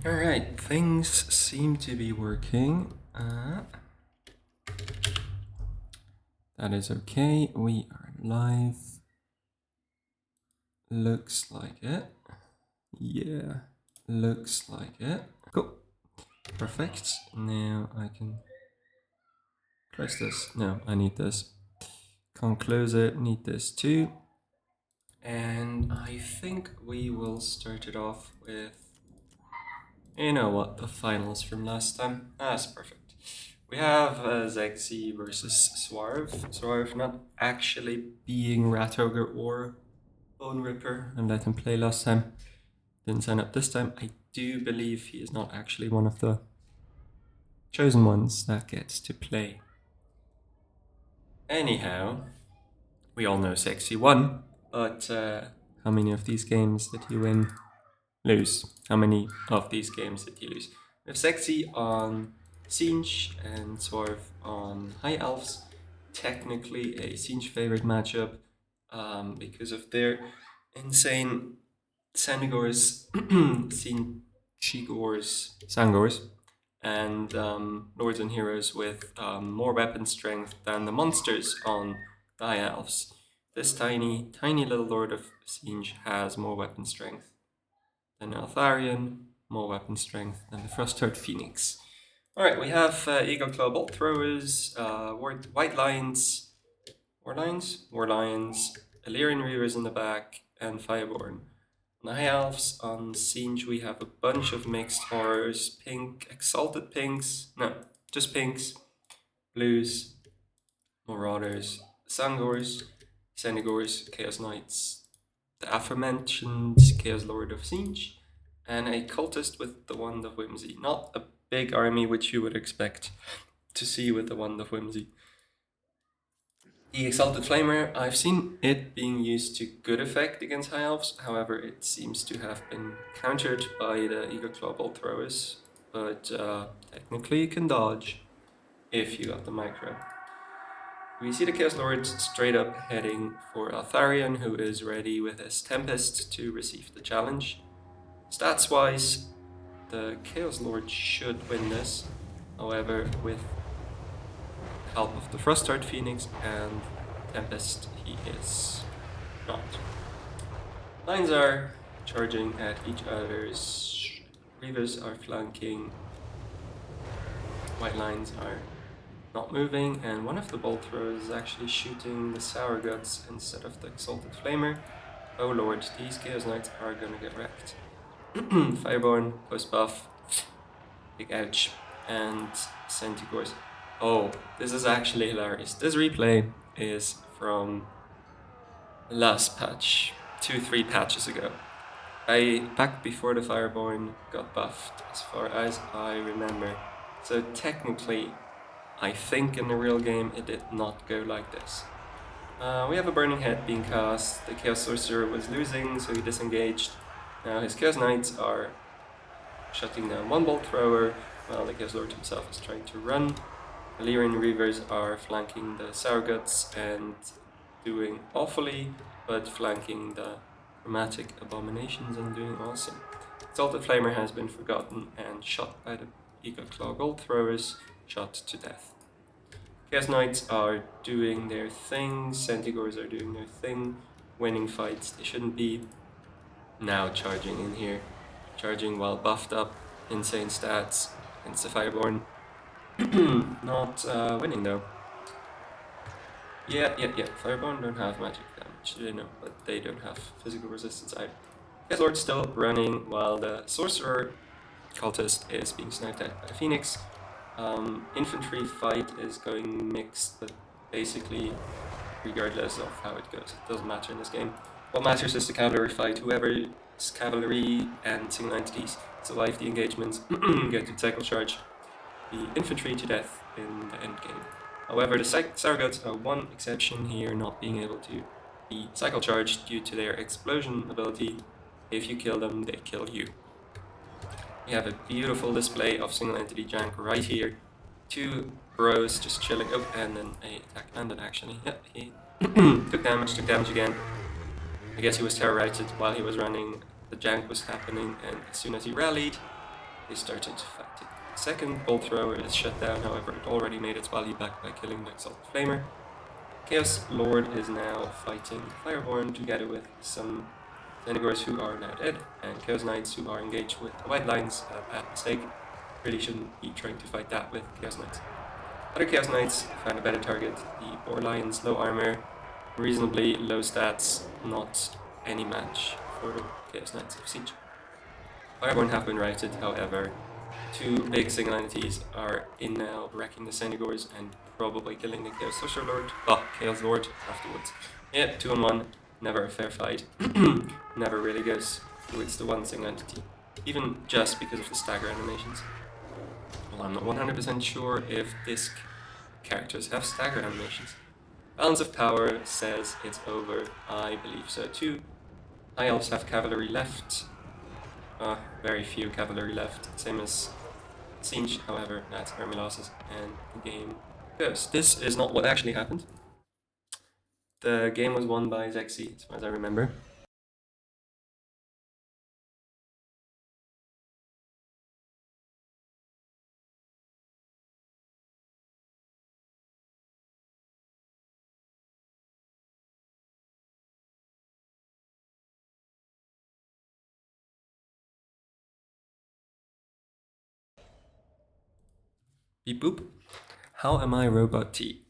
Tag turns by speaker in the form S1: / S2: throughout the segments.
S1: Alright, things seem to be working. That is okay. We are live. Looks like it. Yeah, looks like it. Cool. Perfect. Now I can close this. No, I need this. Can't close it. Need this too. And I think we will start it off with, you know what, the finals from last time. That's perfect. We have Zexy versus Swarv. Swarv not actually being Rat Ogre or Boneripper. I let him play last time. Didn't sign up this time. I do believe he is not actually one of the chosen ones that gets to play. Anyhow, we all know Sexy won, but how many of these games did he win? Lose. How many of these games did he lose? We have Sexy on Siege and Swarv on High Elves. Technically a Siege favorite matchup because of their insane Sangors, Sangors, and Lords and Heroes with more weapon strength than the monsters on the High Elves. This tiny little Lord of Siege has more weapon strength than Altharion, more weapon strength than the Frostheart Phoenix. Alright, we have Eagle Claw Bolt Throwers, White Lions, War Lions, Illyrian Reavers in the back, and Fireborn. On the High Elves, on Siege, we have a bunch of mixed horrors, pink, exalted pinks, no, just pinks, blues, Marauders, Sangors, Senegors, Chaos Knights, the aforementioned Chaos Lord of Siege, and a cultist with the Wand of Whimsy. Not a big army which you would expect to see with the Wand of Whimsy. The Exalted Flamer, I've seen it being used to good effect against High Elves, however it seems to have been countered by the Eagle Claw Bolt Throwers, but technically you can dodge if you got the micro. We see the Chaos Lord straight up heading for Altharion, who is ready with his Tempest to receive the challenge. Stats wise, the Chaos Lord should win this, however with help of the Frostheart Phoenix and Tempest, he is not. Lines are charging at each other's. Reavers are flanking. White lines are not moving, and one of the bolt throwers is actually shooting the Sour Guts instead of the Exalted Flamer. Oh lord, these Chaos Knights are gonna get wrecked. Fireborn, post buff, big ouch, and Centigores. Oh, this is actually hilarious. This replay is from last patch, 2-3 patches ago. Back before the Fireborn got buffed, as far as I remember. So technically, I think in the real game it did not go like this. We have a Burning Head being cast, the Chaos Sorcerer was losing, so he disengaged. Now his Chaos Knights are shutting down one Bolt Thrower, while the Chaos Lord himself is trying to run. Illyrian Reavers are flanking the Sour Guts and doing awfully, but flanking the Chromatic Abominations and doing awesome. Exalted Flamer has been forgotten and shot by the Eagle Claw Gold Throwers, shot to death. Chaos Knights are doing their thing, Centigores are doing their thing, winning fights they shouldn't be. Now charging in here, charging while buffed up, insane stats against the Fireborn. Not winning though. Yeah. Fireborn don't have magic damage, they know, but they don't have physical resistance either. Chaos Lord still running while the Sorcerer Cultist is being sniped at by Phoenix. Infantry fight is going mixed, but basically, regardless of how it goes, it doesn't matter in this game. What matters is the cavalry fight. Whoever's cavalry and single entities survive the engagements get to cycle charge the infantry to death in the end game. However, the Sour Guts are one exception here, not being able to be cycle charged due to their explosion ability. If you kill them, they kill you. We have a beautiful display of single entity jank right here. Two bros just chilling. Oh, and then a attack landed actually. Yep, he took damage again. I guess he was terrorized while he was running. The jank was happening, and as soon as he rallied, they started fighting. Second bolt thrower is shut down, however, it already made its value back by killing the Exalted Flamer. Chaos Lord is now fighting Fireborn together with some Xenagors who are now dead, and Chaos Knights who are engaged with the White Lines. Bad mistake. Really shouldn't be trying to fight that with Chaos Knights. Other Chaos Knights found a better target. The Boar Lions, low armor, reasonably low stats, not any match for the Chaos Knights of Siege. Fireborn have been routed, however. Two big single entities are in now, wrecking the Xenagors and probably killing the Chaos Social Lord. Chaos Lord afterwards. Yeah, 2 on 1, never a fair fight. Never really goes towards the one single entity, even just because of the stagger animations. Well, I'm not 100% sure if disc characters have stagger animations. Balance of Power says it's over. I believe so too. High Elves have cavalry left. Very few cavalry left. Same as Siege, however, that's army losses, and the game goes. This is not what actually happened. The game was won by Zexy, as far as I remember. Beep boop. How am I Robot T?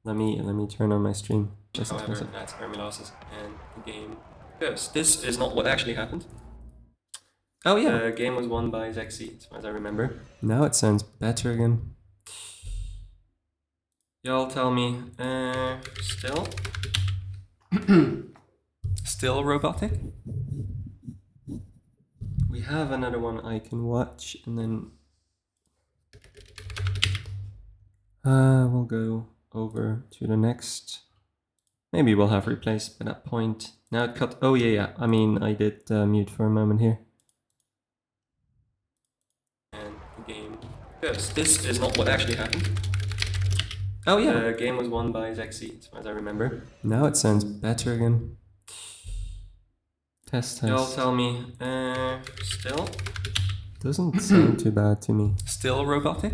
S1: let me turn on my stream. However, that's army losses, and the game goes. This is not what actually happened. Oh yeah. The game was won by Zexy, as far as I remember. Now it sounds better again. Y'all tell me, still? Still robotic? We have another one I can watch, and then we'll go over to the next. Maybe we'll have replays by that point. Now it cut. Oh yeah. I mean, I did mute for a moment here. And the game goes. This is not what actually happened. Oh yeah. The game was won by Zexy, as far as I remember. Now it sounds better again. Test. Y'all tell me, still? Doesn't sound too bad to me. Still robotic?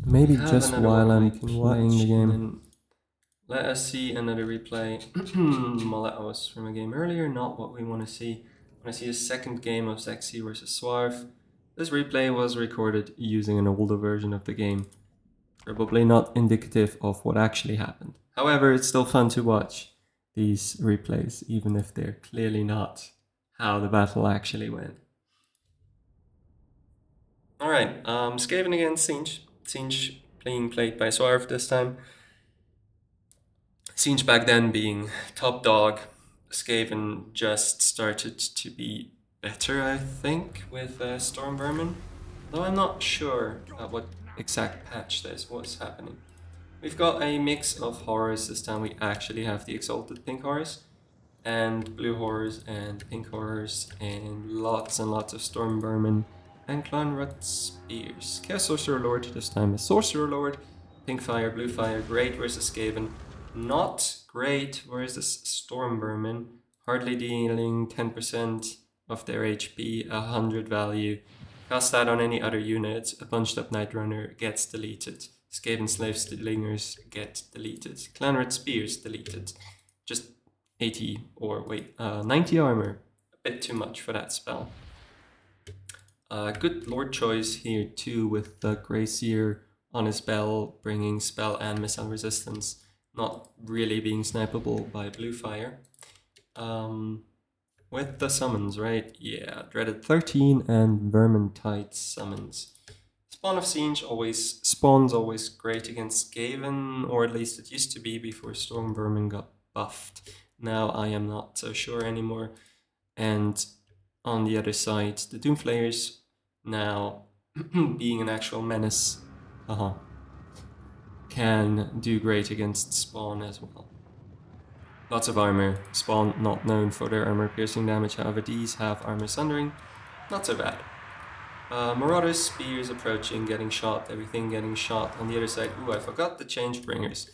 S1: Maybe just while I'm playing the game. Let us see another replay. Well, that was from a game earlier, not what we want to see. I want to see a second game of Zexy versus Swarf. This replay was recorded using an older version of the game. Probably not indicative of what actually happened. However, it's still fun to watch these replays, even if they're clearly not how the battle actually went. Alright, Skaven against Siege. Siege being played by Swarf this time. Siege back then being top dog. Skaven just started to be better, I think, with Storm Vermin. Though I'm not sure what exact patch this was happening. We've got a mix of horrors this time. We actually have the Exalted Pink Horrors, and blue horrors, and pink horrors, and lots of Storm Vermin, and Clanrut Spears. Chaos Sorcerer Lord this time is Sorcerer Lord. Pink Fire, Blue Fire, great versus Skaven. Not great versus Storm Vermin. Hardly dealing 10% of their HP, 100 value. Cast that on any other units, a bunched up Night Runner gets deleted. Skaven Slave Slingers get deleted. Clanrut Spears deleted. Just 80 or 90 armor. A bit too much for that spell. Good Lord choice here too, with the Grey Seer on his bell, bringing spell and missile resistance, not really being snipeable by blue fire. With the summons, right? Yeah, Dreaded 13 and Vermintide summons. Spawn of Siege spawns always great against Skaven, or at least it used to be before Storm Vermin got buffed. Now I am not so sure anymore. And on the other side, the Doomflayers, now being an actual menace, can do great against Spawn as well. Lots of armor. Spawn not known for their armor piercing damage, however these have armor sundering. Not so bad. Marauders, Spears approaching, getting shot, everything getting shot. On the other side, I forgot the Changebringers.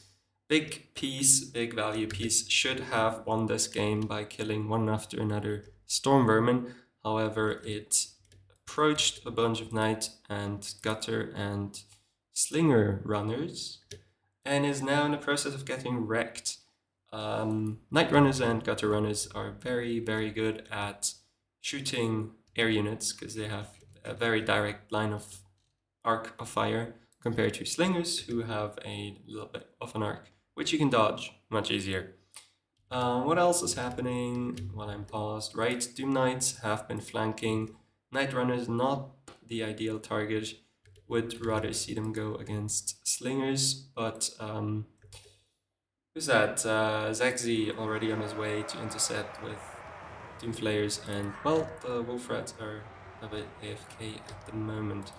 S1: Big piece, big value piece, should have won this game by killing one after another Storm Vermin. However, it approached a bunch of knight and gutter and slinger runners and is now in the process of getting wrecked. Knight runners and gutter runners are very, very good at shooting air units because they have a very direct line of arc of fire compared to slingers who have a little bit of an arc, which you can dodge much easier. What else is happening while I'm paused? Right, Doom Knights have been flanking. Knight Runners, not the ideal target. Would rather see them go against slingers, but who's that? Zagzi already on his way to intercept with Doomflayers, and well, the Wolf Rats are a bit AFK at the moment.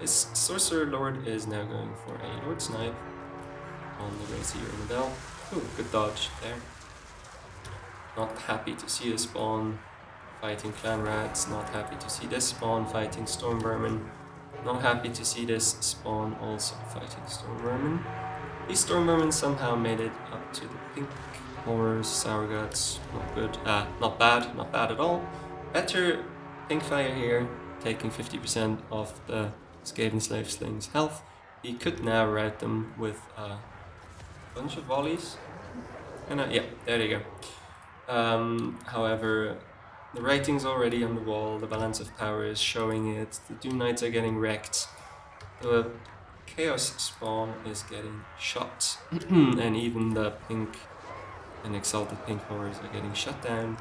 S1: His Sorcerer Lord is now going for a Lord Snipe on the Gracie or the Bell. Ooh, good dodge there. Not happy to see a spawn fighting Clan Rats, not happy to see this spawn fighting Storm Vermin, not happy to see this spawn also fighting Storm Vermin. These Storm Vermin somehow made it up to the pink horrors, sour guts, not good, not bad at all. Better pink fire here, taking 50% of the Skaven Slave Sling's health. He could now rout them with a bunch of volleys. And yeah, there you go. However, the writing's already on the wall, the balance of power is showing it, the Doom Knights are getting wrecked, the Chaos spawn is getting shot, and even the pink and Exalted Pink Horrors are getting shut down.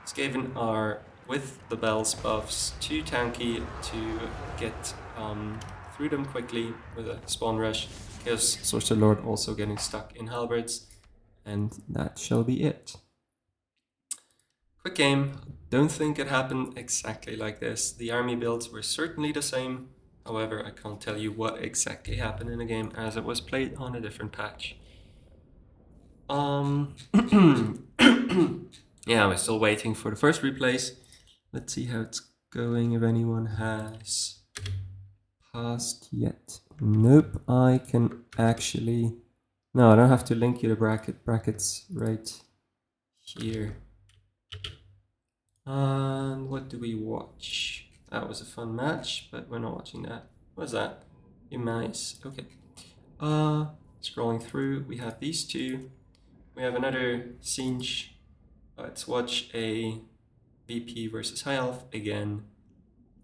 S1: Skaven are, with the Bells buffs, too tanky to get through them quickly with a spawn rush. Chaos Sorcerer Lord also getting stuck in halberds, and that shall be it. Quick game. Don't think it happened exactly like this. The army builds were certainly the same. However, I can't tell you what exactly happened in the game as it was played on a different patch. Yeah, we're still waiting for the first replays. Let's see how it's going, if anyone has passed yet. Nope, I can actually... No, I don't have to link you the brackets right here. And what do we watch? That was a fun match, but we're not watching that. What's that? Nice. Okay. Scrolling through, we have these two. We have another Siege. Let's watch a VP versus High Elf again.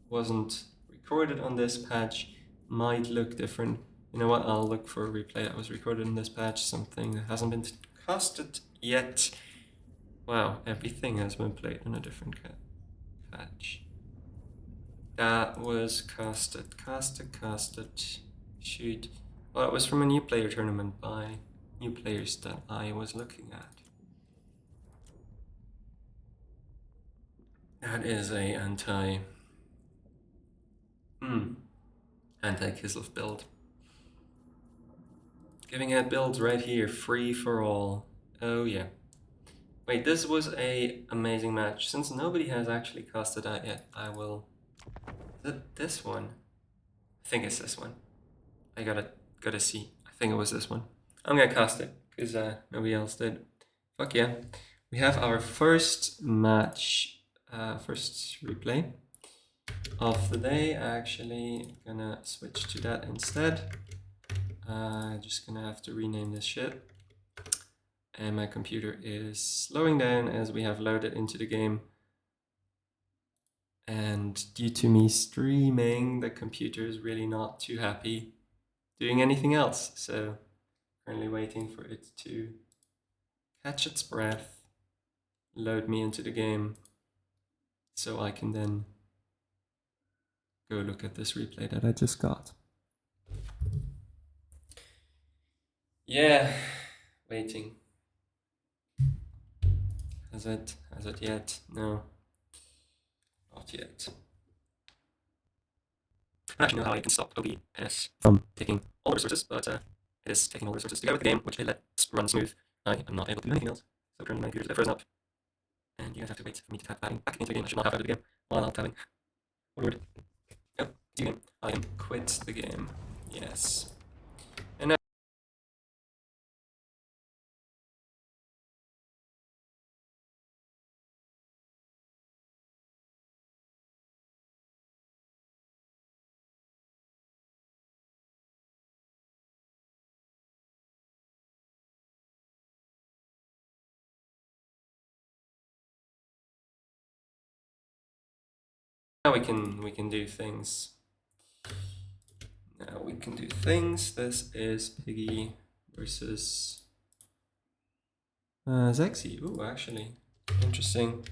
S1: Wasn't recorded on this patch. Might look different. You know what? I'll look for a replay that was recorded in this patch. Something that hasn't been casted yet. Wow, everything has been played in a different patch. That was casted. Shoot. Well, it was from a new player tournament by new players that I was looking at. That is a anti-Kislev build. Giving out builds right here, free for all. Oh yeah. Wait, this was a amazing match. Since nobody has actually casted that yet, I will... Is it this one? I think it's this one. I gotta see. I think it was this one. I'm gonna cast it, because nobody else did. Fuck yeah. We have our first match, first replay of the day. Actually, gonna switch to that instead. Just gonna have to rename this shit. And my computer is slowing down as we have loaded into the game. And due to me streaming, the computer is really not too happy doing anything else. So currently waiting for it to catch its breath, load me into the game, so I can then go look at this replay that I just got. Yeah, waiting. Has it yet? No. Not yet. I actually know how I can stop OBS from taking all the resources, but it is taking all the resources to go with the game, which it lets run smooth. I am not able to do anything else, so currently my computer is frozen up. And you guys have to wait for me to tap back into the game. I should not have out of the game while I'm tapping. What would? Oh, game. I am quit the game. Yes. And now Now we can do things. Now we can do things. This is Piggy versus Zexy. Ooh, actually, interesting.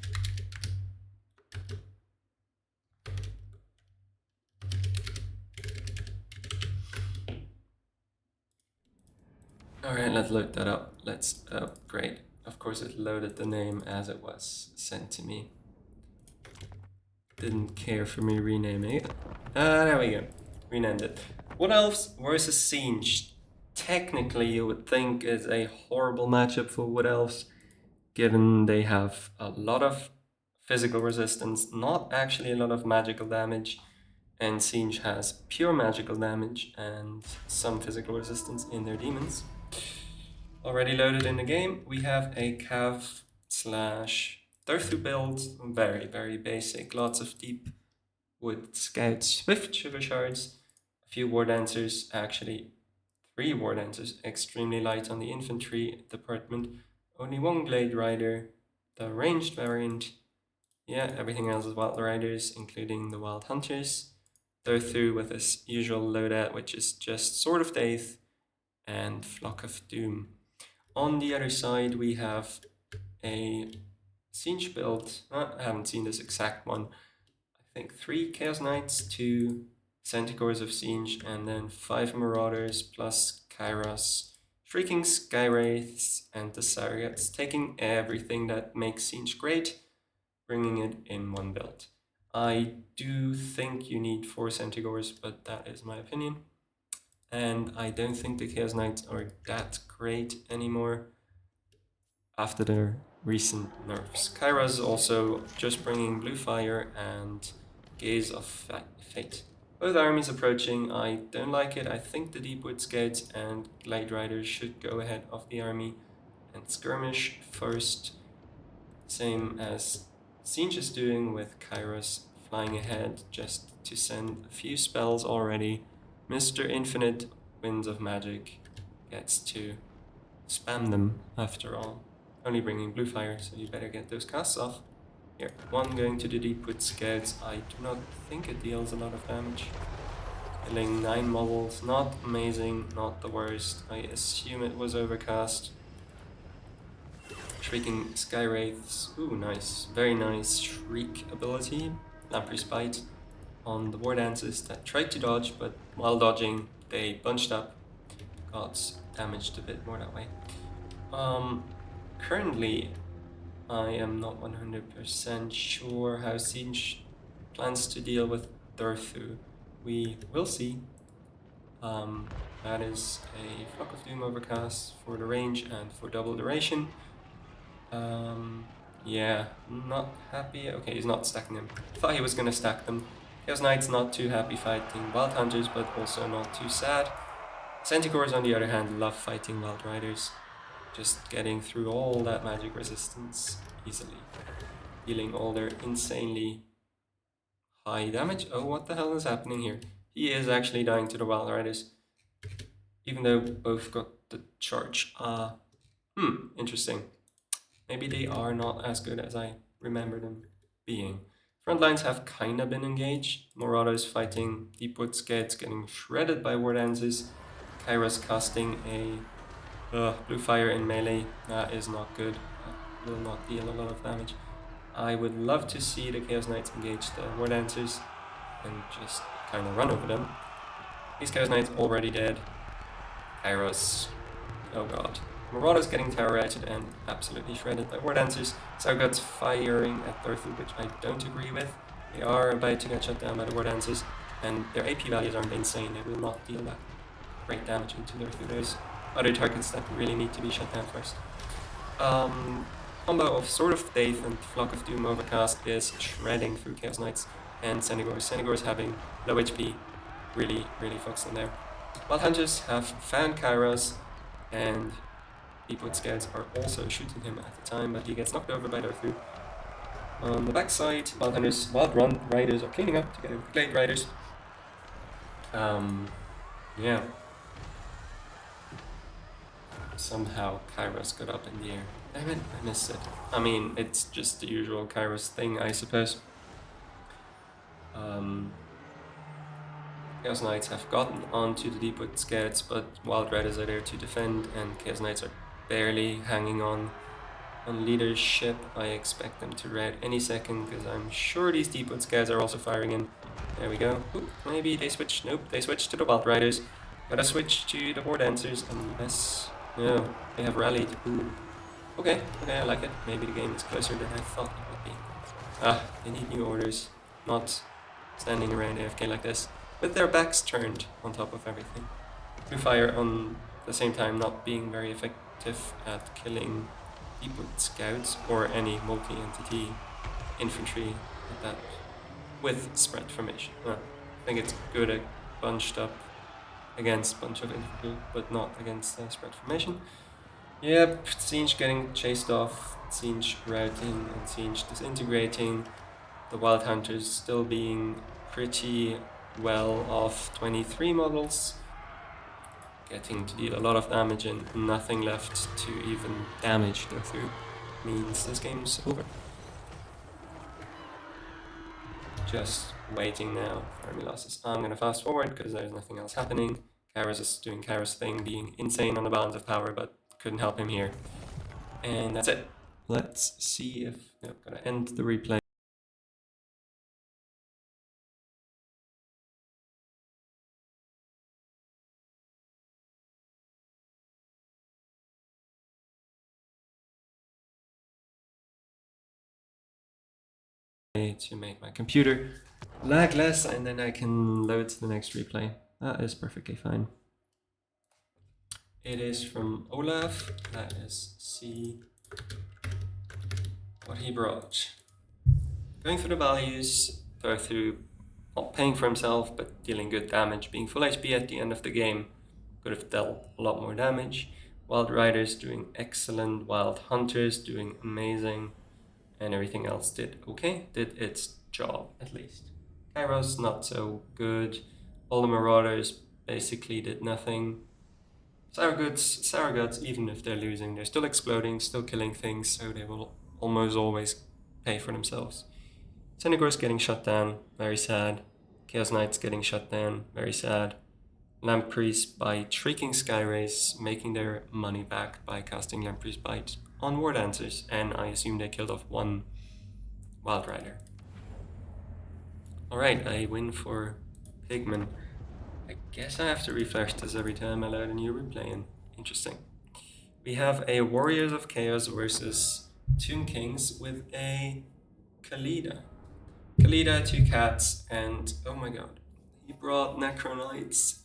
S1: Alright, let's load that up. Let's upgrade. Of course, it loaded the name as it was sent to me. Didn't care for me renaming it. There we go. Renamed it. Wood Elves versus Siege. Technically, you would think is a horrible matchup for Wood Elves, given they have a lot of physical resistance, not actually a lot of magical damage, and Siege has pure magical damage and some physical resistance in their demons. Already loaded in the game, we have a Cav / Durthu build, very, very basic, lots of deep wood scouts, swift sugar shards, a few war dancers, actually 3 war dancers, extremely light on the infantry department, only 1 glade rider, the ranged variant, yeah, everything else is wild riders, including the wild hunters. Durthu with his usual loadout, which is just Sword of Death and Flock of Doom. On the other side, we have a Siege build. I haven't seen this exact one. I think 3 Chaos Knights, 2 Centaurs of Siege, and then 5 Marauders plus Kairos, Shrieking Skywraiths, and the Surrogates, taking everything that makes Siege great, bringing it in one build. I do think you need 4 Centaurs, but that is my opinion. And I don't think the Chaos Knights are that great anymore after their recent nerfs. Kairos also just bringing Blue Fire and Gaze of Fate. Both armies approaching, I don't like it. I think the Deepwood Scouts and Glade Riders should go ahead of the army and skirmish first, same as Siege is doing with Kairos flying ahead just to send a few spells already. Mr. Infinite Winds of Magic gets to spam them after all. Only bringing Blue Fire, so you better get those casts off. Here, 1 going to the Deepwood Scouts. I do not think it deals a lot of damage. Killing 9 models, not amazing, not the worst. I assume it was overcast. Shrieking Skywraiths, ooh, nice, very nice Shriek ability. Lamprey's Bite on the war dances that tried to dodge, but while dodging, they bunched up, got damaged a bit more that way. Currently, I am not 100% sure how Siege plans to deal with Durthu. We will see. That is a Flock of Doom overcast for the range and for double duration. Yeah, not happy. Okay, he's not stacking them. Thought he was gonna stack them. Chaos Knight's not too happy fighting Wild Hunters, but also not too sad. Centaurs, on the other hand, love fighting Wild Riders. Just getting through all that magic resistance easily. Dealing all their insanely high damage. Oh, what the hell is happening here? He is actually dying to the Wild Riders. Even though both got the charge. Interesting. Maybe they are not as good as I remember them being. Front lines have kinda been engaged. Marauders fighting Deepwood Scouts, getting shredded by War Dances. Kairos casting a Blue Fire in melee. That is not good. That will not deal a lot of damage. I would love to see the Chaos Knights engage the War Dancers and just kind of run over them. These Chaos Knights already dead. Kairos. Oh god. Marauders getting terrorized and absolutely shredded by War Dancers. Sargots firing at Durthu, which I don't agree with. They are about to get shut down by the War Dancers, and their AP values aren't insane. They will not deal that great damage into Durthu. There's other targets that really need to be shut down first. Combo of Sword of Death and Flock of Doom Overcast is shredding through Chaos Knights and Centaurs. Centaurs having low HP really, really fucks them there. Wild Hunters have found Kairos, and Deepwood Scouts are also shooting him at the time, but he gets knocked over by Durthu. On the backside, Wild Hunters, Wild Run Riders are cleaning up together with Glade Riders. Yeah. Somehow Kairos got up in the air. Damn it, I missed it. I mean, it's just the usual Kairos thing, I suppose. Chaos Knights have gotten onto the Deepwood Scouts, but Wild Riders are there to defend, and Chaos Knights are barely hanging on leadership. I expect them to red any second, because I'm sure these Deepwood Scouts are also firing in. There we go. Ooh, maybe they switch. Nope, they switched to the Wild Riders. Gotta switch to the War Dancers, unless... No, they have rallied. Ooh. Okay, I like it. Maybe the game is closer than I thought it would be. They need new orders. Not standing around AFK like this, with their backs turned on top of everything. To fire on the same time, not being very effective at killing Deepwood Scouts or any multi-entity infantry at that with spread formation. I think it's good at bunched up against bunch of infantry, but not against spread formation. Yep, Siege getting chased off, Siege routing, and Siege disintegrating. The Wild Hunters still being pretty well off 23 models, getting to deal a lot of damage and nothing left to even damage go through. Means this game's over. Just waiting now for enemy losses. I'm gonna fast forward because there's nothing else happening. Kairos is doing Kairos thing, being insane on the balance of power, but couldn't help him here. And that's it. Let's see if... I'm gonna end the replay. To make my computer lag less, and then I can load to the next replay. That is perfectly fine. It is from Olaf. Let us see what he brought. Going through the values, go through not paying for himself, but dealing good damage, being full HP at the end of the game. Could have dealt a lot more damage. Wild Riders doing excellent, Wild Hunters doing amazing, and everything else did okay, did its job at least. Kairos not so good. All the Marauders basically did nothing. Sour Guts, even if they're losing, they're still exploding, still killing things, so they will almost always pay for themselves. Senegor's getting shut down, very sad. Chaos Knights getting shut down, very sad. Lampreys by Shrieking Skyrays, making their money back by casting Lampreys Bite on War Dancers, and I assume they killed off one Wild Rider. Alright, I win for Pigman. I guess I have to refresh this every time I load a new replay in. Interesting. We have a Warriors of Chaos versus Tomb Kings with a Khalida. Khalida, 2 cats, and oh my god, he brought Necro Knights.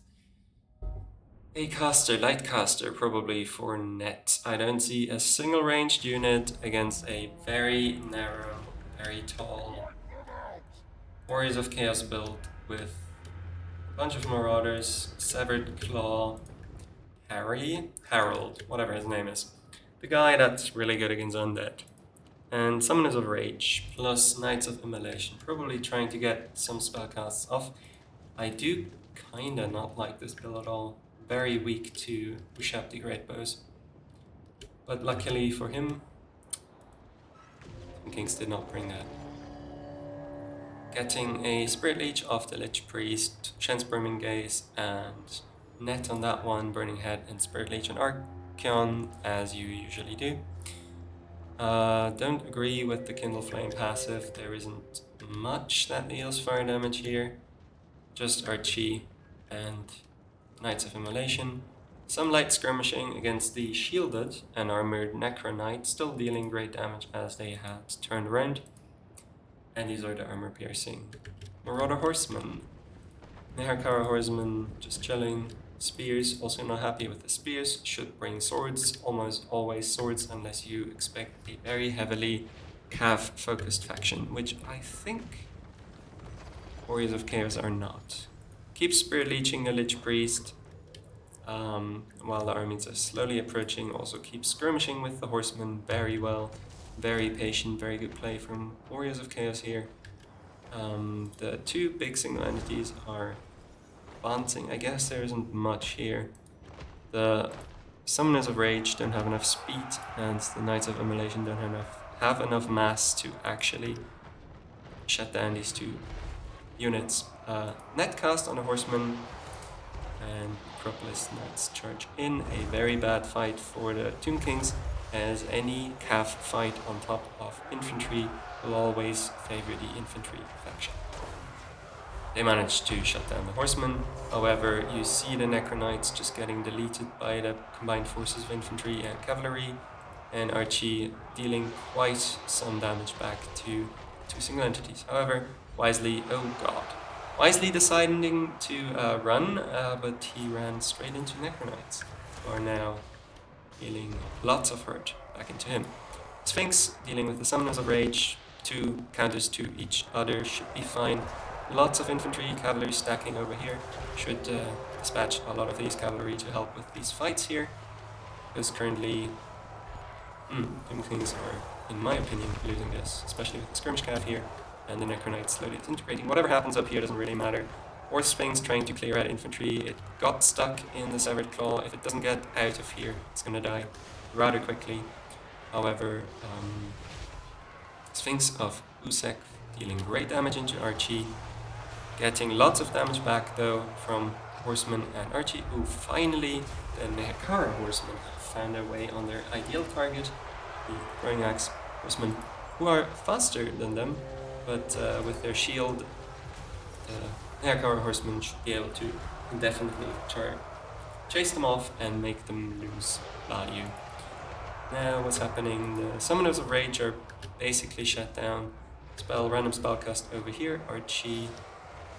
S1: A caster, light caster, probably for net. I don't see a single ranged unit against a very narrow, very tall Warriors of Chaos build with a bunch of Marauders, Severed Claw, Harold, whatever his name is. The guy that's really good against Undead. And Summoners of Rage, plus Knights of Immolation, probably trying to get some spellcasts off. I do kinda not like this build at all. Very weak to push up the Great Bows. But luckily for him, Kings did not bring that. Getting a Spirit Leech off the Lich Priest, Chance Burning Gaze, and net on that one, Burning Head and Spirit Leech and Archeon, as you usually do. Don't agree with the Kindle Flame passive. There isn't much that deals fire damage here. Just Archie and Knights of Immolation. Some light skirmishing against the shielded and armored Necro Knight, still dealing great damage as they had turned around. And these are the armor piercing Marauder Horsemen. Neharkara Horsemen just chilling. Spears, also not happy with the spears, should bring swords, almost always swords, unless you expect a very heavily cav focused faction, which I think Warriors of Chaos are not. Keep Spirit Leeching the Lich Priest, while the armies are slowly approaching. Also keep skirmishing with the Horsemen very well. Very patient, very good play from Warriors of Chaos here. The 2 big single entities are advancing. I guess there isn't much here. The Summoners of Rage don't have enough speed, and the Knights of Immolation don't have enough mass to actually shut down these 2 units netcast on a horseman, and Necropolis Knights charge in. A very bad fight for the Tomb Kings, as any calf fight on top of infantry will always favor the infantry faction. They managed to shut down the horsemen. However, you see the Necro Knights just getting deleted by the combined forces of infantry and cavalry, and Archie dealing quite some damage back to two single entities. However, Wisely, oh god, Wisely deciding to run, but he ran straight into Necro Knights, who are now dealing lots of hurt back into him. Sphinx dealing with the Summoners of Rage, 2 counters to each other should be fine. Lots of infantry, cavalry stacking over here. Should dispatch a lot of these cavalry to help with these fights here. Because currently, Tomb Kings are, in my opinion, losing this, especially with the skirmish cav here, and the Necro Knight slowly disintegrating. Whatever happens up here doesn't really matter. Horse Sphinx trying to clear out infantry. It got stuck in the Severed Claw. If it doesn't get out of here, it's gonna die rather quickly. However, Sphinx of Usek dealing great damage into Archie, getting lots of damage back though from Horseman and Archie, who finally, the Nehekara Horsemen, have found their way on their ideal target, the Throwing Axe Horsemen, who are faster than them, but with their shield, the Nehekara Horsemen should be able to indefinitely chase them off and make them lose value. Now what's happening? The Summoners of Rage are basically shut down. Random spellcast over here. Archie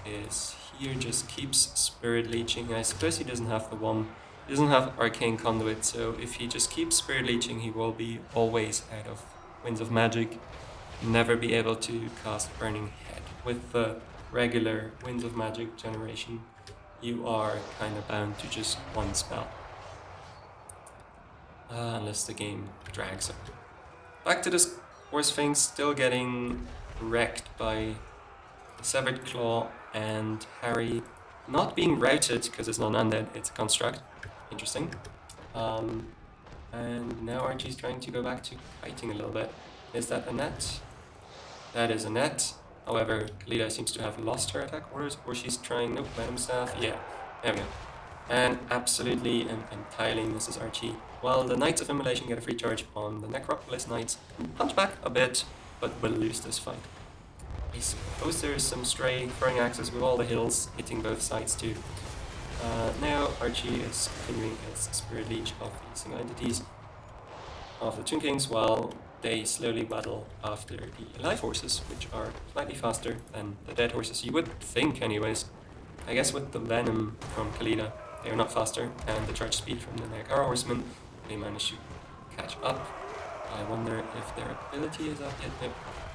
S1: is here, just keeps Spirit Leeching. I suppose he doesn't have the one. He doesn't have Arcane Conduit, so if he just keeps Spirit Leeching, he will be always out of Winds of Magic. Never be able to cast Burning Head. With the regular Winds of Magic generation, you are kind of bound to just one spell. Unless the game drags up. Back to this Horse Sphinx, still getting wrecked by the Severed Claw and Harry not being routed because it's not undead, it's a construct. Interesting. And now Archie's trying to go back to kiting a little bit. Is that a net? That is a net. However, Kalida seems to have lost her attack orders, or she's trying. Nope, Venom Staff. Yeah, there we go. And absolutely entirely misses Archie. While the Knights of Immolation get a free charge on the Necropolis Knights, punch back a bit, but will lose this fight. I suppose there's some stray throwing axes with all the hills hitting both sides too. Now Archie is continuing his Spirit Leech of the single entities of the Tomb Kings, while they slowly battle after the alive horses, which are slightly faster than the dead horses, you would think anyways. I guess with the Venom from Kalida, they are not faster, and the charge speed from the Nagara horsemen, they manage to catch up. I wonder if their ability is up yet. Nope,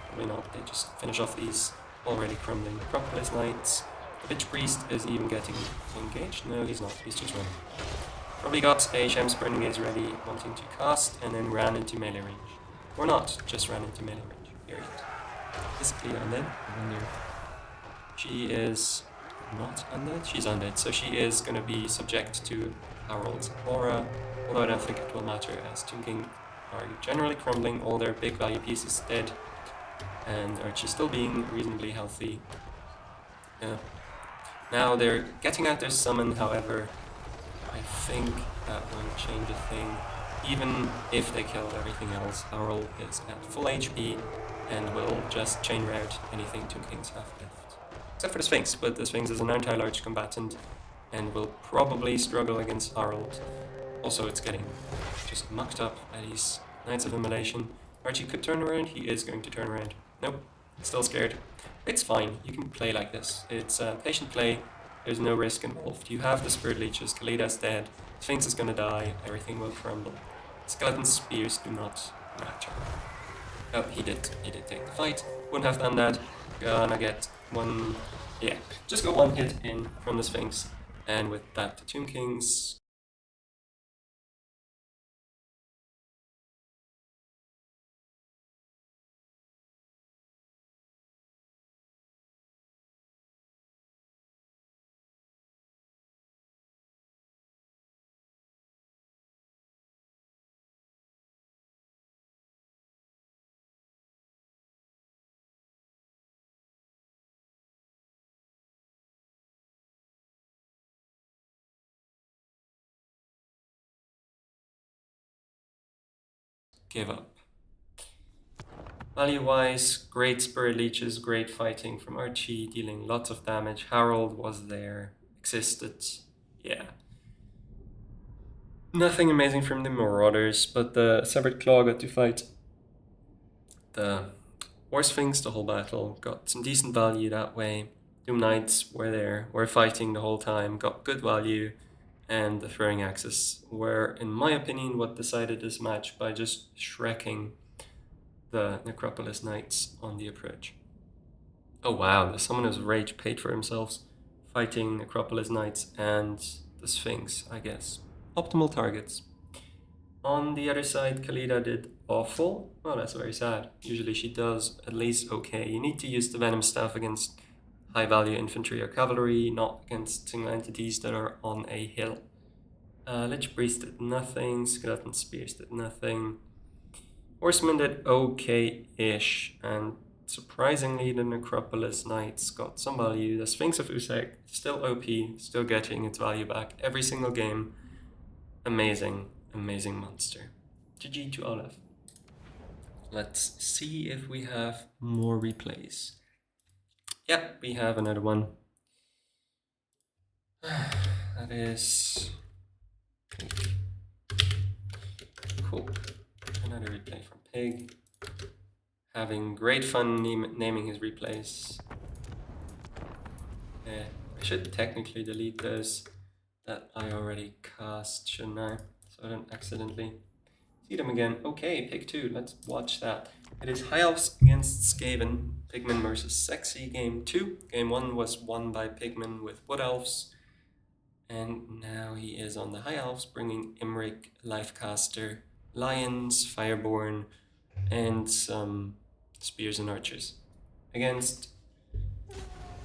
S1: probably not. They just finish off these already crumbling Necropolis Knights. The Witch Priest is even getting engaged. No, he's not. He's just running. Probably got a Shem's Burning Gaze ready, wanting to cast, and then ran into melee range. Or not, just ran into melee range. Period. Physically undead. I wonder. She is not undead? She's undead, so she is going to be subject to Harold's aura, although I don't think it will matter, as Tomb King are generally crumbling, all their big value pieces dead, and Archie still being reasonably healthy. Now they're getting out their summon, however, I think that won't change a thing. Even if they kill everything else, Harold is at full HP and will just chain route anything Tomb Kings have left. Except for the Sphinx, but the Sphinx is an anti-large combatant and will probably struggle against Harold. Also, it's getting just mucked up by these Knights of Immolation. Archie could turn around, he is going to turn around. Nope, still scared. It's fine, you can play like this. It's patient play, there's no risk involved. You have the Spirit Leeches, Kalida's dead, Sphinx is gonna die, everything will crumble. Skeleton Spears do not matter. Oh, he did take the fight. Wouldn't have done that. Gonna get one, yeah, just got one hit in from the Sphinx. And with that, the Tomb Kings give up. Value-wise, great Spirit Leeches, great fighting from Archie, dealing lots of damage. Harold was there, existed, yeah. Nothing amazing from the Marauders, but the Severed Claw got to fight the War Sphinx the whole battle, got some decent value that way. Doom Knights were there, were fighting the whole time, got good value, and the Throwing Axes were, in my opinion, what decided this match by just shrekking the Necropolis Knights on the approach. Oh wow, the Summoner's Rage paid for themselves, fighting Necropolis Knights and the Sphinx, I guess. Optimal targets. On the other side, Khalida did awful. Well, that's very sad. Usually she does at least okay. You need to use the Venom Staff against high-value infantry or cavalry, not against single entities that are on a hill. Lich Priest did nothing. Skeleton Spears did nothing. Horsemen did okay-ish, and surprisingly the Necropolis Knights got some value. The Sphinx of Usek, still OP, still getting its value back every single game. Amazing, amazing monster. GG to Olaf. Let's see if we have more replays. Yep, we have another one. That is cool. Another replay from Pig. Having great fun naming his replays. I should technically delete those that I already cast, shouldn't I? So I don't accidentally see them again. Okay, Pig 2, let's watch that. It is High Elves against Skaven, Pigmen versus Sexy, game 2. Game 1 was won by Pigmen with Wood Elves. And now he is on the High Elves, bringing Imric, Lifecaster, Lions, Fireborn, and some Spears and Archers. Against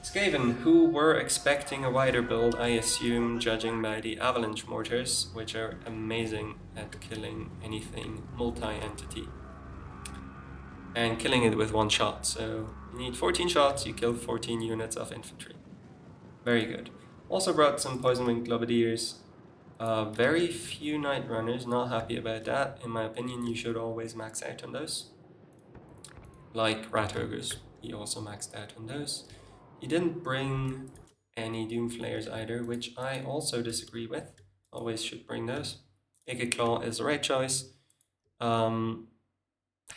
S1: Skaven, who were expecting a wider build, I assume, judging by the Avalanche Mortars, which are amazing at killing anything multi-entity. And killing it with one shot, so you need 14 shots, you kill 14 units of infantry. Very good. Also brought some Poisonwing Globadiers. Very few Night Runners, not happy about that. In my opinion, you should always max out on those. Like Rat Ogres, he also maxed out on those. He didn't bring any Doomflayers either, which I also disagree with. Always should bring those. Ike Claw is the right choice. Howling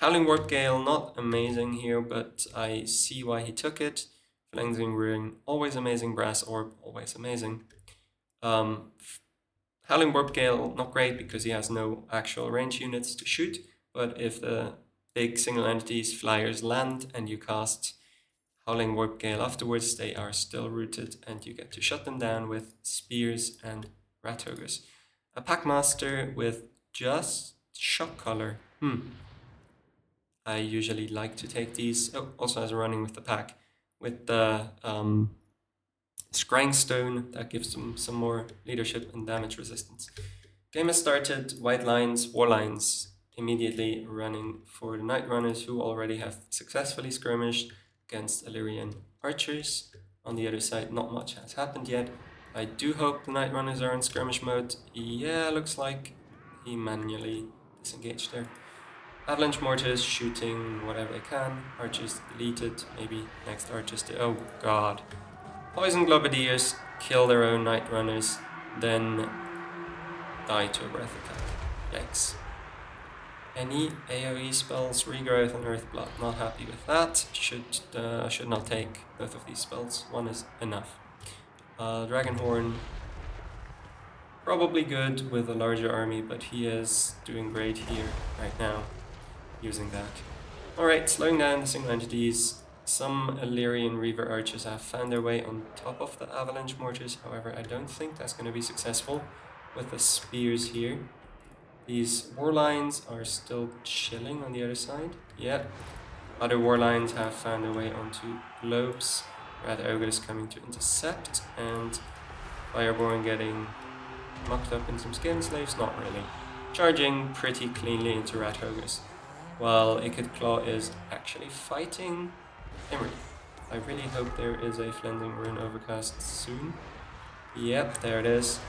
S1: Warp Gale, not amazing here, but I see why he took it. Flensing Ring, always amazing. Brass Orb, always amazing. Howling Warp Gale, not great because he has no actual range units to shoot, but if the big single entities flyers land and you cast Howling Warp Gale afterwards, they are still rooted and you get to shut them down with Spears and Rat Ogres. A Packmaster with just Shock Collar. I usually like to take these. Oh, also has a running with the pack. With the Scrying Stone, that gives them some more leadership and damage resistance. Game has started. White Lines, War Lines, immediately running for the Night Runners, who already have successfully skirmished against Illyrian Archers. On the other side, not much has happened yet. I do hope the Night Runners are in skirmish mode. Yeah, looks like he manually disengaged there. Avalanche Mortars shooting whatever they can. Archers deleted. Maybe next Archers oh god. Poison Globadiers kill their own Night Runners, then die to a breath attack. Yikes. Any AoE spells, Regrowth and Earthblood, not happy with that. Should not take both of these spells. One is enough. Dragonhorn, probably good with a larger army, but he is doing great here right now, using that. Alright, slowing down the single entities. Some Illyrian Reaver Archers have found their way on top of the Avalanche Mortars, however I don't think that's going to be successful with the Spears here. These Warlines are still chilling on the other side. Yeah, other Warlines have found their way onto Globes. Rat Ogres coming to intercept, and Fireborn getting mucked up in some Skin Slaves, not really. Charging pretty cleanly into Rat Ogres, while Iked Claw is actually fighting Imri. I really hope there is a Flensing Rune Overcast soon. Yep, there it is.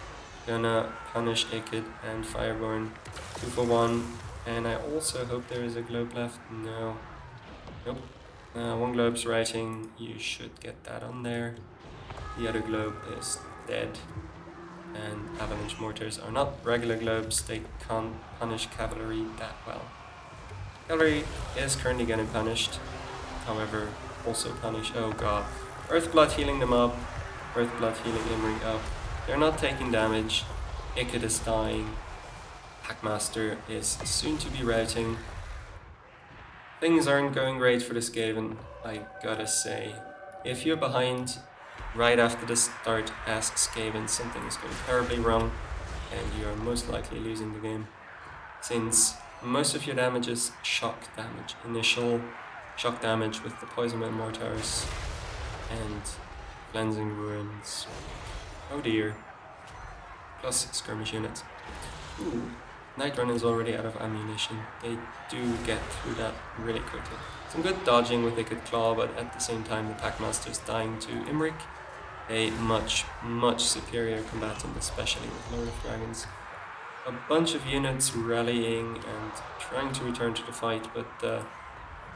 S1: Gonna punish Iked and Fireborn 2 for 1. And I also hope there is a globe left. No. Nope. One globe's writing. You should get that on there. The other globe is dead. And avalanche mortars are not regular globes. They can't punish cavalry that well. Cavalry is currently getting punished. However, also punish... Oh god. Earthblood healing them up. Earthblood healing Imri up. They're not taking damage. Iked is dying. Packmaster is soon to be routing. Things aren't going great for the Skaven, I gotta say. If you're behind right after the start, ask Skaven, something is going terribly wrong, and you are most likely losing the game. Since most of your damage is shock damage, initial shock damage with the poison and mortars, and cleansing ruins. Oh dear. Plus skirmish units. Ooh. Nightrun is already out of ammunition. They do get through that really quickly. Some good dodging with Iked Claw, but at the same time the Packmaster is dying to Imrik, a much superior combatant, especially with Lord of Dragons. A bunch of units rallying and trying to return to the fight, but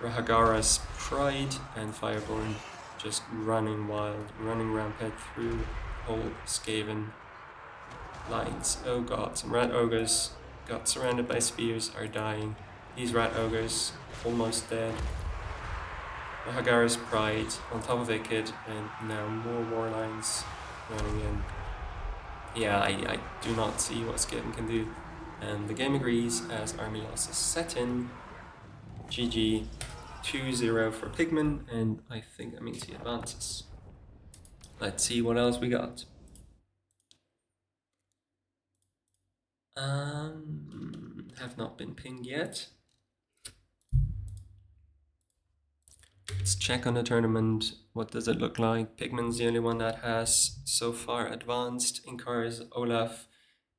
S1: Rahagara's Pride and Fireborn just running wild, running rampant through whole Skaven lines. Oh god, some Rat Ogres got surrounded by spears, are dying. These Rat Ogres almost dead. Rahagara's Pride on top of Iked, and now more war lines running in. Yeah, I do not see what Skaven can do. And the game agrees as army losses set in. GG 2-0 for Pigman, and I think that means he advances. Let's see what else we got. Have not been pinged yet. Let's check on the tournament. What does it look like? Pigman's the only one that has so far advanced. Inkar's Olaf,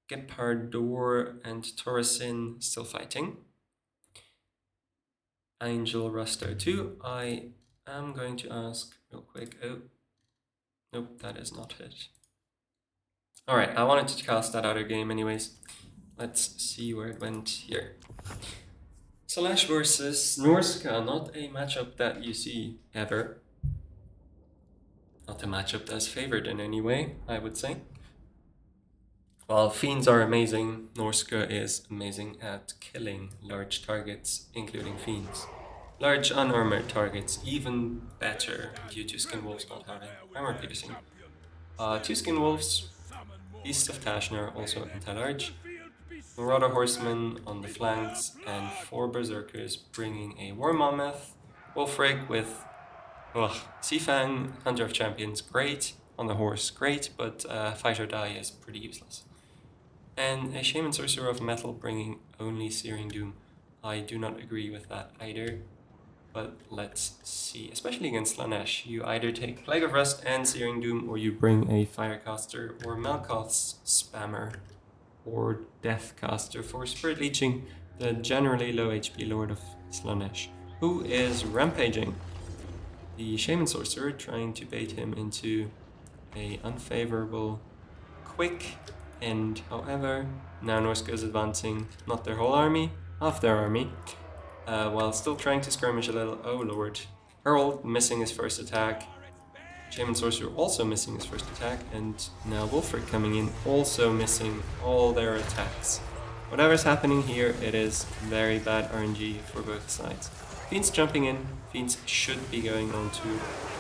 S1: Gepardor, and Torasin still fighting. Angel Rusto too. I am going to ask real quick. Oh, nope, that is not it. Alright, I wanted to cast that other game anyways. Let's see where it went here. Slash versus Norska, not a matchup that you see ever. Not a matchup that's favored in any way, I would say. While Fiends are amazing, Norska is amazing at killing large targets, including Fiends. Large unarmored targets, even better due to Skin Wolves not having armor piercing. 2 Skin Wolves, Beast of Tashnar, also anti-large. Marauder Horsemen on the flanks, and 4 Berserkers bringing a War Mammoth. Wolfrig with Seafang, Hunter of Champions, great. On the horse, great, but Fight or Die is pretty useless. And a Shaman Sorcerer of Metal bringing only Searing Doom. I do not agree with that either, but let's see. Especially against Slanesh, you either take Plague of Rust and Searing Doom, or you bring a Firecaster or Malkoth's Spammer, or Deathcaster for Spirit Leeching, the generally low HP Lord of Slanesh, who is rampaging. The Shaman Sorcerer trying to bait him into a unfavorable quick end. However, now Norska is advancing, not their whole army, half their army, while still trying to skirmish a little. Oh lord. Herald missing his first attack. Shaman Sorcerer also missing his first attack, and now Wolfric coming in, also missing all their attacks. Whatever's happening here, it is very bad RNG for both sides. Fiends jumping in. Fiends should be going on to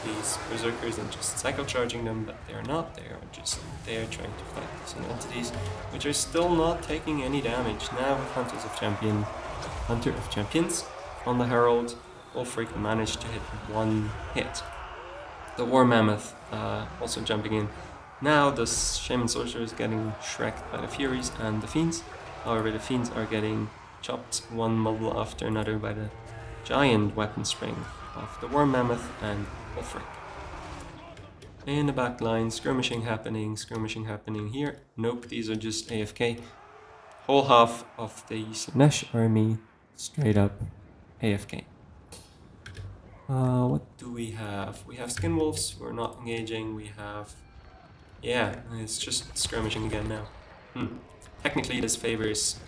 S1: these Berserkers and just cycle-charging them, but they're not. They are just there trying to fight these entities, which are still not taking any damage. Now with Hunter of Champions on the Herald, Wolfric managed to hit 1 hit. The War Mammoth also jumping in. Now the Shaman Sorcerer is getting shreked by the Furies and the Fiends. However, the Fiends are getting chopped one model after another by the giant weapon strength of the War Mammoth and Wolfric. In the back line, skirmishing happening here. Nope, these are just AFK. Whole half of the Slanesh army straight up AFK. What do we have? We have Skin Wolves who are not engaging. We have... yeah, it's just skirmishing again now. Technically this favors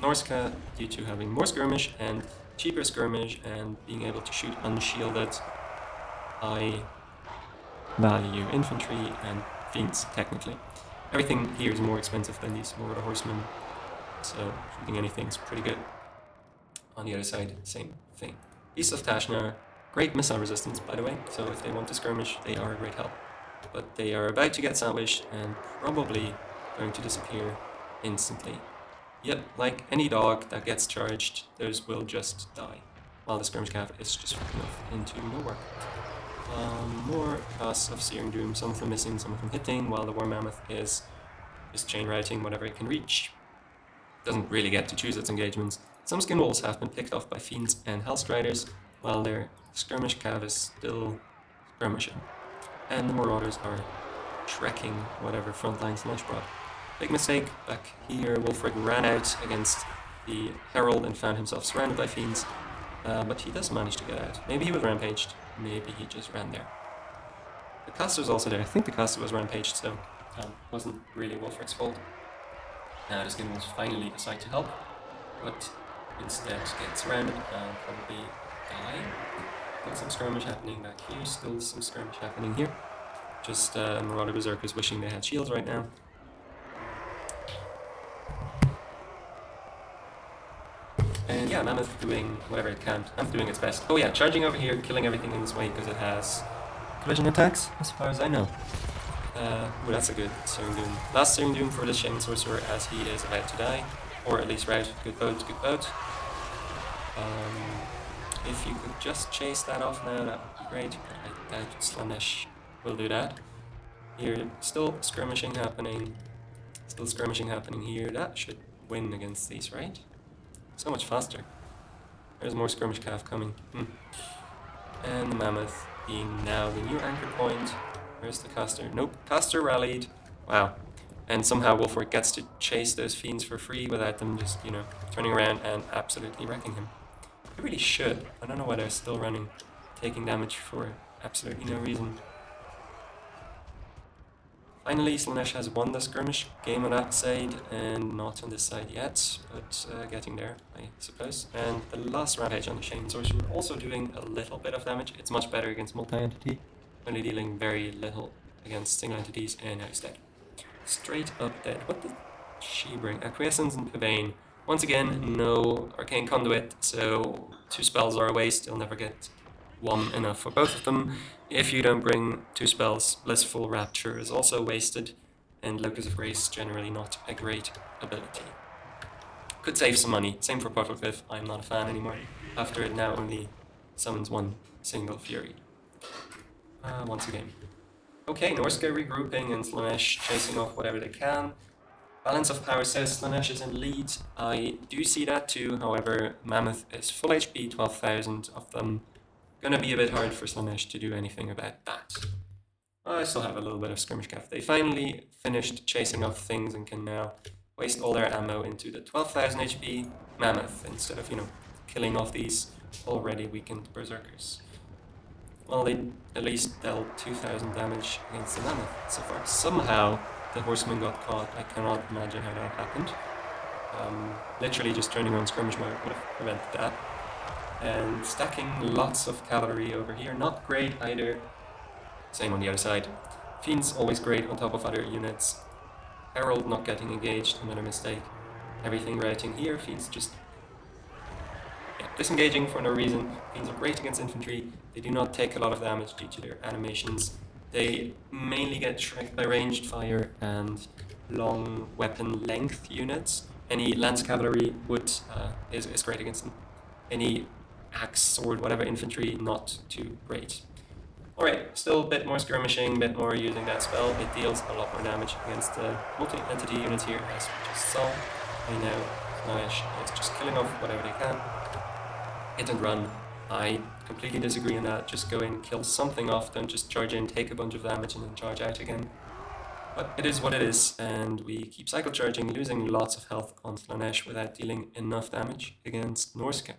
S1: Norska, due to having more skirmish and cheaper skirmish and being able to shoot unshielded, high value infantry and fiends, technically. Everything here is more expensive than these Lord of Horsemen, so shooting anything's pretty good. On the other side, same thing. Beasts of Tashnar, great missile resistance, by the way, so if they want to skirmish, they are a great help. But they are about to get sandwiched and probably going to disappear instantly. Yep, like any dog that gets charged, those will just die, while the skirmish calf is just fucking off into nowhere. More casts of Searing Doom, some of them missing, some of them hitting, while the War Mammoth is just chain routing whatever it can reach. Doesn't really get to choose its engagements. Some skin wolves have been picked off by fiends and hellstriders, while their skirmish cav is still skirmishing. And the marauders are trekking whatever frontline Slash brought. Big mistake, back here Wulfric ran out against the Herald and found himself surrounded by fiends, but he does manage to get out. Maybe he was rampaged, maybe he just ran there. The caster's also there. I think the caster was rampaged, so wasn't really Wulfric's fault. Now the skin wolves finally decide to help, but instead get surrounded and probably die. Got some skirmish happening back here, still some skirmish happening here. Just Marauder Berserkers wishing they had shields right now. And yeah, Mammoth doing whatever it can. Mammoth doing its best. Oh yeah, charging over here, killing everything in this way because it has collision attacks, as far as I know. Well, that's a good Searing Doom. Last Searing Doom for this Shaman Sorcerer as he is about to die. Or at least rout. Good boat, good boat. If you could just chase that off now, that would be great. I doubt Slanesh will do that. Here, still skirmishing happening. Still skirmishing happening here. That should win against these, right? So much faster. There's more skirmish calf coming. And the Mammoth being now the new anchor point. Where's the caster? Nope, caster rallied. Wow. And somehow Wulfric gets to chase those fiends for free without them just, turning around and absolutely wrecking him. They really should. I don't know why they're still running, taking damage for absolutely no reason. Finally, Slanesh has won the skirmish game on that side, and not on this side yet, but getting there, I suppose. And the last Rampage on the Shaman Sorcerer also doing a little bit of damage. It's much better against multi-entity, only dealing very little against single entities, and now he's dead. Straight up dead. What did she bring? Acquiescence and Pavane. Once again, no Arcane Conduit, so 2 spells are a waste. You'll never get 1 enough for both of them. If you don't bring 2 spells, Blissful Rapture is also wasted, and Locus of Grace generally not a great ability. Could save some money. Same for Portal Cliff. I'm not a fan anymore, after it now only summons 1 single Fury. Once again. Okay, Norska regrouping and Slanesh chasing off whatever they can. Balance of Power says Slanesh is in lead. I do see that too, however, Mammoth is full HP, 12,000 of them. Gonna be a bit hard for Slanesh to do anything about that. I still have a little bit of skirmish calf. They finally finished chasing off things and can now waste all their ammo into the 12,000 HP Mammoth instead of, killing off these already weakened Berserkers. Well, they at least dealt 2,000 damage against the Mammoth so far. Somehow, the Horseman got caught. I cannot imagine how that happened. Literally just turning on skirmish mode would have prevented that. And stacking lots of cavalry over here, not great either. Same on the other side. Fiends always great on top of other units. Herald not getting engaged, another mistake. Everything routing here, Fiends just disengaging for no reason. Fiends are great against infantry. They do not take a lot of damage due to their animations. They mainly get shreked by ranged fire and long weapon length units. Any lance cavalry is great against them. Any axe, sword, whatever infantry, not too great. Alright, still a bit more skirmishing, a bit more using that spell. It deals a lot more damage against the multi-entity units here, as we just saw. I know Slanesh is just killing off whatever they can. Hit and run. I completely disagree on that. Just go in, kill something off, don't just charge in, take a bunch of damage, and then charge out again. But it is what it is, and we keep cycle charging, losing lots of health on Slanesh without dealing enough damage against Norska.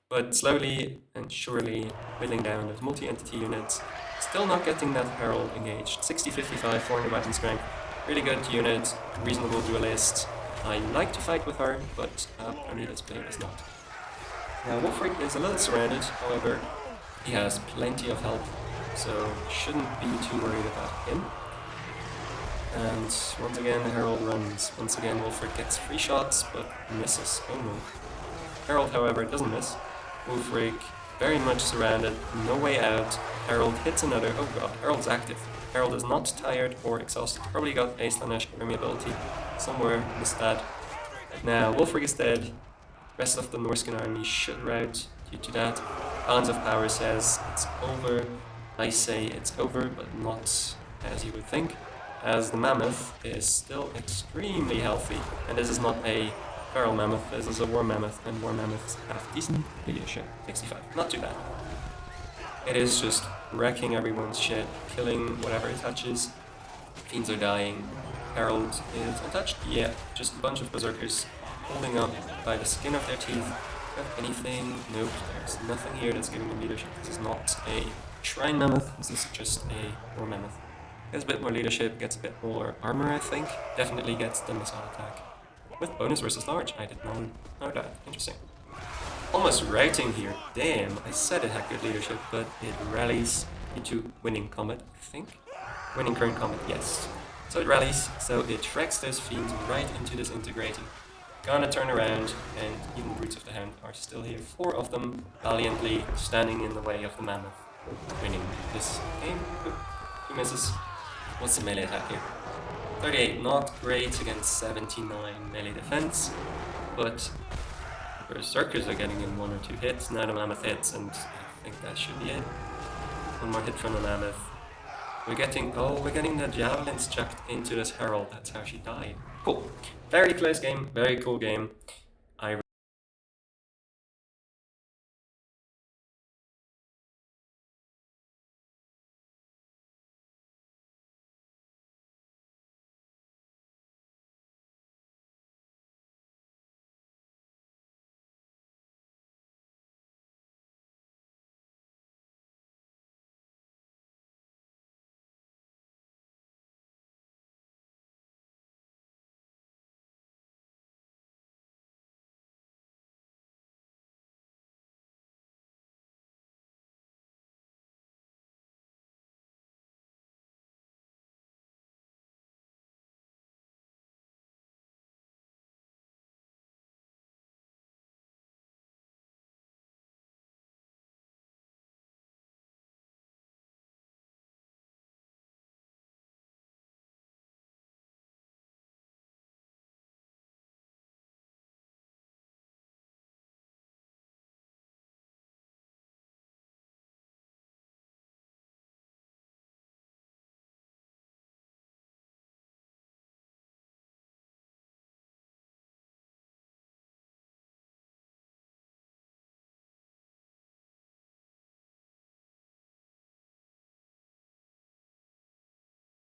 S1: But slowly and surely whittling down those multi-entity units, still not getting that Herald engaged. 60-55, 400 weapon strength, really good unit, reasonable duelist. I like to fight with her, but Cornelius Blade is not. Now Wolfric is a little surrounded, however, he has plenty of help, so shouldn't be too worried about him. And once again, the Herald runs. Once again, Wolfric gets 3 shots, but misses. Oh no. Herald, however, doesn't miss. Wolfric very much surrounded, no way out. Herald hits another. Oh god, Herald's active. Herald is not tired or exhausted. Probably got a Slanesh permeability somewhere, missed that. Now, Wolfric is dead. Rest of the Norscan army should rout due to that. Balance of Power says it's over. I say it's over, but not as you would think, as the Mammoth is still extremely healthy. And this is not a feral mammoth, this is a war mammoth, and war mammoths have decent leadership. 65, not too bad. It is just wrecking everyone's shit, killing whatever it touches. Fiends are dying. Herald is untouched? Yeah, just a bunch of berserkers holding up by the skin of their teeth. Have anything? Nope, there's nothing here that's giving them leadership. This is not a shrine mammoth, this is just a war mammoth. Gets a bit more leadership, gets a bit more armor, I think. Definitely gets the missile attack. With bonus versus large, I did not know that. Interesting. Almost routing here. Damn, I said it had good leadership, but it rallies into winning combat, I think. Winning current combat, yes. So it rallies, so it shreks those fiends right into this integrating. Gonna turn around, and even Brutes of the Hound are still here. 4 of them valiantly standing in the way of the Mammoth, winning this game. Oop, 2 misses. What's the melee attack here? 38, not great against 79 melee defense, but Berserkers are getting in 1 or 2 hits. Now the Mammoth hits, and I think that should be it. 1 more hit from the Mammoth. We're getting the javelins chucked into this Herald. That's how she died. Cool. Very close game, very cool game.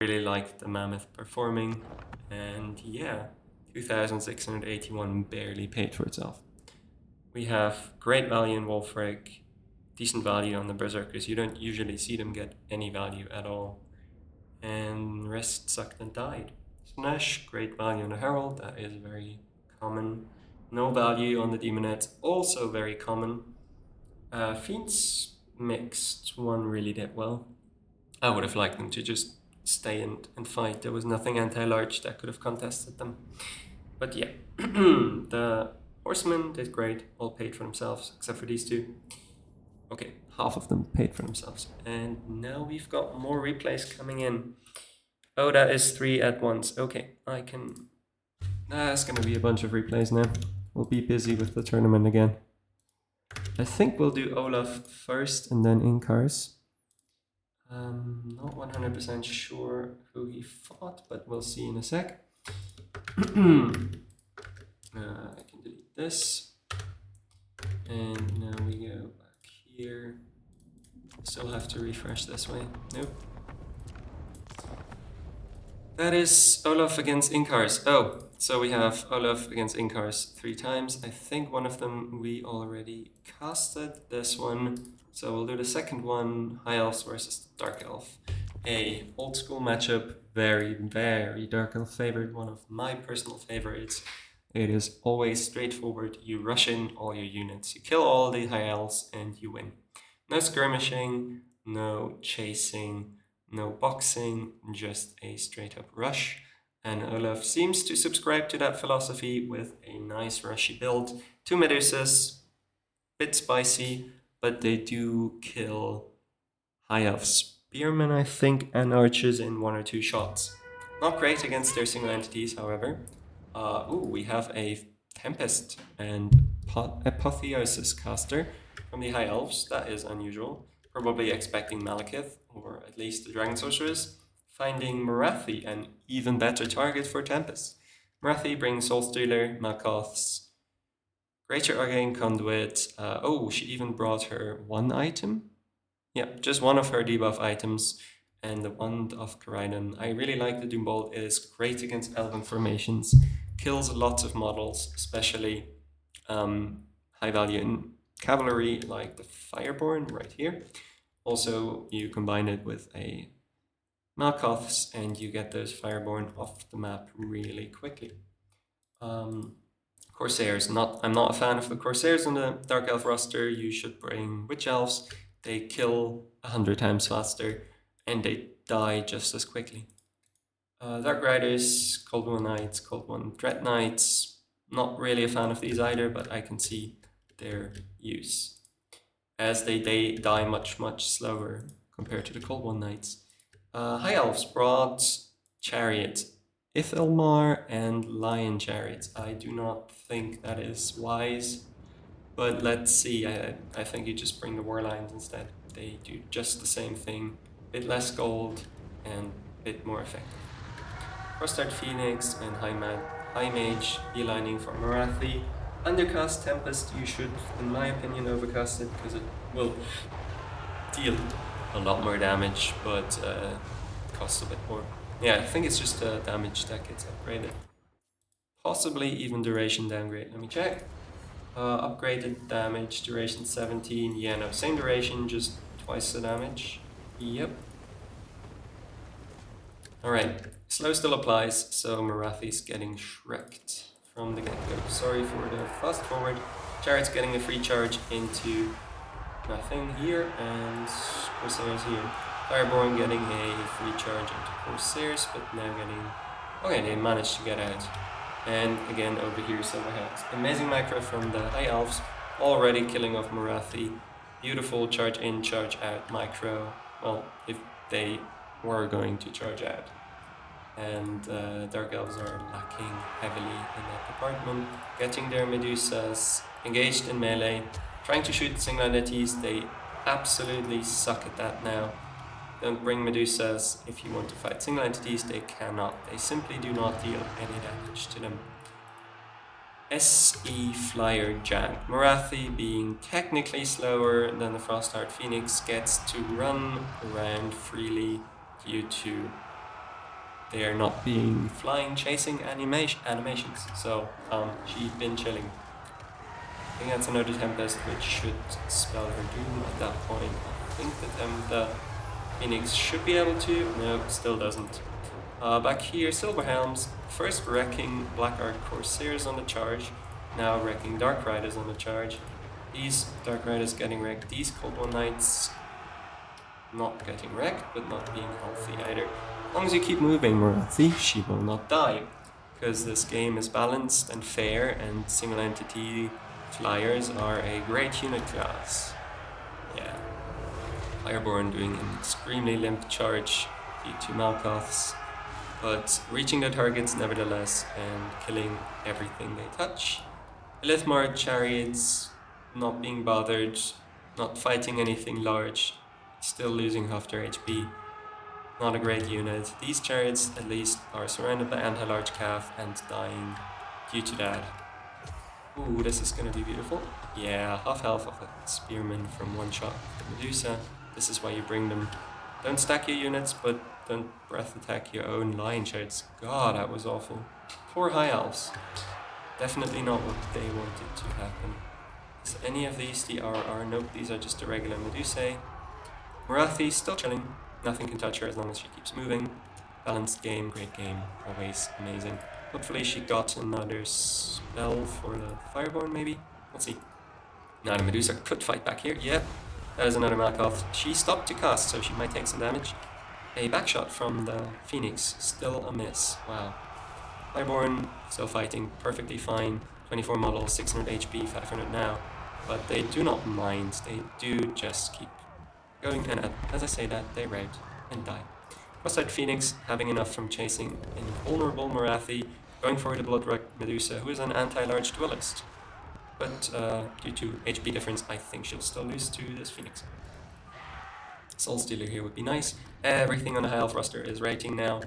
S1: I really liked the Mammoth performing, and yeah, 2,681 barely paid for itself. We have great value in Wolfric, decent value on the Berserkers. You don't usually see them get any value at all. And rest sucked and died. Slanesh, great value on the Herald, that is very common. No value on the Demonette, also very common. Fiends mixed, 1 really did well. I would have liked them to just stay and fight. There was nothing anti-large that could have contested them. But yeah, the Horsemen did great, all paid for themselves, except for these 2. Okay, half of them paid for themselves. And now we've got more replays coming in. Oh, that is 3 at once. Okay, I can... That's gonna be a bunch of replays now. We'll be busy with the tournament again. I think we'll do Olaf first and then Inkars. Not 100% sure who he fought, but we'll see in a sec. I can delete this. And now we go back here. Still have to refresh this way. Nope. That is Olaf against Inkars. Oh, so we have Olaf against Inkars 3 times. I think one of them we already casted, this one. So we'll do the second one, High Elves versus Dark Elf. A old school matchup, very, very Dark Elf favored, one of my personal favorites. It is always straightforward. You rush in all your units, you kill all the high elves, and you win. No skirmishing, no chasing, no boxing, just a straight up rush. And Olaf seems to subscribe to that philosophy with a nice rushy build. 2 Medusas, bit spicy, but they do kill high elf spearmen, I think, and archers in 1 or 2 shots. Not great against their single entities, however. We have a Tempest and Apotheosis caster from the High Elves. That is unusual. Probably expecting Malekith, or at least the Dragon Sorceress. Finding Morathi, an even better target for Tempest. Morathi brings Soulstealer, Malkoths, Greater Arcane Conduit. She even brought her one item. Yeah, just one of her debuff items, and the Wand of Karaidon. I really like the Doombolt. It is great against Elven formations. Kills lots of models, especially high value in cavalry, like the Fireborn right here. Also, you combine it with a Malkoths, and you get those Fireborn off the map really quickly. Corsairs. I'm not a fan of the Corsairs in the Dark Elf roster. You should bring Witch Elves. They kill 100 times faster, and they die just as quickly. Dark Riders, Cold One Knights, Cold One Dread Knights. Not really a fan of these either, but I can see their use, as they die much, much slower compared to the Cold One Knights. High Elves brought Chariot, Ithelmar, and Lion Chariots. I do not think that is wise, but let's see. I think you just bring the War Lions instead. They do just the same thing, bit less gold and bit more effective. Frostart Phoenix and High Mage, E-lining for Morathi. Undercast Tempest, you should, in my opinion, overcast it, because it will deal a lot more damage, but costs a bit more. Yeah, I think it's just a damage that gets upgraded. Possibly even duration downgrade. Let me check. Upgraded damage, duration 17. Yeah, no, same duration, just twice the damage. Yep. Alright, slow still applies, so Morathi's getting shreked from the get-go. Sorry for the fast forward. Chariot's getting a free charge into nothing here, and Corsairs here. Fireborn getting a free charge into Corsairs, but now getting... Okay, they managed to get out. And again, over here, Silverhands. Amazing macro from the High Elves, already killing off Morathi. Beautiful charge in, charge out micro. Well, if they were going to charge out. And Dark Elves are lacking heavily in that department. Getting their Medusas engaged in melee, trying to shoot single entities. They absolutely suck at that now. Don't bring Medusas if you want to fight single entities. They cannot. They simply do not deal any damage to them. SE Flyer Jank. Morathi, being technically slower than the Frostheart Phoenix, gets to run around freely due to they are not being flying chasing animations. So she's been chilling. I think that's another Tempest, which should spell her doom at that point. I think that the Phoenix should be able to. No, still doesn't. Back here, Silverhelms, first wrecking Black Ark Corsairs on the charge, now wrecking Dark Riders on the charge. These Dark Riders getting wrecked, these Cold One Knights not getting wrecked, but not being healthy either. As long as you keep moving, Morathi, she will not die, because this game is balanced and fair, and single entity flyers are a great unit class. Yeah. Fireborn doing an extremely limp charge due to Malkoths, but reaching their targets nevertheless and killing everything they touch. Lithmar Chariots not being bothered, not fighting anything large, still losing half their HP. Not a great unit. These Chariots at least are surrounded by anti-large calf and dying due to that. Ooh, this is gonna be beautiful. Yeah, half health of a spearman from one shot with Medusa. This is why you bring them. Don't stack your units, but don't breath attack your own lion chariots. God, that was awful. Poor High Elves. Definitely not what they wanted to happen. Is any of these the RR? Nope, these are just the regular Medusae. Morathi still chilling. Nothing can touch her as long as she keeps moving. Balanced game, great game, always amazing. Hopefully she got another spell for the Fireborn, maybe? We'll see. Now the Medusa could fight back here. Yep, that is another Malkoff. She stopped to cast, so she might take some damage. A backshot from the Phoenix, still a miss. Wow. Fireborn still fighting perfectly fine. 24 models, 600 HP, 500 now. But they do not mind. They do just keep going, and as I say that, they rout and die. Cross-eyed Phoenix having enough from chasing invulnerable Morathi, going for the Bloodwreck Medusa, who is an anti-large duelist. But due to HP difference, I think she'll still lose to this Phoenix. Soul Stealer here would be nice. Everything on the high elf roster is rating now.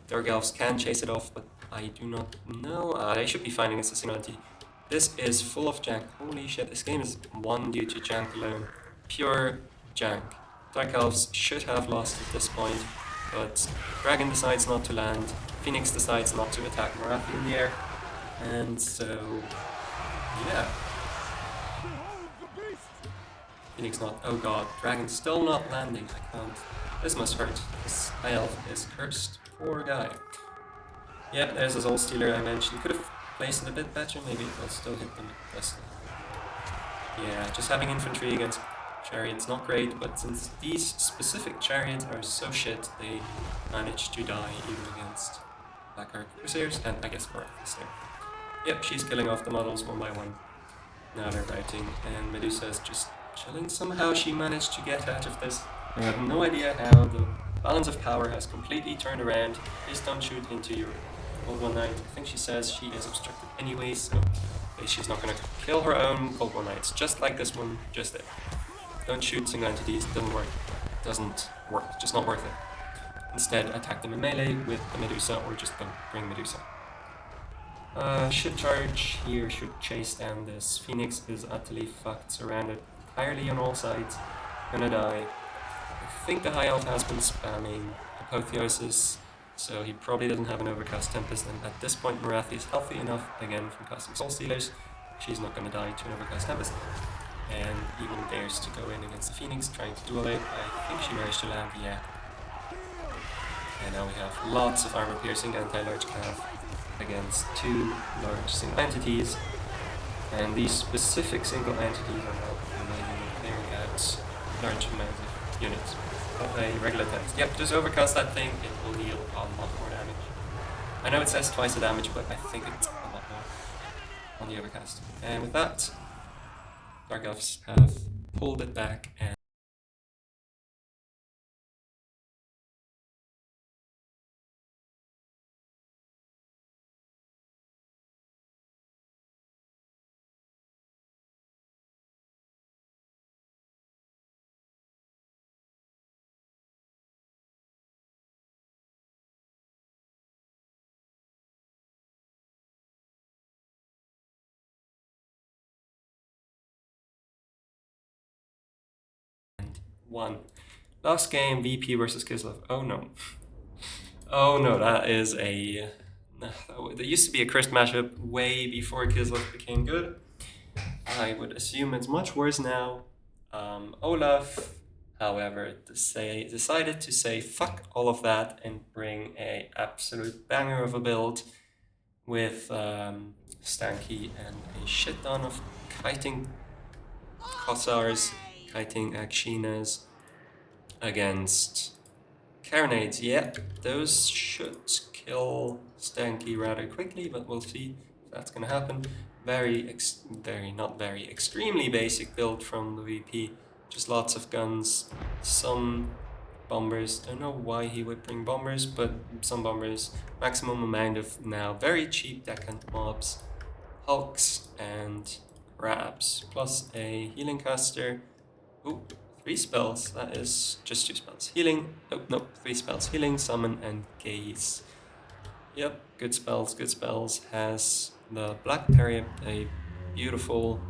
S1: Dark elves can chase it off, but I do not know. They should be fine against the Singularity. This is full of jank. Holy shit, this game is won due to jank alone. Pure jank. Dark elves should have lost at this point, but Dragon decides not to land. Phoenix decides not to attack Morathi in the air. And so, yeah. Phoenix not. Oh god, Dragon's still not landing. I can't. This must hurt. This high elf is cursed. Poor guy. Yep, there's a Soul Stealer I mentioned. Could have placed it a bit better, maybe it will still hit them. Yeah, just having infantry against chariots not great, but since these specific chariots are so shit, they manage to die even against Black Ark Crusaders, and I guess Morathis there. Yep, she's killing off the models one by one. Now they're routing, and Medusa is just chilling. Somehow she managed to get out of this. I have no idea how. The balance of power has completely turned around. Please don't shoot into your Cold One Knight. I think she says she is obstructed anyway, so she's not going to kill her own Cold One Knights. Just like this one just did. Don't shoot single entities, doesn't work. Doesn't work, just not worth it. Instead, attack them in melee with the Medusa, or just don't bring Medusa. Should charge here, should chase down this. Phoenix is utterly fucked, surrounded entirely on all sides. Gonna die. I think the High Elf has been spamming Apotheosis, so he probably doesn't have an Overcast Tempest, and at this point Morathi is healthy enough, again from casting Soul Stealers, she's not gonna die to an Overcast Tempest. And even dares to go in against the Phoenix, trying to duel it. I think she managed to land, yeah. And now we have lots of armor piercing anti-large cav against two large single entities. And these specific single entities are now clearing out large amounts of units. Of a regular test. Yep, just overcast that thing, it will deal a lot more damage. I know it says twice the damage, but I think it's a lot more on the overcast. And with that, Dark Elves have pulled it back and won. Last game, VP versus Kislev. Oh no. Oh no, that is a... There used to be a cursed matchup way before Kislev became good. I would assume it's much worse now. Olaf, however, decided to say fuck all of that and bring a absolute banger of a build with Stanky and a shit ton of kiting Kossars, kiting Akshinas against Carronades. Yeah, those should kill Stanky rather quickly, but we'll see if that's gonna happen. Not very, extremely basic build from the VP. Just lots of guns, some bombers. Don't know why he would bring bombers, but some bombers. Maximum amount of now very cheap decant mobs, hulks, and crabs. Plus a healing caster. Ooh, 3 spells. That is just 2 spells. Healing. Nope, 3 spells. Healing, summon, and gaze. Yep, good spells, good spells. Has the Black Period, a beautiful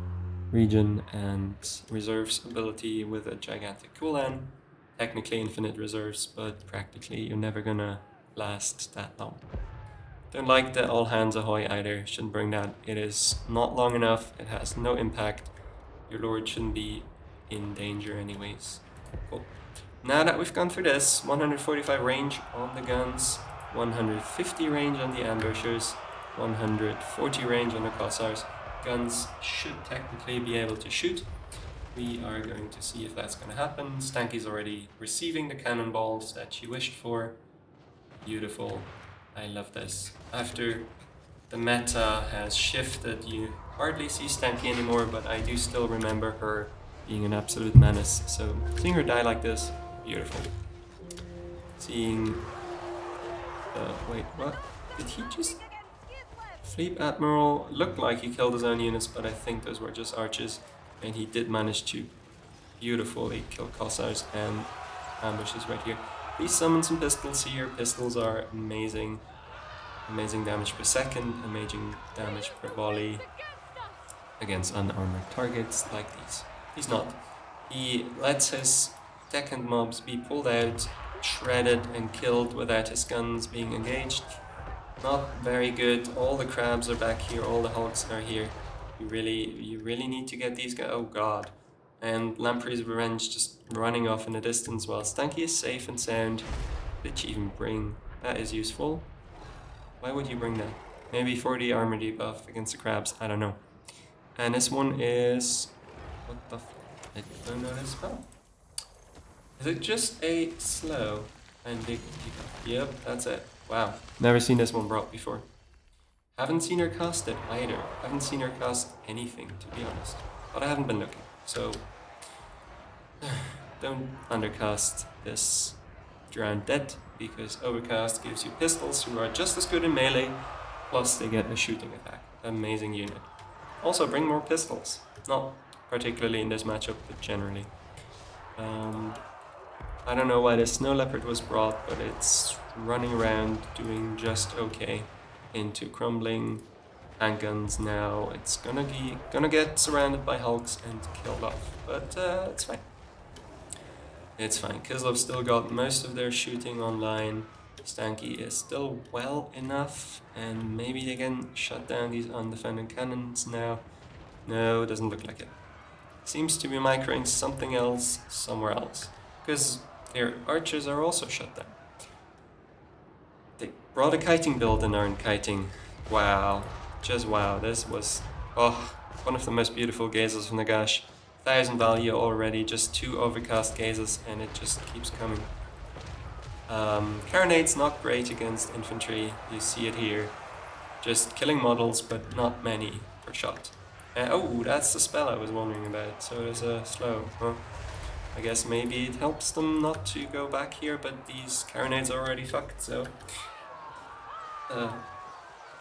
S1: region and reserves ability with a gigantic cooldown. Technically infinite reserves, but practically you're never gonna last that long. Don't like the all hands ahoy either, shouldn't bring that. It is not long enough, it has no impact. Your lord shouldn't be in danger anyways. Cool. Now that we've gone through this, 145 range on the guns, 150 range on the ambushers, 140 range on the Cossars. Guns should technically be able to shoot. We are going to see if that's going to happen. Stanky's already receiving the cannonballs that she wished for. Beautiful. I love this. After the meta has shifted, you hardly see Stanky anymore, but I do still remember her being an absolute menace. So seeing her die like this, beautiful. Seeing... wait, what? Did he just... Fleet Admiral looked like he killed his own units, but I think those were just archers. And he did manage to beautifully kill Cossars and ambushes right here. Please summon some pistols here. Pistols are amazing. Amazing damage per second, amazing damage per volley against unarmored targets like these. He's not. He lets his deckhand mobs be pulled out, shredded and killed without his guns being engaged. Not very good. All the crabs are back here, all the hogs are here. You really need to get these guys. Oh god. And Lamprey's Revenge just running off in the distance while Stanky is safe and sound. Did she even bring? That is useful. Why would you bring that? Maybe for the armor debuff against the crabs, I don't know. And this one is... What the f... I don't know this spell. Is it just a slow and big debuff? Yep, that's it. Wow. Never seen this one brought before. Haven't seen her cast it either. Haven't seen her cast anything, to be honest. But I haven't been looking, so... Don't undercast this Drowned Dead, because Overcast gives you pistols who are just as good in melee, plus they get a shooting attack. Amazing unit. Also bring more pistols. Not particularly in this matchup, but generally. I don't know why the Snow Leopard was brought, but it's running around doing just okay into crumbling handguns now. It's gonna get surrounded by hulks and killed off, but it's fine. It's fine. Kislev still got most of their shooting online. Stanky is still well enough, and maybe they can shut down these undefended cannons now. No, doesn't look like it. Seems to be microing something else somewhere else, because their archers are also shut down. They brought a kiting build and aren't kiting. Wow, just wow. This was one of the most beautiful gazes from Nagash. 1000 value already, just 2 overcast gazes, and it just keeps coming. Carronade's not great against infantry, you see it here. Just killing models, but not many per shot. Oh, that's the spell I was wondering about, so there's a slow. Huh? I guess maybe it helps them not to go back here, but these carronades are already fucked, so...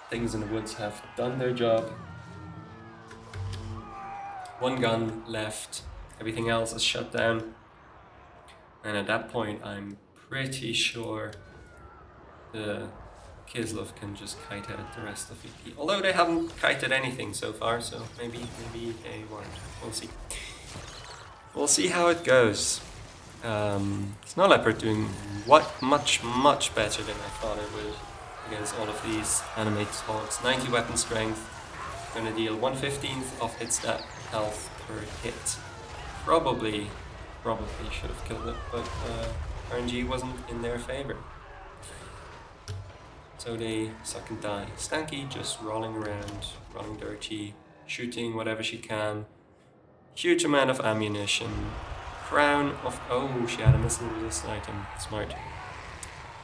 S1: things in the woods have done their job. 1 gun left, everything else is shut down. And at that point, I'm pretty sure the Kislev can just kite out the rest of VP. Although they haven't kited anything so far, so maybe they won't. We'll see. We'll see how it goes. Snow Leopard doing much better than I thought it would against all of these animated hogs. 90 weapon strength, gonna deal 1/15 of its health per hit. Probably should have killed it, but RNG wasn't in their favor. So they suck and die. Stanky just rolling around, rolling dirty, shooting whatever she can. Huge amount of ammunition. Crown of... Oh, she had a missile resistant item. Smart.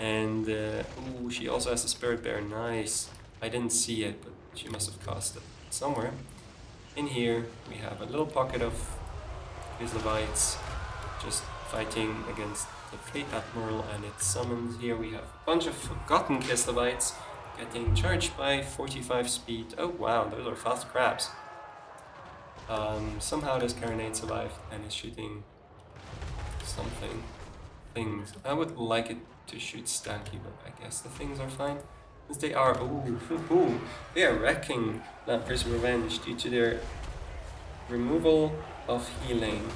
S1: And she also has a Spirit Bear. Nice. I didn't see it, but she must have cast it somewhere. In here, we have a little pocket of Kislevites just fighting against the Fleet Admiral and its summons. Here we have a bunch of forgotten Kislevites getting charged by 45 speed. Oh wow, those are fast crabs. Somehow this carronade survived and is shooting things. I would like it to shoot Stanky, but I guess the things are fine. Since they are, they are wrecking Lamprey's Revenge due to their removal of healing.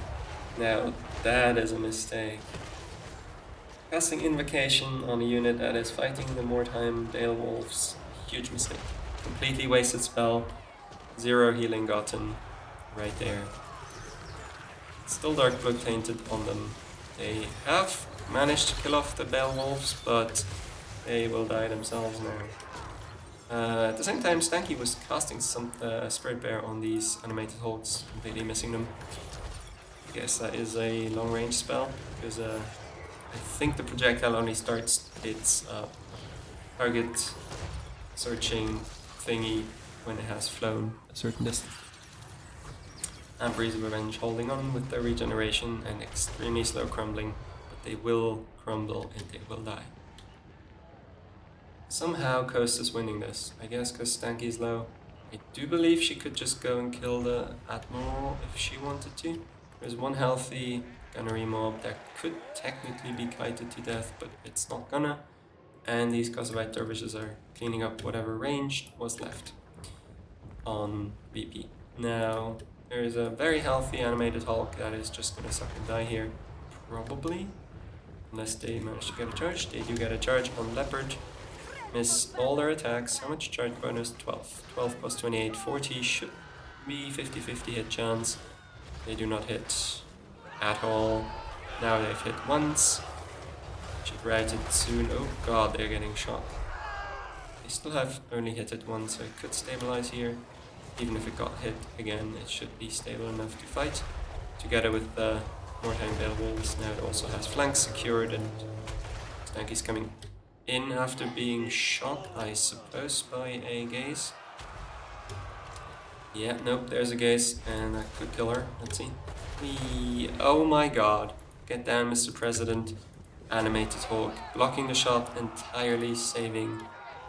S1: Now, that is a mistake. Casting Invocation on a unit that is fighting the Mordheim Dale Wolves, huge mistake. Completely wasted spell, 0 healing gotten, right there. Still Dark Blood tainted on them. They have managed to kill off the Bell Wolves, but they will die themselves now. At the same time, Stanky was casting some Spirit Bear on these animated hulks, completely missing them. I guess that is a long range spell, because I think the projectile only starts its target searching thingy when it has flown a certain distance. And Breeze of Revenge holding on with their regeneration and extremely slow crumbling, but they will crumble and they will die. Somehow Coast is winning this, I guess because Stanky is low. I do believe she could just go and kill the Admiral if she wanted to. There's one healthy gunnery mob that could technically be kited to death, but it's not gonna. And these Kosovo dervishes are cleaning up whatever range was left on VP. Now, there is a very healthy animated Hulk that is just gonna suck and die here, probably. Unless they manage to get a charge. They do get a charge on Leopard. Miss all their attacks. How much charge bonus? 12. 12 plus 28, 40. Should be 50-50 hit chance. They do not hit at all. Now they've hit once. Should rout it soon. Oh god, they're getting shot. They still have only hit it once, so it could stabilize here. Even if it got hit again, it should be stable enough to fight. Together with the Warhammer Bell Wolves, now it also has flanks secured, and Stanky's coming in after being shot, I suppose, by a gaze. Yeah, nope, there's a gaze, and that could kill her. Let's see. Oh my god. Get down, Mr. President. Animated Hulk, blocking the shot, entirely saving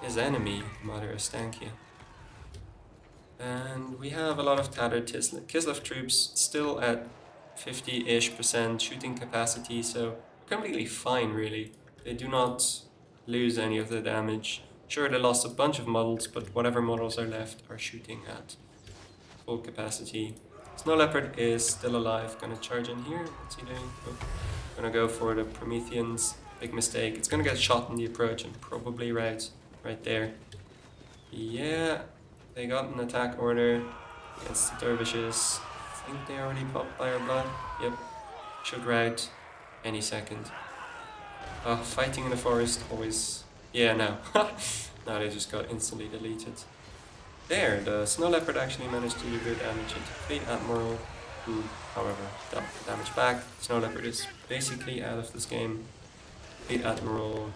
S1: his enemy, Mother Stankia. And we have a lot of tattered Kislev troops, still at 50-ish% shooting capacity, so completely fine, really. They do not lose any of the damage. Sure, they lost a bunch of models, but whatever models are left are shooting at full capacity. Snow Leopard is still alive. Gonna charge in here. What's he doing? Oh, gonna go for the Prometheans. Big mistake. It's gonna get shot in the approach and probably right there. Yeah, they got an attack order against the dervishes. I think they already popped Fire Blood. Yep, should rout any second. Fighting in the forest always... Yeah, no. Now they just got instantly deleted. There, the Snow Leopard actually managed to do good damage into Fleet Admiral, who, however, dealt damage back. Snow Leopard is basically out of this game. Fleet Admiral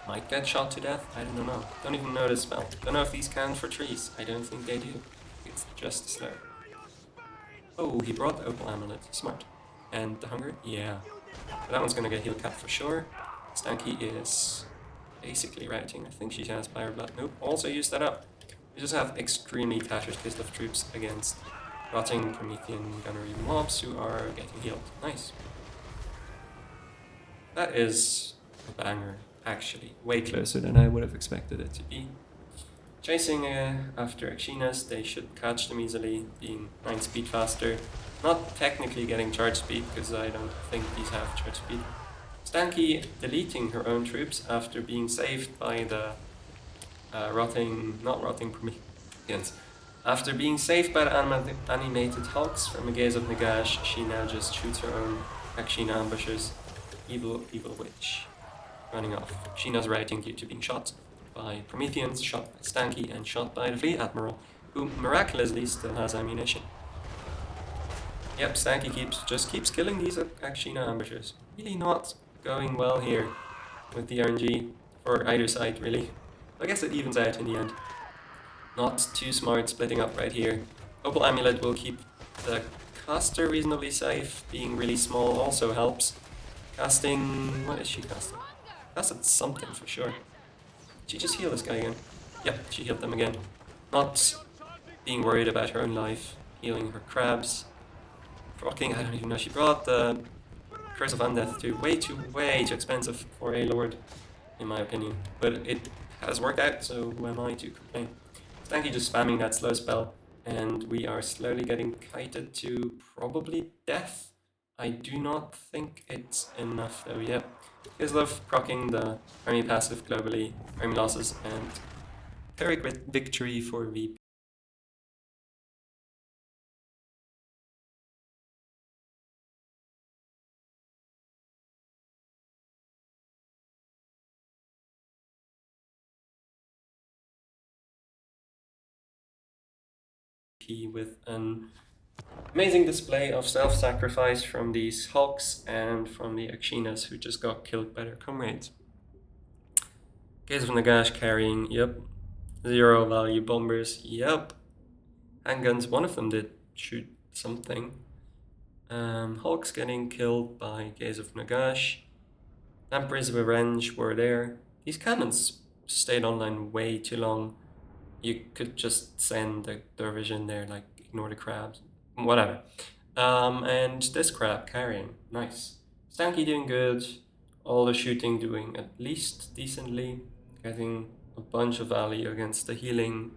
S1: might get shot to death, I don't know. Don't even know this spell. Don't know if these count for trees. I don't think they do. It's just slow. Oh, he brought the Opal Amulet. Smart. And the Hunger? Yeah. But that one's gonna get heal cap for sure. Stanky is basically routing. I think she has Fire Blood. Nope, also used that up. We just have extremely tattered Kislev troops against rotting Promethean gunnery mobs who are getting healed. Nice. That is a banger, actually. Way closer than I would have expected it to be. Chasing after Akshinas, they should catch them easily, being 9 speed faster. Not technically getting charge speed, because I don't think these have charge speed. Stanky deleting her own troops after being saved by the not rotting Prometheans. After being saved by the animated hulks from the gaze of Nagash, she now just shoots her own Akshina ambushers. Evil witch. Running off. Sheena's routing due to being shot by Prometheans, shot by Stanky, and shot by the Fleet Admiral, who miraculously still has ammunition. Yep, Stanky just keeps killing these Akshina ambushers. Really not going well here with the RNG for either side, really. I guess it evens out in the end. Not too smart splitting up right here. Opal Amulet will keep the caster reasonably safe. Being really small also helps. Casting... What is she casting? Casted something for sure. Did she just heal this guy again? Yep, she healed them again. Not being worried about her own life. Healing her crabs. Rocking, I don't even know. She brought the Curse of Undeath to way too expensive for a lord, in my opinion. But it has worked out, so who am I to complain? Stanky just spamming that slow spell, and we are slowly getting kited to probably death. I do not think it's enough though yet. Kislev proccing the army passive globally, army losses, and Pyrrhic victory for VP. PvP with an amazing display of self-sacrifice from these Hulks and from the Akshinas who just got killed by their comrades. Gaze of Nagash carrying, yep. 0 value bombers, yep. Handguns, one of them did shoot something. Hulks getting killed by Gaze of Nagash. Emperor's Revenge were there. These cannons stayed online way too long. You could just send the dervish in there, like ignore the crabs, whatever. And this crab carrying, nice. Stanky doing good. All the shooting doing at least decently. Getting a bunch of value against the healing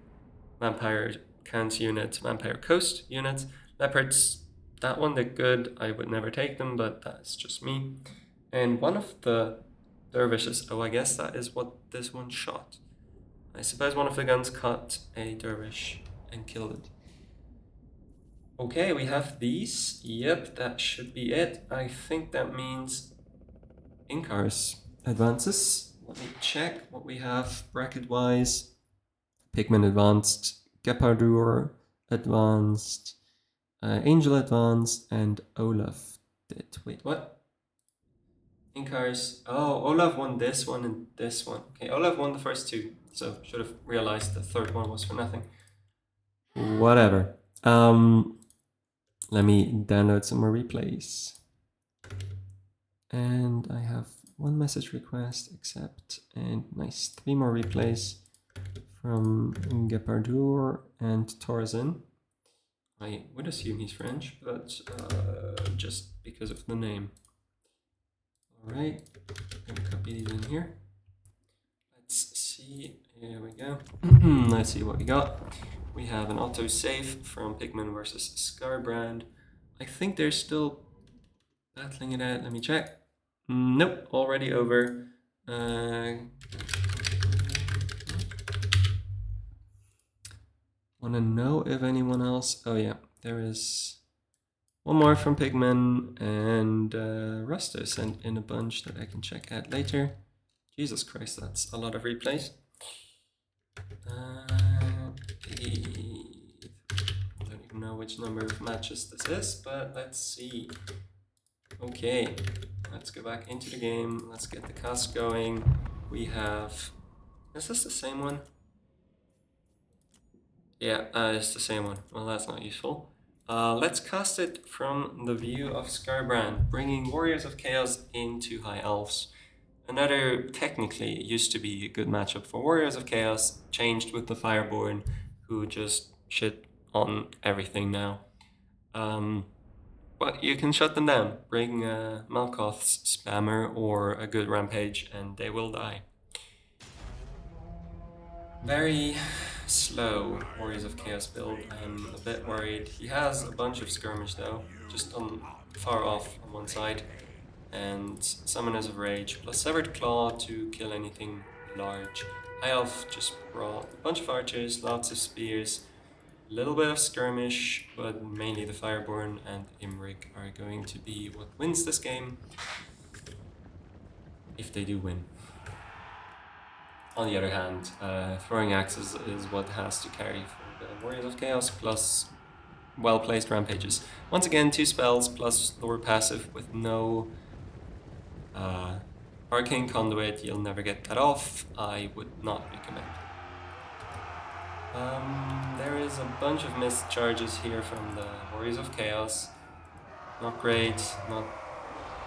S1: Vampire Counts unit, Vampire Coast unit. Leopards, that one did good. I would never take them, but that's just me. And one of the dervishes, oh, I guess that is what this one shot. I suppose one of the guns caught a dervish and killed it. Okay, we have these. Yep, that should be it. I think that means Inkar's advances. Let me check what we have bracket-wise. Pigman advanced, Gepardur advanced, Angel advanced, and Olaf did. Wait, what? Inkar's. Oh, Olaf won this one and this one. Okay, Olaf won the first two, so should have realized the third one was for nothing. Whatever. Let me download some more replays. And I have one message request, accept, and nice. 3 more replays from Gepardur and Torzin. I would assume he's French, but just because of the name. Alright, I'm gonna copy these in here. Let's see, here we go. Let's see what we got. We have an auto save from Pigman versus Scarbrand. I think they're still battling it out. Let me check. Nope, already over. Want to know if anyone else... Oh yeah, there is one more from Pigman, and Rusto sent in a bunch that I can check out later. Jesus Christ, that's a lot of replays. I don't even know which number of matches this is, but let's see. Okay, let's go back into the game. Let's get the cast going. We have... Is this the same one? Yeah, it's the same one. Well, that's not useful. Let's cast it from the view of Scarbrand, bringing Warriors of Chaos into High Elves. Another, technically, used to be a good matchup for Warriors of Chaos, changed with the Fireborn, who just shit on everything now. But you can shut them down. Bring Malkoth's Spammer or a good Rampage, and they will die. Very slow Warriors of Chaos build. I'm a bit worried. He has a bunch of skirmish though, just on far off on one side, and Summoners of Rage plus Severed Claw to kill anything large. High Elf just brought a bunch of archers, lots of spears, a little bit of skirmish, but mainly the Fireborn and Imrik are going to be what wins this game, if they do win. On the other hand, throwing axes is what has to carry for the Warriors of Chaos, plus well-placed rampages. Once again, 2 spells plus lower passive with no Arcane Conduit. You'll never get that off. I would not recommend. There is a bunch of missed charges here from the Warriors of Chaos. Not great. Not.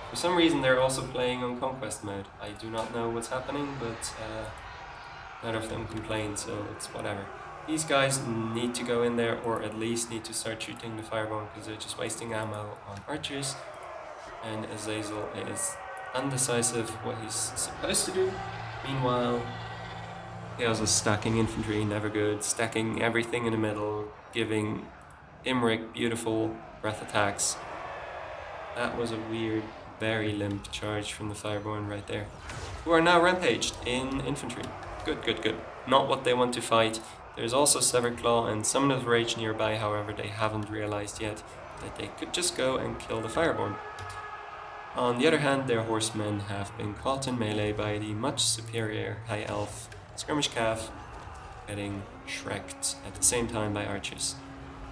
S1: For some reason, they're also playing on Conquest mode. I do not know what's happening, but none of them complain, so it's whatever. These guys need to go in there, or at least need to start shooting the Firebomb, because they're just wasting ammo on archers. And Azazel is undecisive what he's supposed to do. Meanwhile, Chaos is stacking infantry, never good, stacking everything in the middle, giving Imrik beautiful breath attacks. That was a weird, very limp charge from the Fireborn right there, who are now rampaged in infantry. Good, good, good. Not what they want to fight. There's also Severed Claw and Summon of Rage nearby, however they haven't realized yet that they could just go and kill the Fireborn. On the other hand, their horsemen have been caught in melee by the much superior High Elf Skirmish Calf, getting shreked at the same time by archers.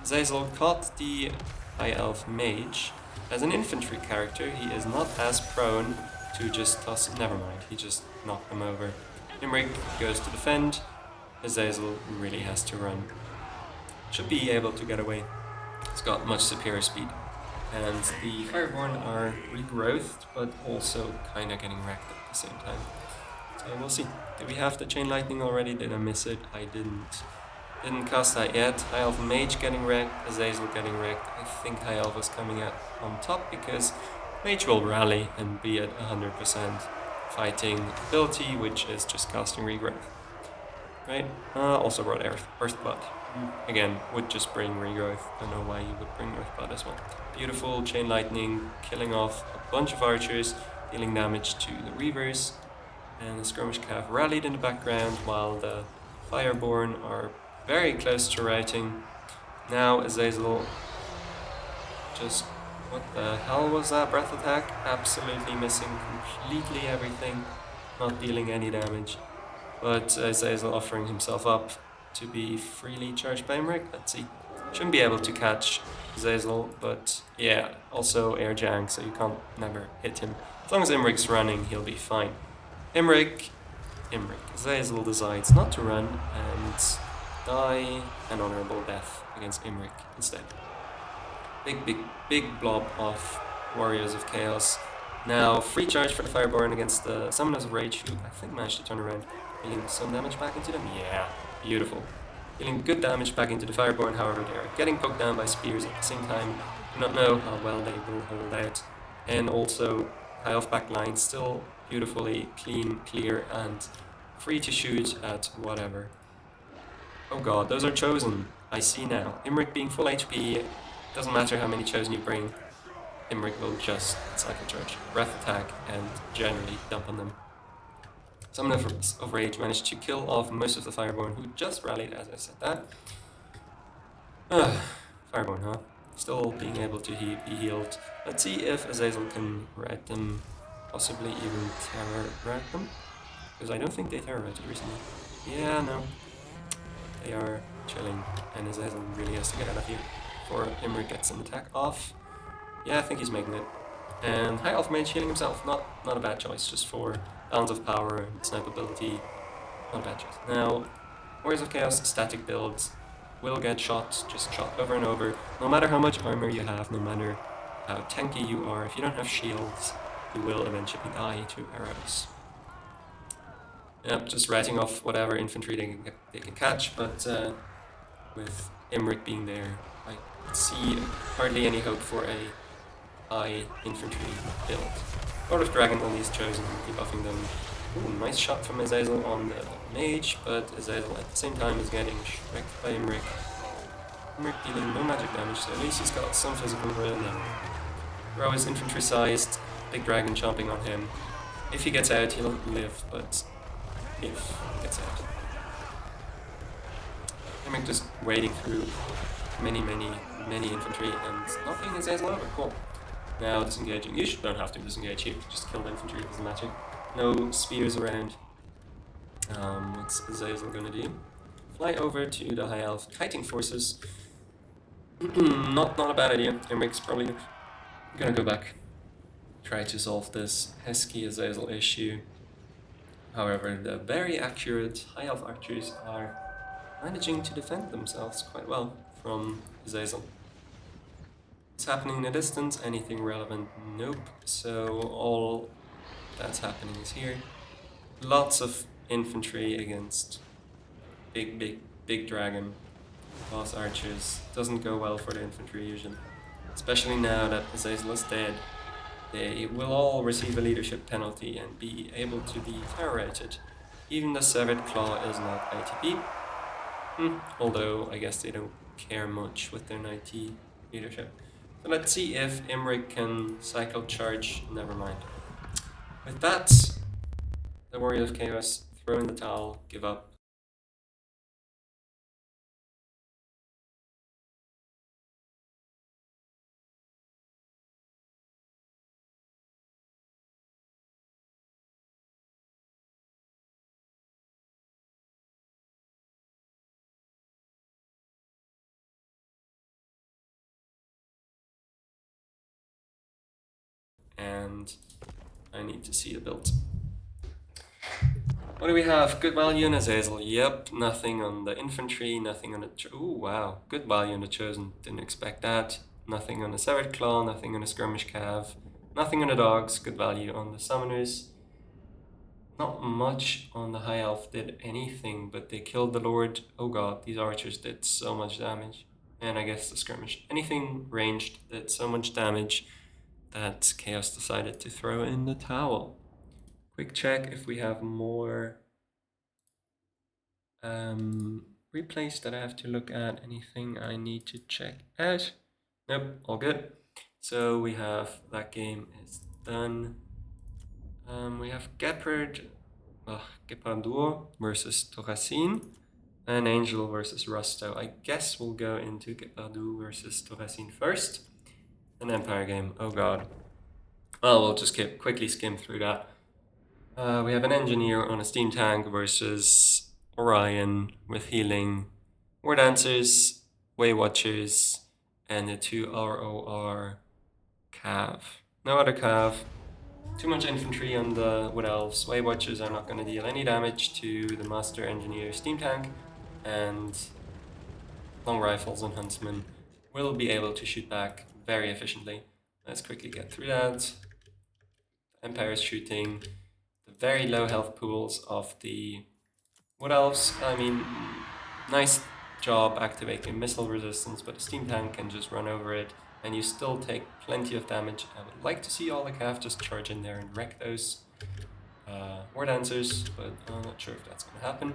S1: Zazel caught the High Elf Mage. As an infantry character, he is not as prone to just toss. Never mind, he just knocked them over. Imrik goes to defend. Azazel really has to run. Should be able to get away. It's got much superior speed. And the Fireborn are regrowthed, but also kind of getting wrecked at the same time. So we'll see. Did we have the Chain Lightning already? Did I miss it? I didn't. Didn't cast that yet. High Elf Mage getting wrecked, Azazel getting wrecked. I think High Elf is coming out on top because Mage will rally and be at 100% fighting ability, which is just casting regrowth. Right? Also brought Earthblood. Again, would just bring regrowth. Don't know why you would bring Earthblood as well. Beautiful Chain Lightning, killing off a bunch of archers, dealing damage to the Reavers. And the Skirmish Cav rallied in the background while the Fireborn are very close to routing. Now Azazel just... what the hell was that breath attack? Absolutely missing completely everything. Not dealing any damage. But Azazel offering himself up to be freely charged by Imrik. Let's see. Shouldn't be able to catch Azazel, but yeah, also air jank, so you can't never hit him. As long as Imrik's running, he'll be fine. Imrik. Azazel decides not to run and die an honorable death against Imrik instead. Big blob of Warriors of Chaos. Now, free charge for the Fireborn against the Summoners of Rage, who I think managed to turn around. Dealing some damage back into them? Yeah, beautiful. Dealing good damage back into the Fireborn, however, they are getting poked down by spears at the same time. Do not know how well they will hold out. And also, High Elf backline still beautifully clean, clear, and free to shoot at whatever. Oh god, those are chosen. I see now. Imrik being full HP, doesn't matter how many chosen you bring. Imrik will just cycle charge, breath attack, and generally dump on them. Summoners of Rage managed to kill off most of the Fireborn who just rallied as I said that. Fireborn, huh? Still being able to be healed. Let's see if Azazel can rout them, possibly even terror rout them. Because I don't think they terror routed recently. Yeah, no. They are chilling, and Azazel really has to get out of here before Imrik gets an attack off. Yeah, I think he's making it. And High Elf Mage healing himself, not a bad choice, just for balance of power and snipe ability. Not a bad choice. Now, Warriors of Chaos static builds will get shot, just shot over and over. No matter how much armor you have, no matter how tanky you are, if you don't have shields, you will eventually die to arrows. Yep, just writing off whatever infantry they can catch, but with Imrik being there, I see hardly any hope for a high infantry build. Lord of Dragon only is chosen, debuffing them. Ooh, nice shot from Azazel on the mage, but Azazel at the same time is getting shreked by Imrik. Imrik dealing no magic damage, so at least he's got some physical will now. Throw is infantry sized, big dragon chomping on him. If he gets out, he'll live, but if he gets out. Imrik just wading through many infantry and not being Azazel over. Cool. Now disengaging. You don't have to disengage here, just kill the infantry, it doesn't matter. No spears around. What's Azazel gonna do? Fly over to the High Elf kiting forces. not a bad idea. Imrik's probably gonna go back. Try to solve this pesky Azazel issue. However, the very accurate High Elf archers are managing to defend themselves quite well from Azazel. What's happening in the distance? Anything relevant? Nope. So all that's happening is here. Lots of infantry against big dragon. Boss archers. Doesn't go well for the infantry usually. Especially now that Azazel is dead. They will all receive a leadership penalty and be able to be terrorated. Even the Severed Claw is not ITP. Although I guess they don't care much with their 90 leadership. So let's see if Imrik can cycle charge. Never mind. With that, the Warriors of Chaos throw in the towel, give up. and I need to see the build. What do we have? Good value on Azazel. Yep, nothing on the infantry, nothing on the... Ooh, wow. Good value on the Chosen. Didn't expect that. Nothing on the Severed Claw, nothing on the Skirmish Cav. Nothing on the Dogs. Good value on the Summoners. Not much on the High Elf did anything, but they killed the Lord. Oh god, these archers did so much damage. And I guess the Skirmish. Anything ranged did so much damage that Chaos decided to throw in the towel. Quick check if we have more replays that I have to look at. Anything I need to check out? Nope, all good. So we have that game is done. We have Gepard versus Thoracine, and Angel versus Rusto. I guess we'll go into Gepardu versus Thoracine first. An Empire game, oh god. Well, we'll just quickly skim through that. We have an Engineer on a Steam Tank versus Orion with healing, War Dancers, Way Watchers, and the 2 ROR Cav. No other Cav. Too much infantry on the Wood Elves. Way Watchers are not going to deal any damage to the Master Engineer Steam Tank, and Long Rifles and Huntsmen will be able to shoot back very efficiently. Let's quickly get through that. Empire is shooting the very low health pools of the Wood Elves. I mean, nice job activating missile resistance, but the Steam Tank can just run over it, and you still take plenty of damage. I would like to see all the Cav just charge in there and wreck those War Dancers, but I'm not sure if that's going to happen.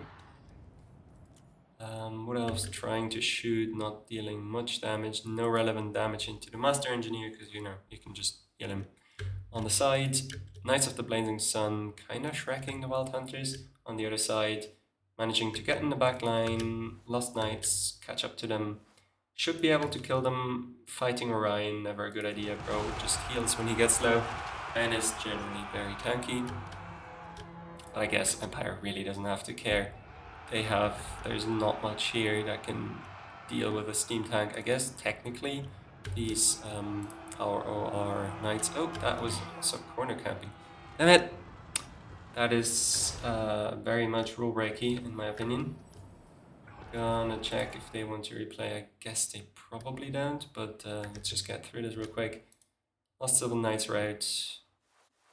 S1: What else? Trying to shoot, not dealing much damage, no relevant damage into the Master Engineer, because you can just heal him. On the side, Knights of the Blazing Sun kind of shrekking the Wild Hunters. On the other side, managing to get in the back line, Lost Knights, catch up to them. Should be able to kill them. Fighting Orion, never a good idea, bro. Just heals when he gets low and is generally very tanky. But I guess Empire really doesn't have to care. There's not much here that can deal with a Steam Tank. I guess technically these ROR Knights... Oh, that was some corner camping. Damn it! That is very much rule breaky in my opinion. Gonna check if they want to replay. I guess they probably don't, but let's just get through this real quick. Lost Sylvan Knights route.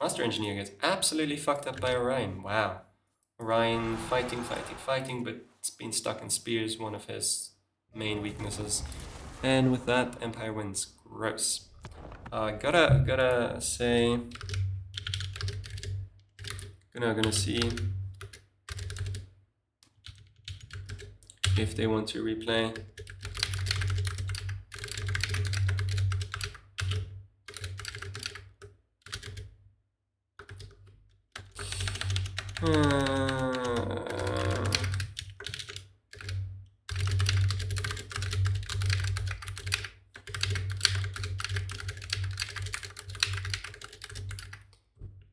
S1: Master Engineer gets absolutely fucked up by Orion. Wow. Orion fighting, but it's been stuck in spears, one of his main weaknesses. And with that, Empire wins. Gross. Gotta say... Gonna see if they want to replay.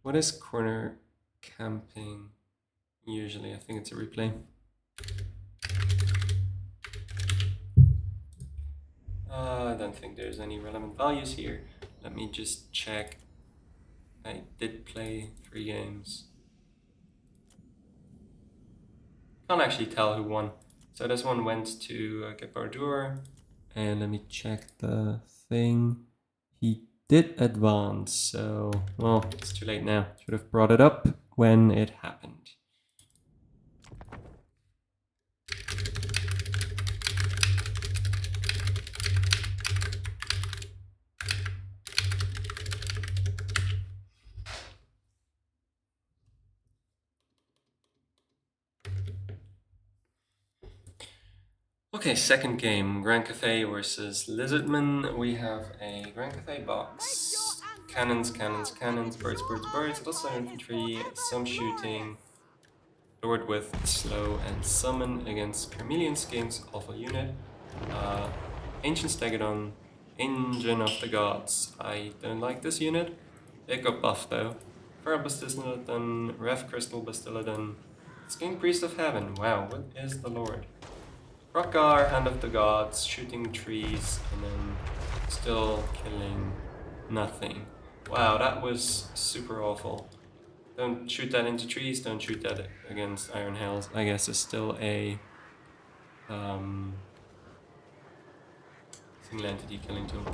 S1: What is corner camping? Usually, I think it's a replay. I don't think there's any relevant values here. Let me just check. I did play 3 games. Can't actually tell who won. So this one went to Gepardur. And let me check the thing. He did advance, so, well, it's too late now. Should have brought it up when it happened. Okay, second game, Grand Cathay versus Lizardman. We have a Grand Cathay box. Cannons, birds, lots of infantry, some shooting. Lord with slow and summon against Carmelian Skinks, awful unit. Ancient Stegodon, Engine of the Gods. I don't like this unit. It got buffed though. Feral Bastillodon, Rev Crystal Bastillodon, Skink Priest of Heaven. Wow, what is the Lord? Rockar, Hand of the Gods, shooting trees, and then still killing nothing. Wow, that was super awful. Don't shoot that into trees, don't shoot that against Iron Hells. I guess it's still a single entity killing tool.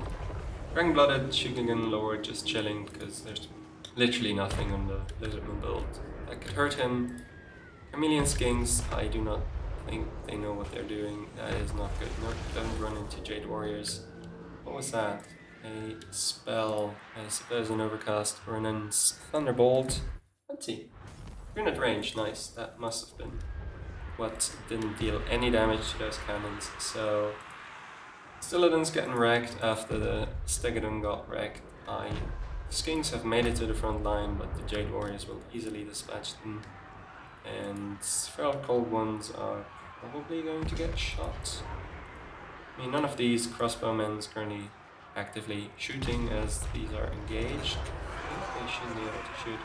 S1: Dragon-blooded Shugengan Lord just chilling because there's literally nothing on the Lizardman build that could hurt him. Chameleon Skinks, I do not think they know what they're doing. That is not good. No, don't run into Jade Warriors. What was that? A spell. I suppose an Overcast or an Thunderbolt. Let's see. Grenade range, nice. That must have been what didn't deal any damage to those cannons. So Stilladin's getting wrecked after the Stegodon got wrecked. Skinks have made it to the front line, but the Jade Warriors will easily dispatch them. And Feral Cold Ones are probably going to get shot. I mean, none of these crossbowmen is currently actively shooting as these are engaged. I think they should be able to shoot.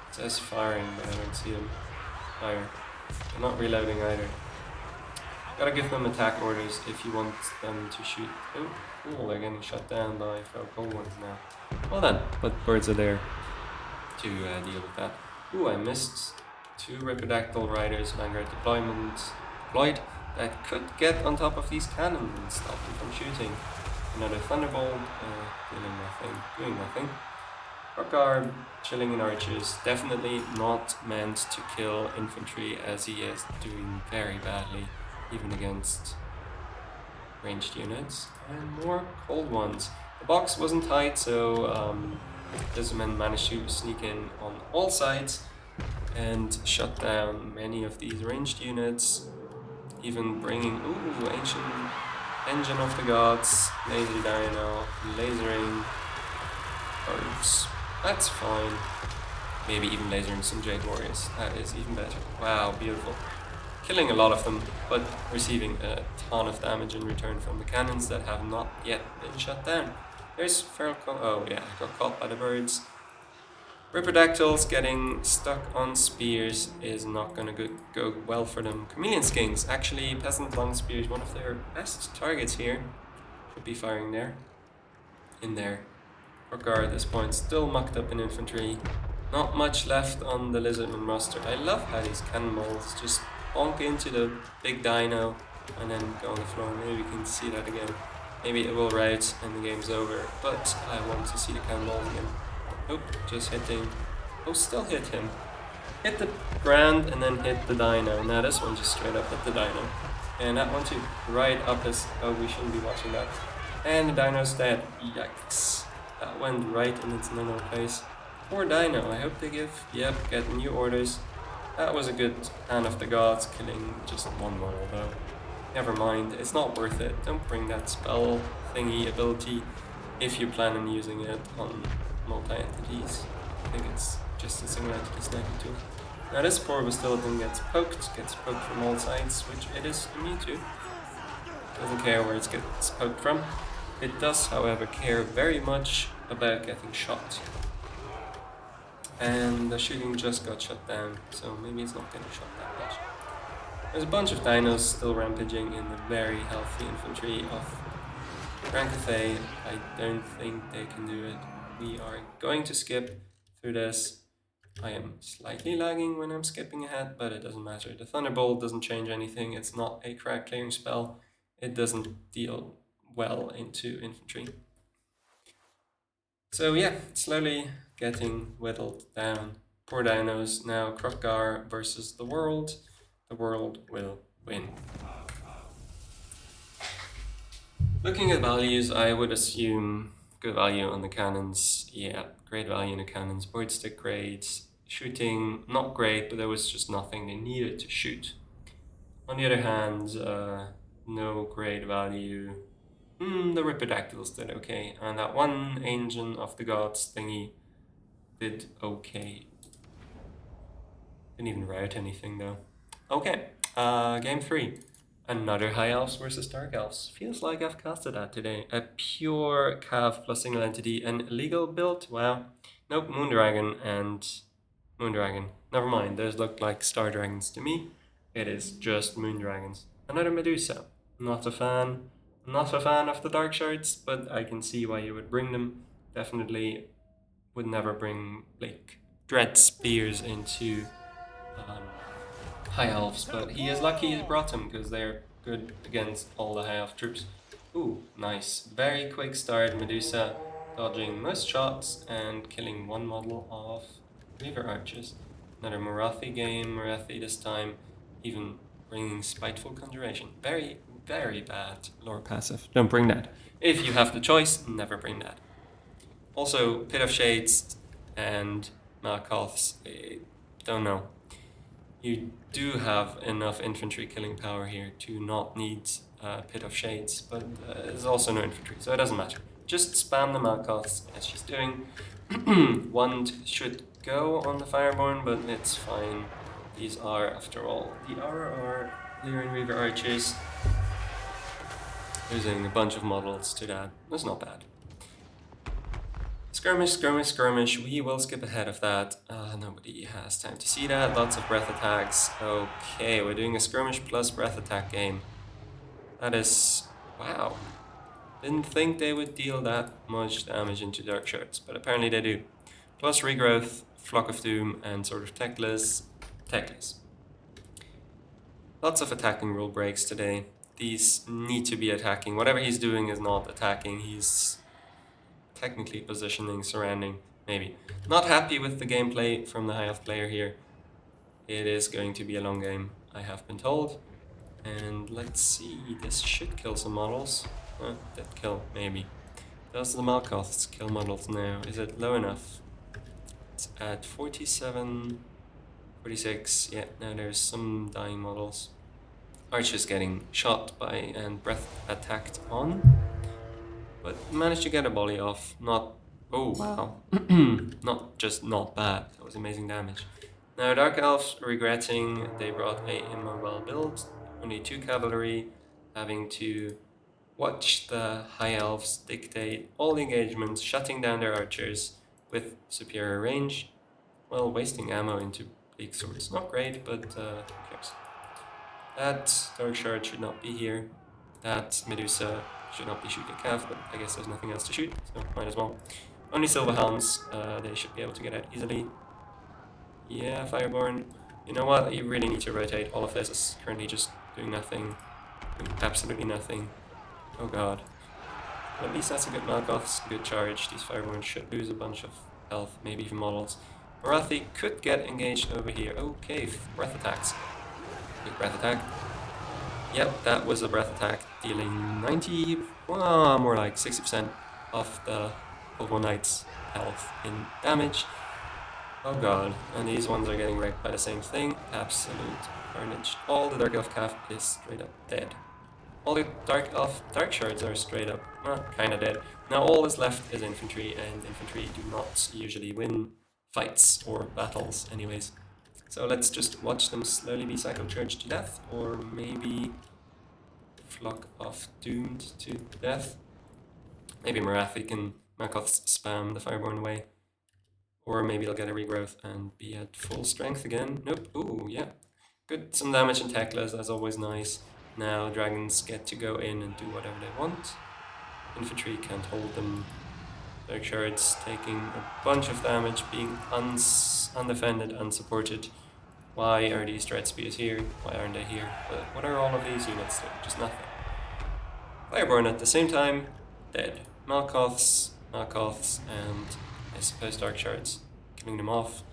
S1: It says firing, but I don't see them fire. They're not reloading either. Gotta give them attack orders if you want them to shoot. Oh, cool, they're getting shot down by Feral Cold Ones now. Well done, but birds are there to deal with that. Ooh, I missed 2 Ripidactyl Riders Vanguard deployed that could get on top of these cannons and stop them from shooting. Another Thunderbolt, doing nothing. Rokar chilling in archers, definitely not meant to kill infantry as he is doing very badly, even against ranged units. And more cold ones. The box wasn't tight, so Lizardmen managed to sneak in on all sides and shut down many of these ranged units, even bringing, Ancient Engine of the Gods, Laser Dino, lasering birds. That's fine. Maybe even lasering some Jade Warriors. That is even better. Wow, beautiful. Killing a lot of them, but receiving a ton of damage in return from the cannons that have not yet been shut down. There's Feral oh yeah, got caught by the birds. Ripidactyls getting stuck on spears is not gonna go well for them. Chameleon Skinks, actually Peasant Long Spear is one of their best targets here. Should be firing there. In there. Rokar at this point still mucked up in infantry. Not much left on the Lizardman roster. I love how these cannonballs just bonk into the big dino and then go on the floor. Maybe we can see that again. Maybe it will rout and the game's over, but I want to see the cannonballs again. Nope, just hitting. Oh, still hit him. Hit the ground and then hit the dino. Now this one just straight up hit the dino. And that one too, right up his... Oh, we shouldn't be watching that. And the dino's dead. Yikes. That went right in its normal place. Poor dino, I hope they get new orders. That was a good Hand of the Gods, killing just one model though. Never mind, it's not worth it. Don't bring that spell thingy ability if you plan on using it on multi-entities. I think it's just a single entity sniping tool. Now this poor Bastillodon gets poked from all sides, which it is immune to. Doesn't care where it gets poked from. It does, however, care very much about getting shot. And the shooting just got shut down, so maybe it's not getting shot that much. There's a bunch of dinos still rampaging in the very healthy infantry of Rankathay. I don't think they can do it. We are going to skip through this. I am slightly lagging when I'm skipping ahead, but it doesn't matter. The Thunderbolt doesn't change anything. It's not a crack clearing spell. It doesn't deal well into infantry. So yeah, slowly getting whittled down. Poor dinos. Now Krokgar versus the world. The world will win. Looking at values, I would assume good value on the cannons. Yeah, great value in the cannons. Void stick grades. Shooting, not great, but there was just nothing they needed to shoot. On the other hand, no great value. The Ripidactyls did okay, and that one Engine of the Gods thingy did okay. Didn't even rout anything though. Okay, game 3. Another High Elves versus Dark Elves. Feels like I've casted that today. A pure Cav plus single entity, an illegal build? Wow. Nope, Moondragon and Moondragon. Never mind, those look like Star Dragons to me. It is just Moondragons. Another Medusa. Not a fan. Not a fan of the Dark Shards, but I can see why you would bring them. Definitely would never bring like dread spears into high elves, but he is lucky he brought them because they're good against all the high elf troops. Ooh, nice. Very quick start. Medusa dodging most shots and killing one model of Reaver Archers. Another Morathi game. Morathi this time even bringing Spiteful Conjuration. Very, very bad lore passive. Don't bring that. If you have the choice, never bring that. Also, Pit of Shades and Malkoths, don't know. You do have enough infantry killing power here to not need Pit of Shades, but there's also no infantry, so it doesn't matter. Just spam the Malkoths as she's doing. One should go on the Fireborn, but it's fine. These are, after all, the RR Lyran Reaver Archers. Losing a bunch of models to that. That's not bad. Skirmish, skirmish, skirmish. We will skip ahead of that. Nobody has time to see that. Lots of breath attacks. Okay, we're doing a skirmish plus breath attack game. That is... wow. Didn't think they would deal that much damage into Dark Shards, but apparently they do. Plus regrowth, Flock of Doom, and sort of techless. Techless. Lots of attacking rule breaks today. These need to be attacking. Whatever he's doing is not attacking. He's technically positioning, surrounding, maybe. Not happy with the gameplay from the high elf player here. It is going to be a long game, I have been told. And let's see, this should kill some models. That kill, maybe. Does the Malkoths kill models now? Is it low enough? It's at 47, 46. Yeah, now there's some dying models. Archers getting shot by and breath attacked on. But managed to get a volley off. Not... oh, wow. Not just not bad. That was amazing damage. Now, Dark Elves regretting they brought a immobile build. Only 2 cavalry. Having to watch the High Elves dictate all the engagements, shutting down their archers with superior range. Well, wasting ammo into big swords. Not great, but who cares? That Dark Shard should not be here. That Medusa should not be shooting Cav, but I guess there's nothing else to shoot, so might as well. Only Silver Helms, they should be able to get out easily. Yeah, Fireborn. You know what, you really need to rotate. All of this is currently just doing nothing. Doing absolutely nothing. Oh god. But at least that's a good Malkoths, good charge. These Fireborns should lose a bunch of health, maybe even models. Morathi could get engaged over here. Okay, breath attacks. Big breath attack. Yep, that was a breath attack, dealing 90, well, more like 60% of the Cold War Knight's health in damage. Oh god, and these ones are getting wrecked by the same thing. Absolute carnage. All the Dark Elf Calf is straight up dead. All the Dark Elf Dark Shards are straight up, well, kinda dead. Now all that's left is infantry, and infantry do not usually win fights or battles anyways. So let's just watch them slowly be cyclo-charged to death, or maybe Flock of Doomed to death. Maybe Morathi can Malkoths spam the Fireborn away. Or maybe they'll get a regrowth and be at full strength again. Nope. Ooh, yeah. Good. Some damage in Teklas, that's always nice. Now dragons get to go in and do whatever they want. Infantry can't hold them. Dark Shards taking a bunch of damage, being undefended, unsupported. Why are these Dread Spears here? Why aren't they here? But what are all of these units doing? Just nothing. Fireborn at the same time, dead. Malkoths, and I suppose Dark Shards. Killing them off.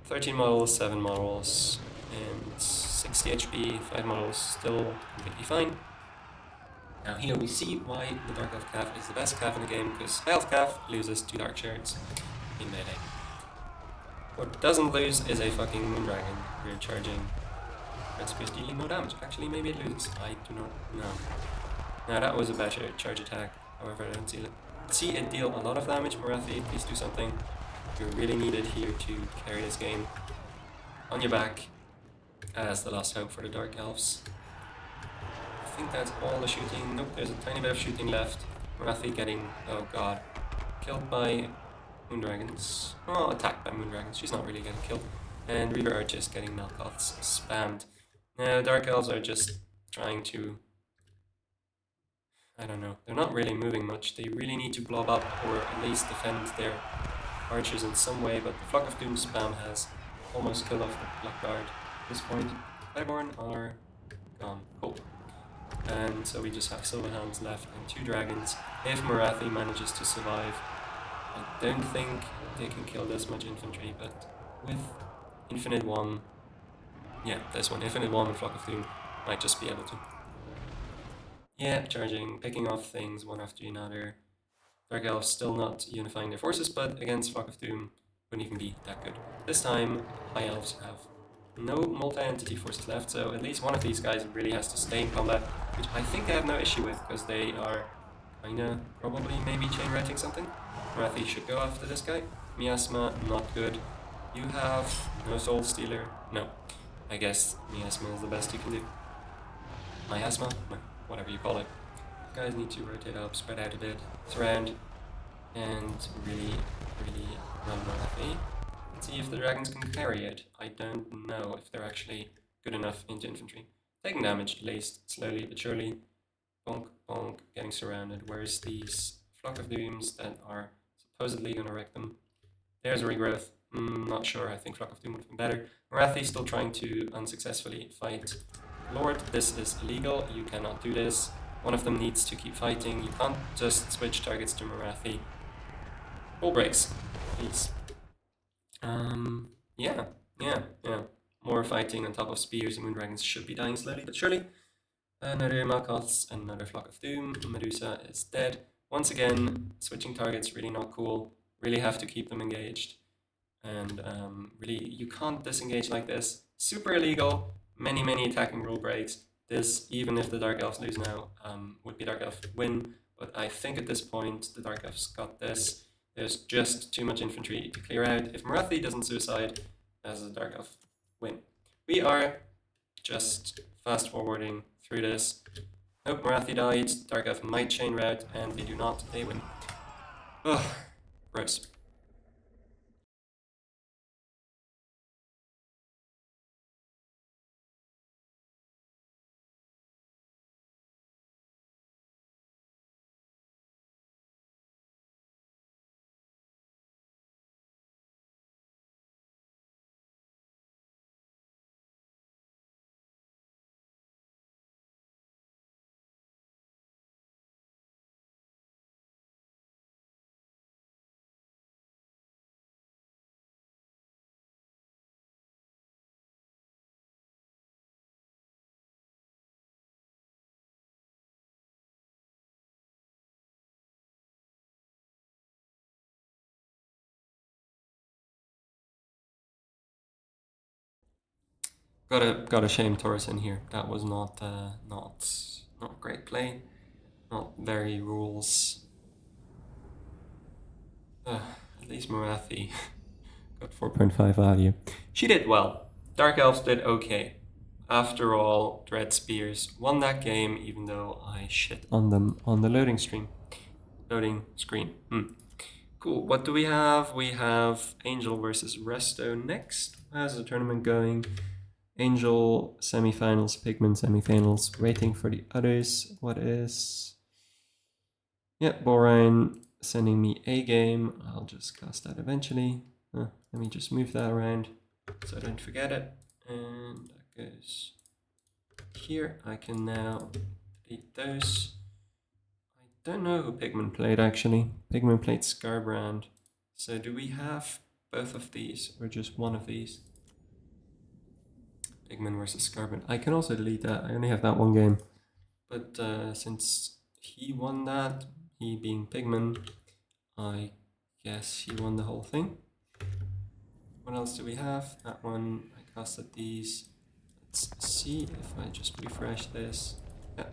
S1: 13 models, 7 models, and 60 HP, 5 models, still completely fine. Now here we see why the Dark Elf Calf is the best Calf in the game, because Elf Calf loses 2 Dark Shards in melee. What doesn't lose is a fucking Moondragon. We're charging Red Spears dealing no damage. Actually, maybe it loses. I do not know. Now that was a better charge attack. However, I don't see it deal a lot of damage. Morathi, please do something. You're really needed here to carry this game. On your back as the last hope for the Dark Elves. I think that's all the shooting. Nope, there's a tiny bit of shooting left. Morathi getting, oh god, killed by Moondragons. Oh, attacked by Moondragons. She's not really getting killed. And Reaver Archers getting Malkoths spammed. Now, Dark Elves are just trying to... I don't know. They're not really moving much. They really need to blob up or at least defend their archers in some way, but the Flock of Doom spam has almost killed off the Black Guard at this point. Highborn are gone. Cool. And so we just have Silver Hands left and 2 dragons. If Marathi manages to survive, I don't think they can kill this much infantry, but with Infinite One, yeah, this one, Infinite One and Flock of Doom might just be able to. Yeah, charging, picking off things one after another. Dark Elves still not unifying their forces, but against Flock of Doom wouldn't even be that good. This time, High Elves have no multi-entity forces left, so at least one of these guys really has to stay in combat, which I think I have no issue with, because they are kinda probably maybe chain writing something. Marathi should go after this guy. Miasma, not good. You have no Soul Stealer? No. I guess Miasma is the best you can do. Miasma? Whatever you call it. Guys need to rotate up, spread out a bit, surround, and really run Marathi. Let's see if the dragons can carry it. I don't know if they're actually good enough into infantry. Taking damage, at least, slowly but surely. Bonk, bonk, getting surrounded. Where's these Flock of Dooms that are supposedly gonna wreck them? There's a regrowth. Not sure, I think Flock of Doom would have been better. Marathi still trying to unsuccessfully fight Lord. This is illegal, you cannot do this. One of them needs to keep fighting. You can't just switch targets to Marathi. Ball breaks, please. Yeah. More fighting on top of spears and Moondragons should be dying slowly but surely. Another Malkoths, another Flock of Doom. Medusa is dead. Once again, switching targets really not cool. Really have to keep them engaged. And really, you can't disengage like this. Super illegal. Many attacking rule breaks. This, even if the Dark Elves lose now, would be Dark Elf win. But I think at this point, the Dark Elves got this. There's just too much infantry to clear out. If Marathi doesn't suicide, as the Dark Elf win. We are just fast forwarding through this. Nope, Marathi died. Dark Elf might chain route, and they do not. They win. Ugh, gross. Gotta shame Taurus in here. That was not great play. Not very rules. At least Marathi got 4.5 value. She did well. Dark Elves did okay. After all, Dread Spears won that game, even though I shit on them on the loading screen. Cool. What do we have? We have Angel versus Resto next. How's the tournament going? Angel semifinals, Pigment semifinals. Waiting for the others. What is? Yeah, Borain sending me a game. I'll just cast that eventually. Let me just move that around so I don't forget it. And that goes here. I can now delete those. I don't know who Pigment played actually. Pigment played Scarbrand. So do we have both of these or just one of these? Pigment versus Scarbrand. I can also delete that. I only have that one game. But since he won that, he being Pigment, I guess he won the whole thing. What else do we have? That one, I casted these. Let's see if I just refresh this. Yeah,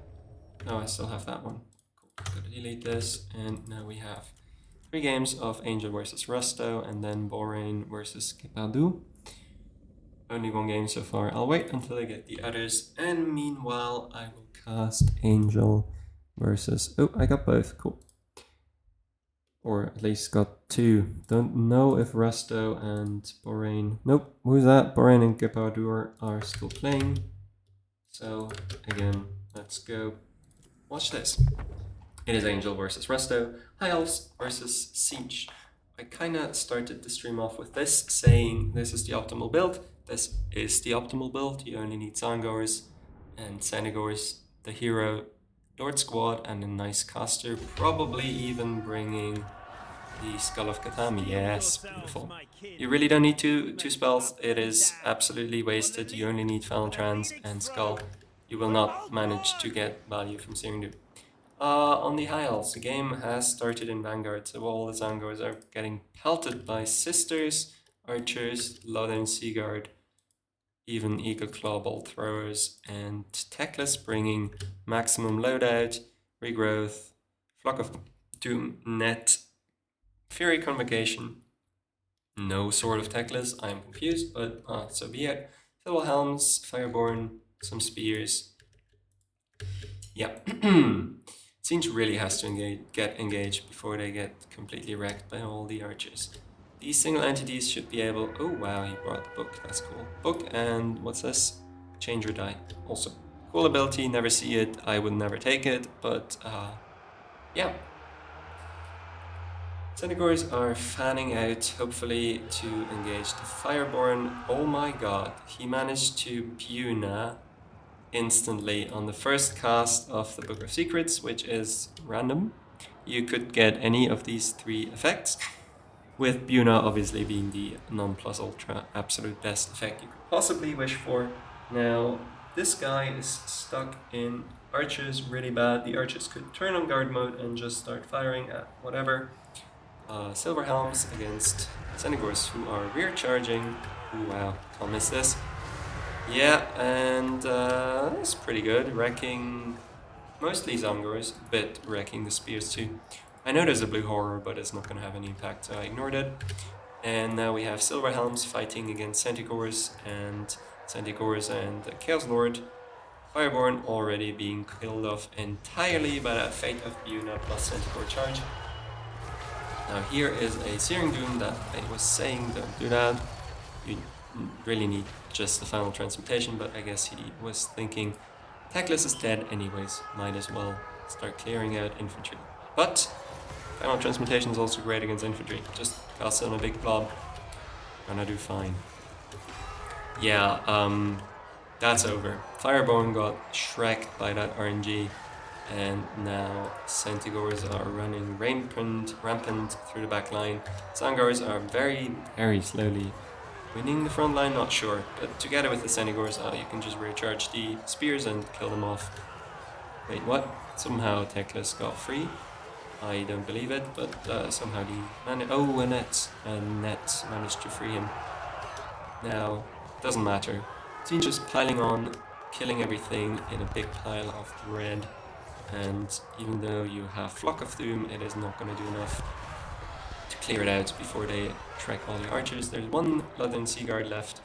S1: no, I still have that one. Cool, gotta delete this. And now we have 3 games of Angel versus Rusto and then Borain versus Kipadu. Only 1 game so far. I'll wait until I get the others. And meanwhile, I will cast Angel versus... Oh, I got both. Cool. Or at least got 2. Don't know if Rusto and Borain... Nope, who's that? Borain and Kipadu are still playing. So, again, let's go. Watch this. It is Angel versus Rusto. High Elves versus Siege. I kind of started the stream off with this, saying this is the optimal build. This is the optimal build. You only need Zangoers and Senegors, the hero Lord Squad, and a nice caster, probably even bringing the Skull of Katami. Yes, beautiful. You really don't need two spells. It is absolutely wasted. You only need Final Trans and Skull. You will not manage to get value from Searing Doom. On the high elves, the game has started in Vanguard, so all the Zangors are getting pelted by Sisters, Archers, Lothern Seaguard, even Eagle Claw Bolt Throwers, and Techless bringing maximum loadout, regrowth, Flock of Doom, Net, Fury Convocation, no Sword of Techless. I am confused, but so be it. Silver Helms, Fireborn, some Spears. Yeah. Siege really has to get engaged before they get completely wrecked by all the archers. These single entities should be able... Oh wow, he brought the book, that's cool. Book and what's this? Change or die. Also, cool ability, never see it, I would never take it, but yeah. Senegors are fanning out, hopefully to engage the Fireborn. Oh my god, he managed to Buna instantly on the first cast of the Book of Secrets, which is random. You could get any of these three effects, with Buna obviously being the non-plus ultra absolute best effect you could possibly wish for. Now, this guy is stuck in archers really bad. The archers could turn on guard mode and just start firing at whatever. Silver Helms against Senegors, who are rear charging. Ooh, wow, can't miss this. Yeah, and that's pretty good, wrecking mostly Zangors, but wrecking the spears too. I know there's a blue horror, but it's not going to have any impact, so I ignored it. And now we have Silver Helms fighting against Centigors and Chaos Lord. Fireborn already being killed off entirely by that Fate of Buna plus Centaur charge. Now here is a Searing Doom that I was saying don't do that. You really need just the Final Transmutation, but I guess he was thinking Techless is dead anyways, might as well start clearing out infantry. But Final Transmutation is also great against infantry. Just cast on a big blob, gonna do fine. Yeah, that's over. Fireborn got shreked by that RNG, and now Centigors are running rampant through the back line. Zangors are very, very slowly winning the front line, not sure, but together with the Senegors, you can just recharge the spears and kill them off. Wait, what? Somehow Techless got free. I don't believe it, but somehow a net managed to free him. Now, doesn't matter. Team just piling on, killing everything in a big pile of red, and even though you have Flock of Doom, it is not going to do enough to clear it out before they track all the archers. There's one Lothern Seaguard left.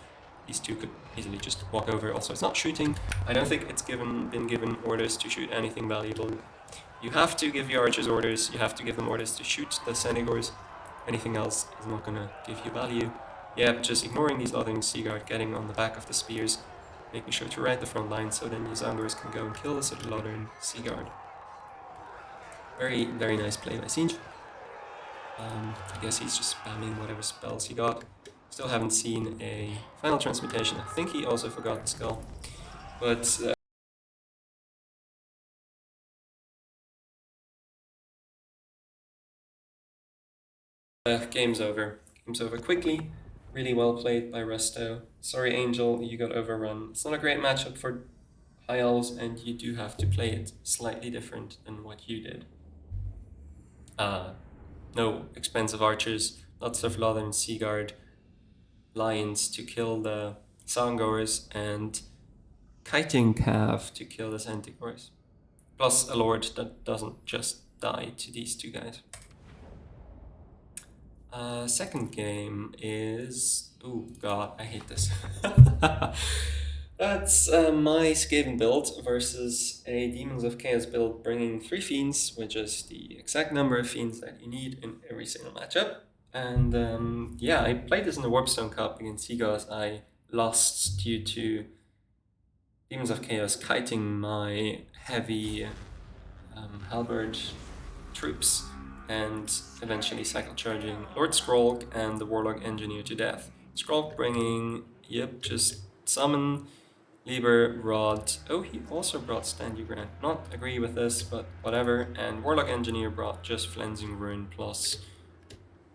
S1: These two could easily just walk over. Also, it's not shooting. I don't think it's been given orders to shoot anything valuable. You have to give your archers orders. You have to give them orders to shoot the Senegors. Anything else is not going to give you value. Yeah, just ignoring these Lothern Seaguard, getting on the back of the spears, making sure to ride the front line so then the Zangors can go and kill the Lothern Seaguard. Very, very nice play by Siege. I guess he's just spamming whatever spells he got. Still haven't seen a Final Transmutation. I think he also forgot the skull. But game's over. Game's over quickly. Really well played by Resto. Sorry, Angel, you got overrun. It's not a great matchup for High Elves, and you do have to play it slightly different than what you did. No expensive archers, lots of Lothern Seaguard lions to kill the Zangors, and Kiting Cav to kill the Centigors. Plus a lord that doesn't just die to these two guys. Second game is... Oh god, I hate this. That's my Skaven build versus a Demons of Chaos build bringing 3 Fiends, which is the exact number of Fiends that you need in every single matchup. And yeah, I played this in the Warpstone Cup against Seagulls. I lost due to Demons of Chaos kiting my heavy halberd troops and eventually cycle charging Lord Skrolk and the Warlock Engineer to death. Skrolk bringing, yep, just summon, Lieber, Rod. Oh, he also brought Stand Your Ground. Not agree with this, but whatever. And Warlock Engineer brought just Flensing Rune plus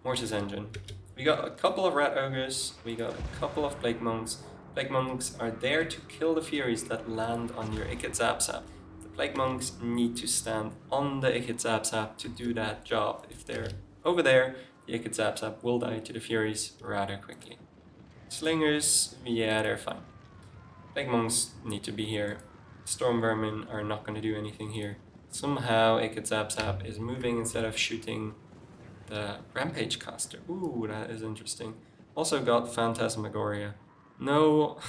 S1: Mortis Engine. We got a couple of Rat Ogres, we got a couple of Plague Monks. Plague Monks are there to kill the Furies that land on your Ikit Zap Zap. The Plague Monks need to stand on the Ikit Zap Zap to do that job. If they're over there, the Ikit Zap Zap will die to the Furies rather quickly. Slingers, yeah, they're fine. Plague Monks need to be here. Storm Vermin are not going to do anything here. Somehow Ikit Zap Zap is moving instead of shooting the Rampage Caster. Ooh, that is interesting. Also got Phantasmagoria. No...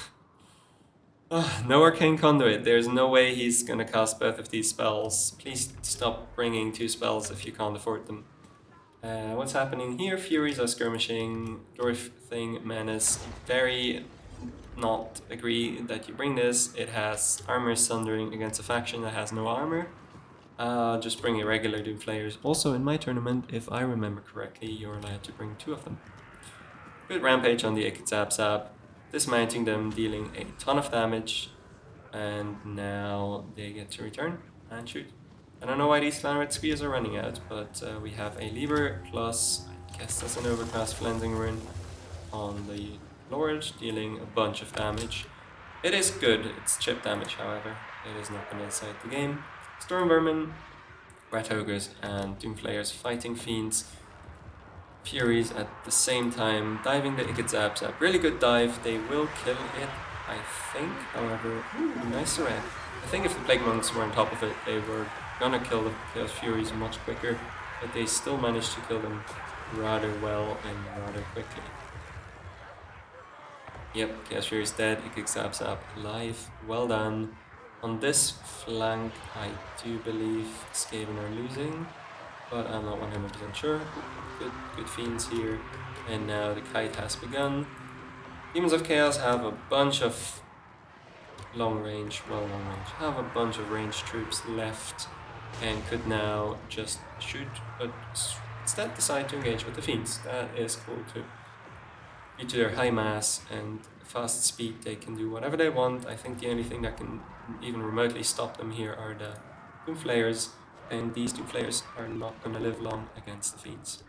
S1: no Arcane Conduit. There's no way he's gonna cast both of these spells. Please stop bringing 2 spells if you can't afford them. What's happening here? Furies are skirmishing. Dwarf Thing Menace. Very not agree that you bring this. It has armor sundering against a faction that has no armor. Just bring irregular Doomflayers. Also in my tournament, if I remember correctly, you're allowed to bring 2 of them. Good Rampage on the Ikit Zap Zap, dismounting them, dealing a ton of damage, and now they get to return and shoot. I don't know why these Clanrat Spears are running out, but we have a Lever plus, I guess that's an Overcast Flensing Rune on the Lord, dealing a bunch of damage. It is good, it's chip damage however, it is not going to decide the game. Storm Vermin, Rat Ogres and Doomflayers fighting Fiends. Furies at the same time, diving the Ikit Zap Zap. Really good dive, they will kill it, I think. However, ooh, nice red. I think if the Plague Monks were on top of it, they were gonna kill the Chaos Furies much quicker, but they still managed to kill them rather well and rather quickly. Yep, Chaos Fury's dead, Ikit Zap Zap alive, well done. On this flank, I do believe Skaven are losing, but I'm not 100% sure. Good Fiends here, and now the kite has begun. Demons of Chaos have a bunch of long range, have a bunch of ranged troops left, and could now just shoot, but instead decide to engage with the Fiends. That is cool too. Due to their high mass and fast speed, they can do whatever they want. I think the only thing that can even remotely stop them here are the Doomflayers, and these Doomflayers are not going to live long against the Fiends.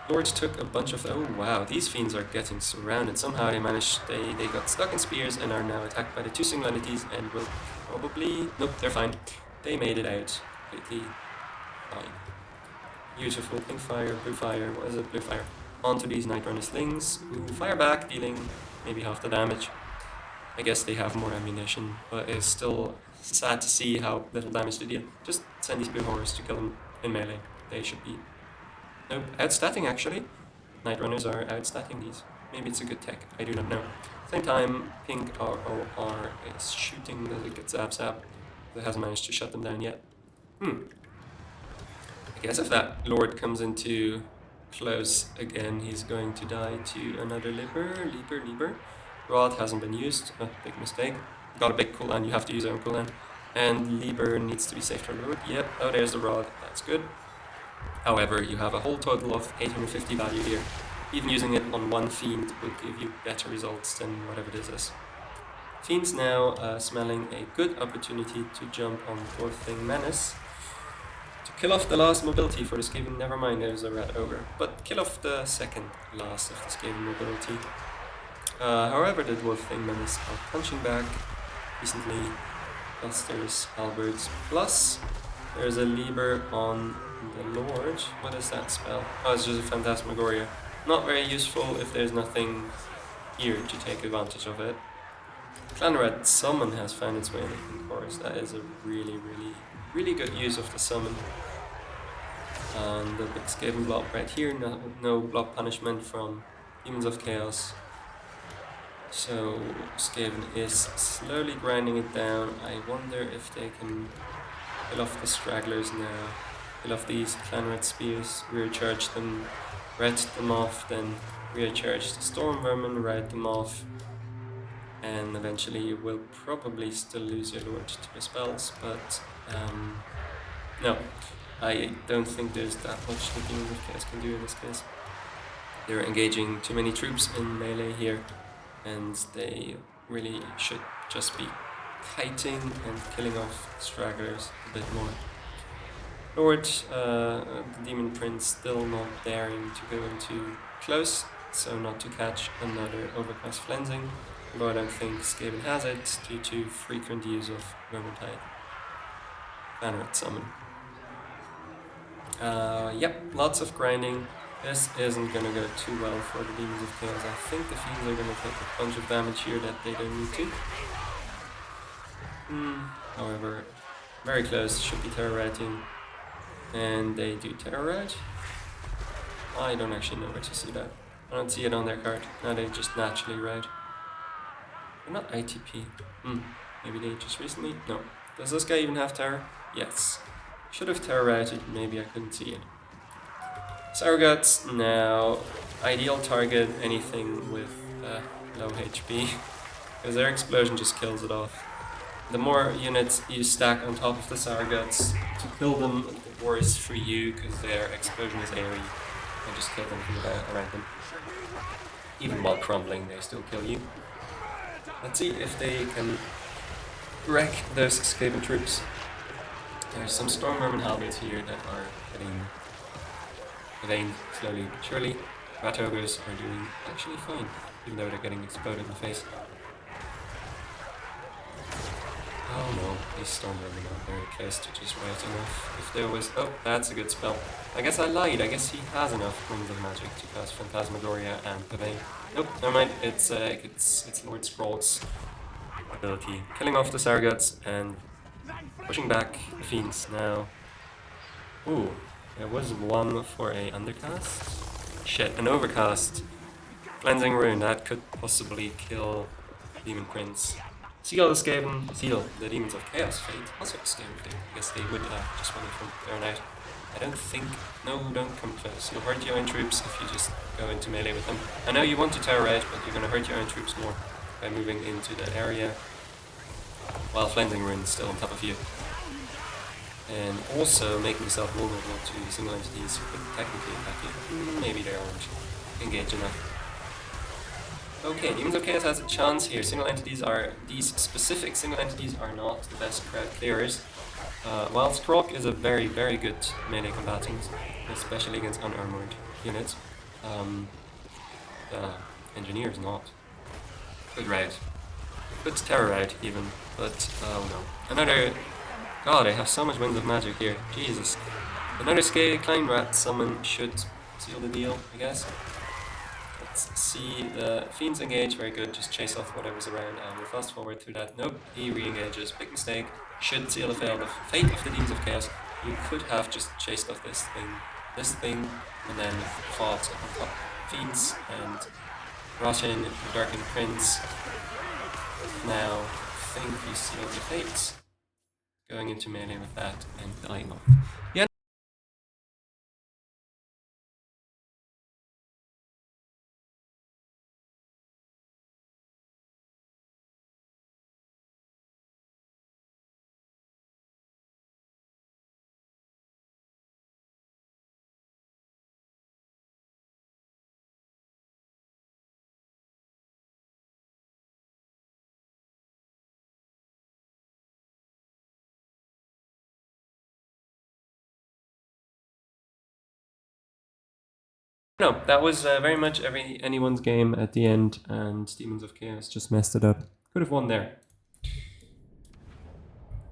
S1: Lords took a bunch of... oh wow, these Fiends are getting surrounded. Somehow they managed... they got stuck in spears and are now attacked by the 2 Singlalities and will probably... nope, they're fine. They made it out completely fine. Beautiful. Pink fire, blue fire. What is it? Blue fire. Onto these Night Runner slings. Ooh, fire back, dealing maybe half the damage. I guess they have more ammunition, but it's still sad to see how little damage they deal. Just send these blue horrors to kill them in melee. They should be... nope, outstatting actually. Night Runners are outstatting these. Maybe it's a good tech, I do not know. Same time, Pink ROR is shooting the Ikit Zap Zap. That hasn't managed to shut them down yet. I guess if that Lord comes into close again, he's going to die to another Lieber. Rod hasn't been used. Big mistake. Got a big cooldown, you have to use your own cooldown. And Lieber needs to be saved from Lord. Yep, oh there's the Rod, that's good. However, you have a whole total of 850 value here. Even using it on one Fiend will give you better results than whatever this is. Fiend's now smelling a good opportunity to jump on Dwarf Thing Menace. To kill off the last mobility for the Skaven, never mind there's a Rat Ogre, but kill off the second last of the Skaven mobility. However, the Dwarf Thing Menace are punching back recently. Clusters, Halberds, plus there's a Lieber on the Lord. What is that spell? Oh, it's just a Phantasmagoria. Not very useful if there's nothing here to take advantage of it. Clanrat Summon has found its way in the Pink Chorus. That is a really good use of the summon. And the big Skaven blob right here, no blob punishment from Demons of Chaos. So Skaven is slowly grinding it down. I wonder if they can kill off the stragglers now. Kill off these Clanrat Spears, rear charge them, red them off, then rear charge the Storm Vermin, ride them off. And eventually you will probably still lose your Lord to the spells, but No, I don't think there's that much the Demons of Chaos can do in this case. They're engaging too many troops in melee here, and they really should just be kiting and killing off stragglers a bit more. Lord, the Demon Prince still not daring to go in too close, so not to catch another Overcast Flensing, although I don't think Skaven has it due to frequent use of Vermintide Banneret Summon. Yep, lots of grinding. This isn't gonna go too well for the Demons of Chaos. I think the Fiends are gonna take a bunch of damage here that they don't need to. However, very close, should be terror rating. And they do terror rate. I don't actually know where to see that. I don't see it on their card. No, they just naturally ride. They're not ITP. Maybe they just recently? No. Does this guy even have terror? Yes. Should have terror rated, maybe I couldn't see it. Sourguts, now ideal target anything with low HP, because their explosion just kills it off. The more units you stack on top of the Sourguts to kill them, the worse for you, because their explosion is airy and just kill them from around them. Even while crumbling, they still kill you. Let's see if they can wreck those escaping troops. There's some Stormvermin halberds here that are getting evaded slowly but surely. Rat ogres are doing actually fine, even though they're getting exploded in the face. Oh no, these Stormvermin are very close to just writing off. If there was... Oh, that's a good spell. I guess I lied. I guess he has enough Winds of Magic to cast Phantasmagoria and Pavane. Nope, never mind. It's Lord Scroll's ability. Killing off the Sourguts and pushing back the Fiends now. Ooh, there was one for a undercast. Shit, an overcast. Cleansing Rune, that could possibly kill Demon Prince. Seal the Skaven, Seal the Demons of Chaos Fate. Also Skaven Fate. I guess they would just want it from there on out. I don't think... No, don't come close. You'll hurt your own troops if you just go into melee with them. I know you want to terror out, but you're going to hurt your own troops more by moving into that area while Cleansing Rune's still on top of you. And also making yourself vulnerable to single entities who could technically attack you. Maybe they aren't engaged enough. Okay, Demons of Chaos has a chance here. These specific single entities are not the best crowd clearers. Whilst Krog is a very, very good melee combatant, especially against unarmored units. Engineer is not. Good raid. Good terror raid even, but oh no. Another... God, I have so much Winds of Magic here. Jesus. Another Klein Rat summon should seal the deal, I guess. Let's see, the Fiends engage, very good, just chase off whatever's around, and we'll fast forward through that. Nope, he re-engages, big mistake, should seal the fate of the Demons of Chaos. You could have just chased off this thing, and then fought on top Fiends, and Roshin, the Darkened Prince. Now, I think you seal the fates. Going into melee with that and dying off. Yeah. No, that was very much anyone's game at the end, and Demons of Chaos just messed it up. Could have won there.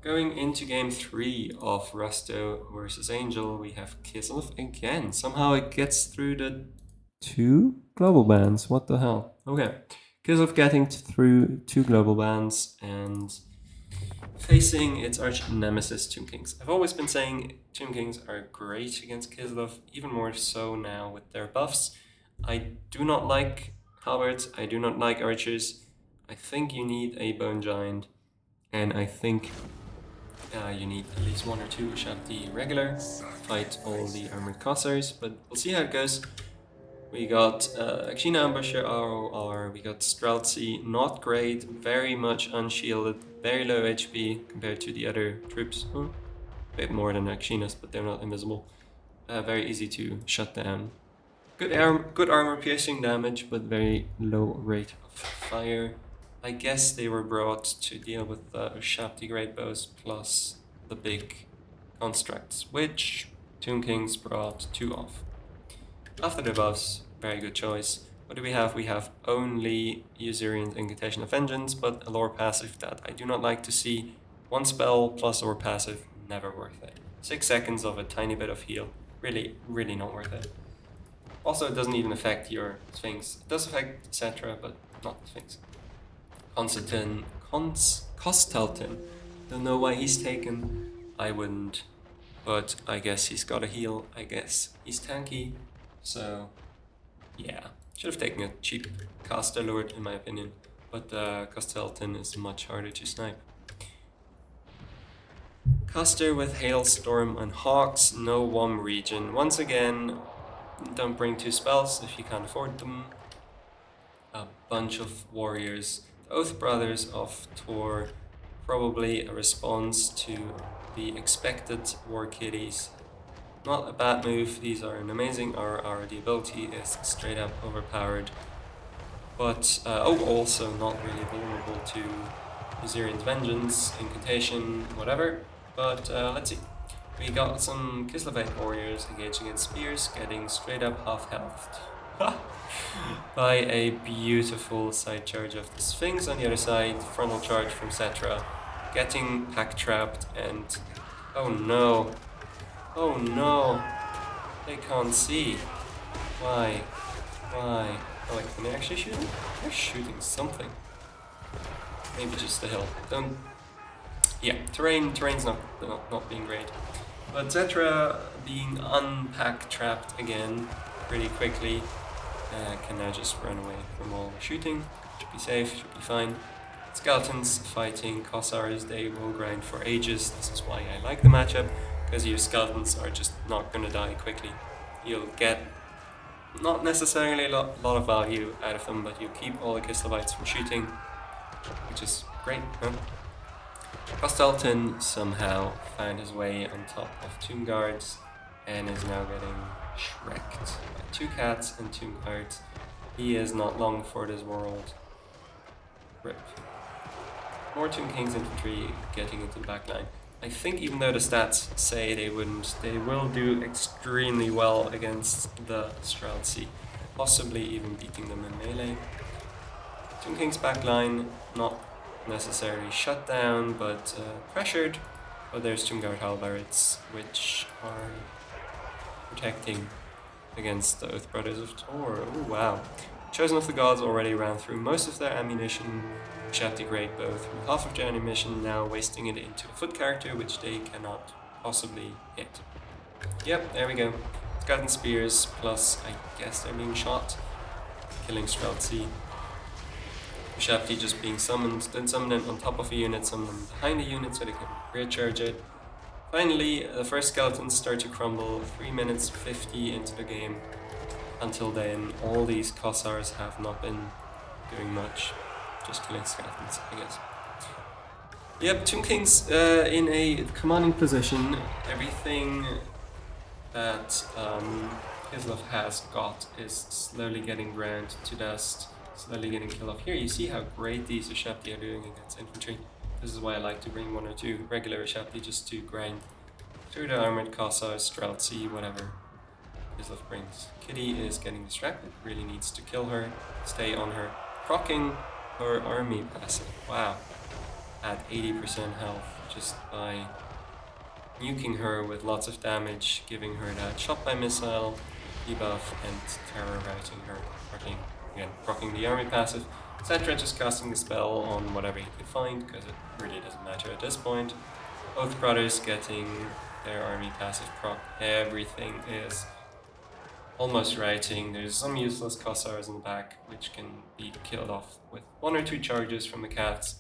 S1: Going into game 3 of Rusto versus Angel, we have Kislev again. Somehow it gets through the 2 global bans. What the hell? Okay. Kislev getting through 2 global bans and facing its arch nemesis Tomb Kings. I've always been saying Tomb Kings are great against Kislev, even more so now with their buffs. I do not like halberds, I do not like archers. I think you need a Bone Giant, and I think you need at least 1 or 2 Shanti regular, fight all the armored Cossars, but we'll see how it goes. We got Akshina Ambusher ROR, we got Streltsy, not great, very much unshielded, very low HP compared to the other troops. a bit more than Akshinas, but they're not invisible. Very easy to shut down. Good armor piercing damage, but very low rate of fire. I guess they were brought to deal with the Shapti Great Bows plus the big constructs, which Tomb Kings brought 2 of. After the buffs, very good choice. What do we have? We have only Usurian's Incantation of Vengeance, but a lore passive that I do not like to see. 1 spell plus lore passive, never worth it. 6 seconds of a tiny bit of heal, really, really not worth it. Also, it doesn't even affect your Sphinx. It does affect etc., but not the Sphinx. Kostelton. Don't know why he's taken. I wouldn't. But I guess he's got a heal. I guess he's tanky. So, yeah. Should have taken a cheap caster lord, in my opinion. But Kostelton is much harder to snipe. Caster with Hailstorm and Hawks, no WOM region. Once again, don't bring 2 spells if you can't afford them. A bunch of warriors. The Oath Brothers of Tor, probably a response to the expected War Kitties. Not a bad move, these are an amazing RR, the ability is straight up overpowered. But, also not really vulnerable to Usurian's Vengeance, Incantation, whatever. But let's see. We got some Kislevet warriors engaging in spears, getting straight up half health by a beautiful side charge of the Sphinx on the other side, frontal charge from Cetra, getting pack trapped, and oh no, they can't see. Why? Oh wait, can they actually shoot him? They're shooting something. Maybe just the hill. Yeah, terrain's not being great. But Zetra being unpack trapped again pretty quickly, can now just run away from all shooting. Should be safe, should be fine. Skeletons fighting Kossars, they will grind for ages. This is why I like the matchup, because your skeletons are just not gonna die quickly. You'll get not necessarily a lot of value out of them, but you'll keep all the Kislevites from shooting, which is great, huh? Kostelton somehow found his way on top of Tomb Guards and is now getting shreked by 2 cats and Tomb Guards. He is not long for this world. RIP. More Tomb King's infantry getting into the back line. I think even though the stats say they wouldn't, they will do extremely well against the Streltsy, possibly even beating them in melee. Tomb King's back line, not necessarily shut down, but pressured. But there's Tomb Guard Halberds, which are protecting against the Oath Brothers of Tor. Oh wow. Chosen of the Gods already ran through most of their ammunition. Shapti Great Bow through half of their ammunition, now wasting it into a foot character, which they cannot possibly hit. Yep, there we go. Skeleton Spears, plus I guess they're being shot. Killing Streltsy. Shapti just being summoned, then summon them on top of a unit, summon them behind a unit so they can rear charge it. Finally, the first skeletons start to crumble 3 minutes 50 into the game. Until then, all these Kossars have not been doing much. Just killing skeletons, I guess. Yep, Tomb King's in a commanding position. Everything that Kislev has got is slowly getting ground to dust. Slowly getting killed off. Here you see how great these Shapti are doing against infantry. This is why I like to bring 1 or 2 regular Shapti just to grind through the armored Kossars, Streltsy, whatever Kislev brings. Kitty is getting distracted, really needs to kill her, stay on her, proccing her army passive. Wow. At 80% health just by nuking her with lots of damage, giving her that shot by missile debuff and terror routing her, proccing the army passive. Cetra just casting the spell on whatever he could find, because it really doesn't matter at this point. Oath Brothers getting their army passive proc. Everything is almost routing. There's some useless Kossars in the back, which can be killed off with 1 or 2 charges from the cats.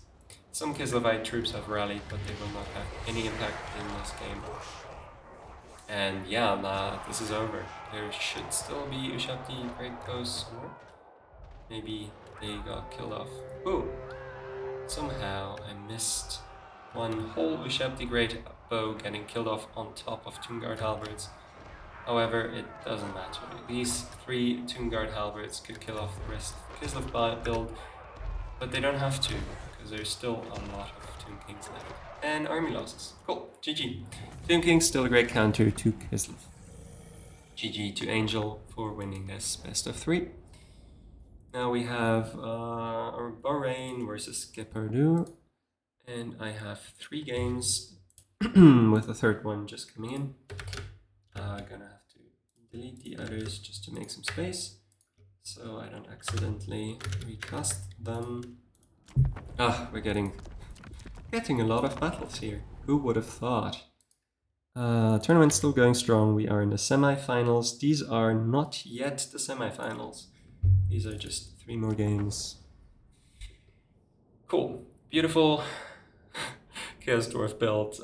S1: Some Kislevite troops have rallied, but they will not have any impact in this game. And yeah, this is over. There should still be Ushapti Great Ghosts, or maybe they got killed off. Oh! Somehow I missed 1 whole Ushapti Great bow getting killed off on top of Tomb Guard halberds. However, it doesn't matter. These 3 Tomb Guard halberds could kill off the rest of the Kislev build, but they don't have to, because there's still a lot of Tomb Kings left. And army losses. Cool. GG. Tomb King's still a great counter to Kislev. GG to Angel for winning this best of 3. Now we have Bahrain versus Gepardu, and I have 3 games with the third one just coming in. Gonna have to delete the others just to make some space so I don't accidentally recast them. We're getting a lot of battles here. Who would have thought? Tournament's still going strong. We are in the semi-finals. These are not yet the semi-finals. These are just 3 more games. Cool. Beautiful Chaos Dwarf build.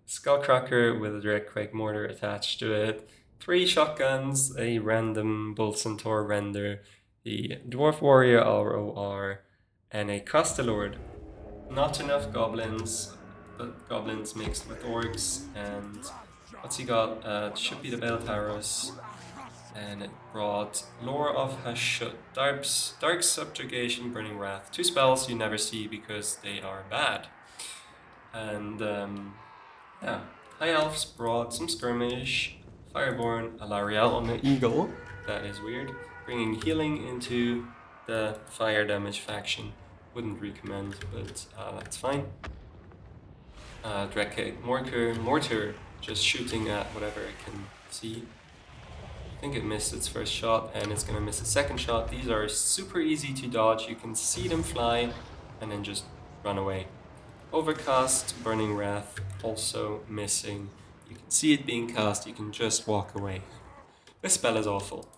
S1: Skullcracker with a Direct Quake Mortar attached to it. 3 shotguns, a random Bull Centaur render, the Dwarf Warrior ROR, and a Castelord. Not enough goblins, but goblins mixed with orcs. And what's he got? It should be the Beltaros. And it brought Lore of Hashut, Dark Subjugation, Burning Wrath. 2 spells you never see because they are bad. And yeah, High Elves brought some Skirmish, Fireborn, Alariel on the Eagle. That is weird. Bringing healing into the fire damage faction. Wouldn't recommend, but that's fine. Drake Mortar, just shooting at whatever it can see. I think it missed its first shot and it's gonna miss its second shot. These are super easy to dodge. You can see them fly and then just run away. Overcast, Burning Wrath, also missing. You can see it being cast, you can just walk away. This spell is awful.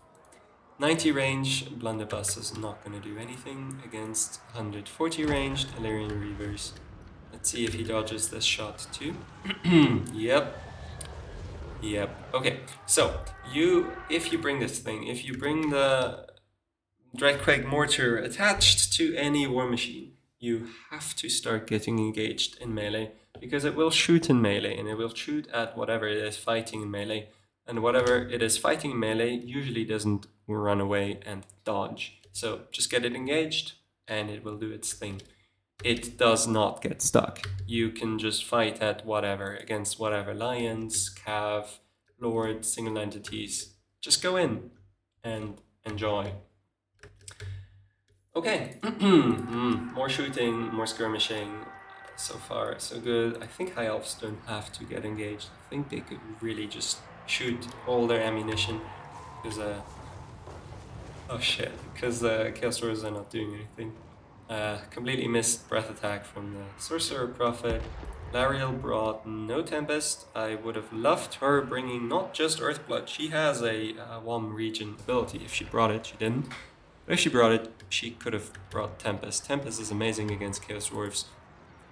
S1: 90 range, Blunderbuss is not going to do anything against 140 ranged Illyrian Reavers. Let's see if he dodges this shot too. Yep. Okay, so if you bring this thing, if you bring the Dreadquake Mortar attached to any war machine, you have to start getting engaged in melee, because it will shoot in melee, and it will shoot at whatever it is fighting in melee, and whatever it is fighting in melee usually doesn't run away and dodge. So just get it engaged, and it will do its thing. It does not get stuck. You can just fight at whatever, against whatever lions, cav, lord, single entities. Just go in and enjoy. Okay, more shooting, more skirmishing. So far, so good. I think High Elves don't have to get engaged. I think they could really just shoot all their ammunition, because because Chaos Dwarves are not doing anything. Completely missed Breath Attack from the Sorcerer Prophet. Lariel brought no Tempest. I would have loved her bringing not just Earthblood. She has a WOM region ability. If she brought it, she didn't. But if she brought it, she could have brought Tempest. Tempest is amazing against Chaos Dwarves,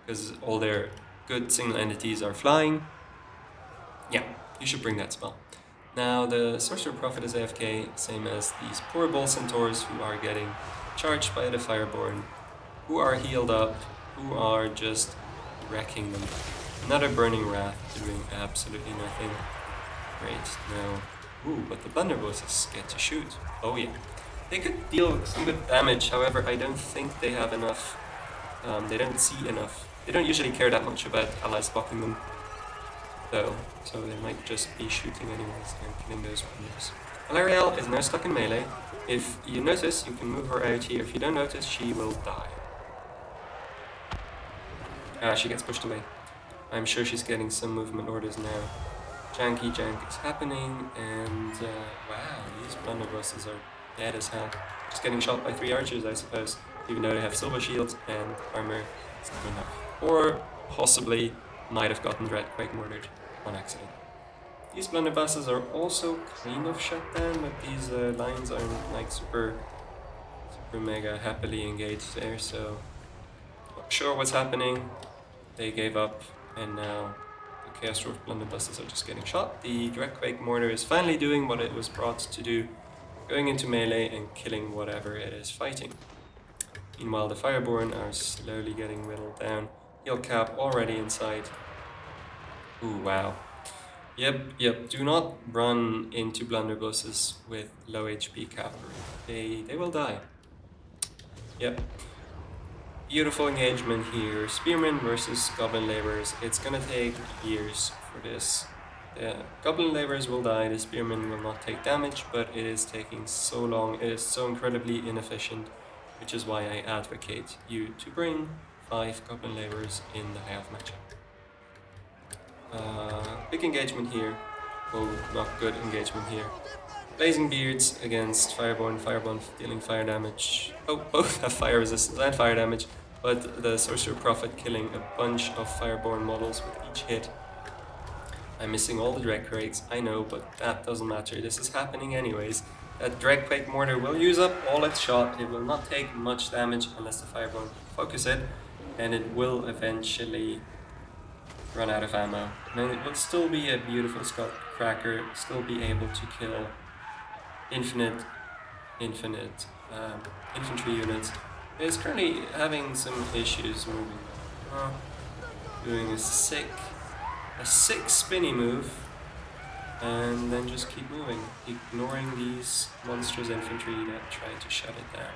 S1: because all their good single entities are flying. Yeah, you should bring that spell. Now, the Sorcerer Prophet is AFK, same as these poor Bull Centaurs who are getting charged by the Fireborn, who are healed up, who are just wrecking them. Another Burning Wrath doing absolutely nothing. Great, now... Ooh, but the Blunderbusses get to shoot. Oh yeah. They could deal some good damage, however, I don't think they have enough. They don't see enough. They don't usually care that much about allies blocking them, though, so they might just be shooting anyways and killing those wonders. Alariel is now stuck in melee. If you notice, you can move her out here. If you don't notice, she will die. She gets pushed away. I'm sure she's getting some movement orders now. Janky jank is happening, and wow, these blunderbusses are dead as hell. Just getting shot by 3 archers, I suppose, even though they have silver shields and armor. It's not enough. Or possibly might have gotten Dreadquake murdered on accident. These blunderbusses are also kind of shut down, but these lines aren't like super mega happily engaged there, so not sure what's happening. They gave up, and now the Chaos Dwarf blunderbusses are just getting shot. The Dreadquake Mortar is finally doing what it was brought to do, going into melee and killing whatever it is fighting. Meanwhile, the Fireborn are slowly getting whittled down. Heal cap already inside. Ooh, wow. Yep. Do not run into blunderbusses with low HP cavalry. They will die. Yep. Beautiful engagement here. Spearmen versus Goblin Laborers. It's gonna take years for this. The Goblin Laborers will die, the Spearmen will not take damage, but it is taking so long, it is so incredibly inefficient, which is why I advocate you to bring 5 Goblin Laborers in the high elf matchup. Big engagement here. Oh, not good engagement here. Blazing Beards against Fireborn. Fireborn dealing fire damage. Oh, both have fire resistance and fire damage, but the Sorcerer Prophet killing a bunch of Fireborn models with each hit. I'm missing all the Dreadquakes, I know, but that doesn't matter. This is happening anyways. That Dreadquake Mortar will use up all its shot. It will not take much damage unless the Fireborn focus it, and it will eventually run out of ammo. And it will still be a beautiful Skull Cracker, still be able to kill infinite infantry units. It's currently having some issues moving. Doing a sick spinny move, and then just keep moving, ignoring these monstrous infantry that try to shut it down.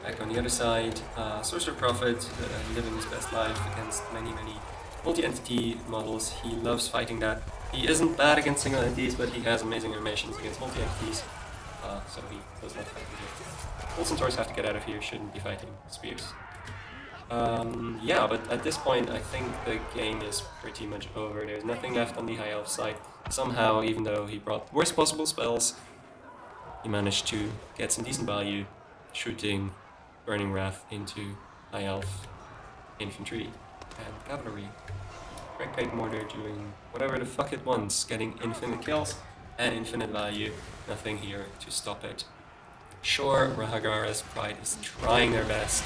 S1: Back on the other side, Sorcerer Prophet living his best life against many multi-entity models. He loves fighting that. He isn't bad against single entities, but he has amazing animations against multi-entities, so he does not fight here. All Centaurs have to get out of here, shouldn't be fighting spears. Yeah, but at this point I think the game is pretty much over. There's nothing left on the high elf side. Somehow, even though he brought worst possible spells, he managed to get some decent value, shooting Burning Wrath into high elf infantry and cavalry. Dreadquake Mortar doing whatever the fuck it wants, getting infinite kills and infinite value. Nothing here to stop it. Sure, Rahagara's Pride is trying their best,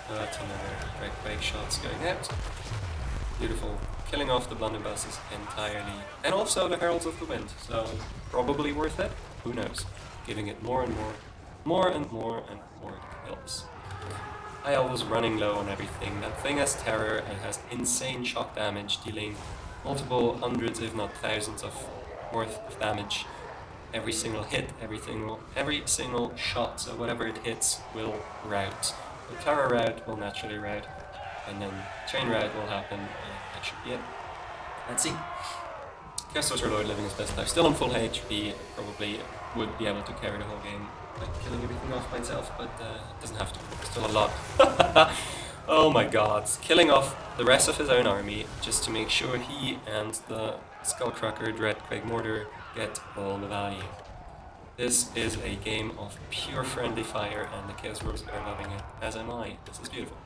S1: but another Dreadquake shots going out. Beautiful. Killing off the blunderbusses entirely. And also the Heralds of the Wind, so probably worth it. Who knows? Giving it more and more kills. High Elf was running low on everything. That thing has terror and has insane shock damage, dealing multiple hundreds, if not thousands, of worth of damage. Every single hit, every single shot, so whatever it hits will rout. The Terror rout will naturally rout, and then Chain rout will happen, and that should be it. Let's see. Chaos Sorcerer Lord living his best life, still on full HP, probably would be able to carry the whole game by killing everything off by itself, but it doesn't have to. Still a lot. Oh my god. Killing off the rest of his own army just to make sure he and the Skullcracker Dreadquake Mortar get all the value. This is a game of pure friendly fire, and the Chaos Rogues are loving it, as am I. This is beautiful.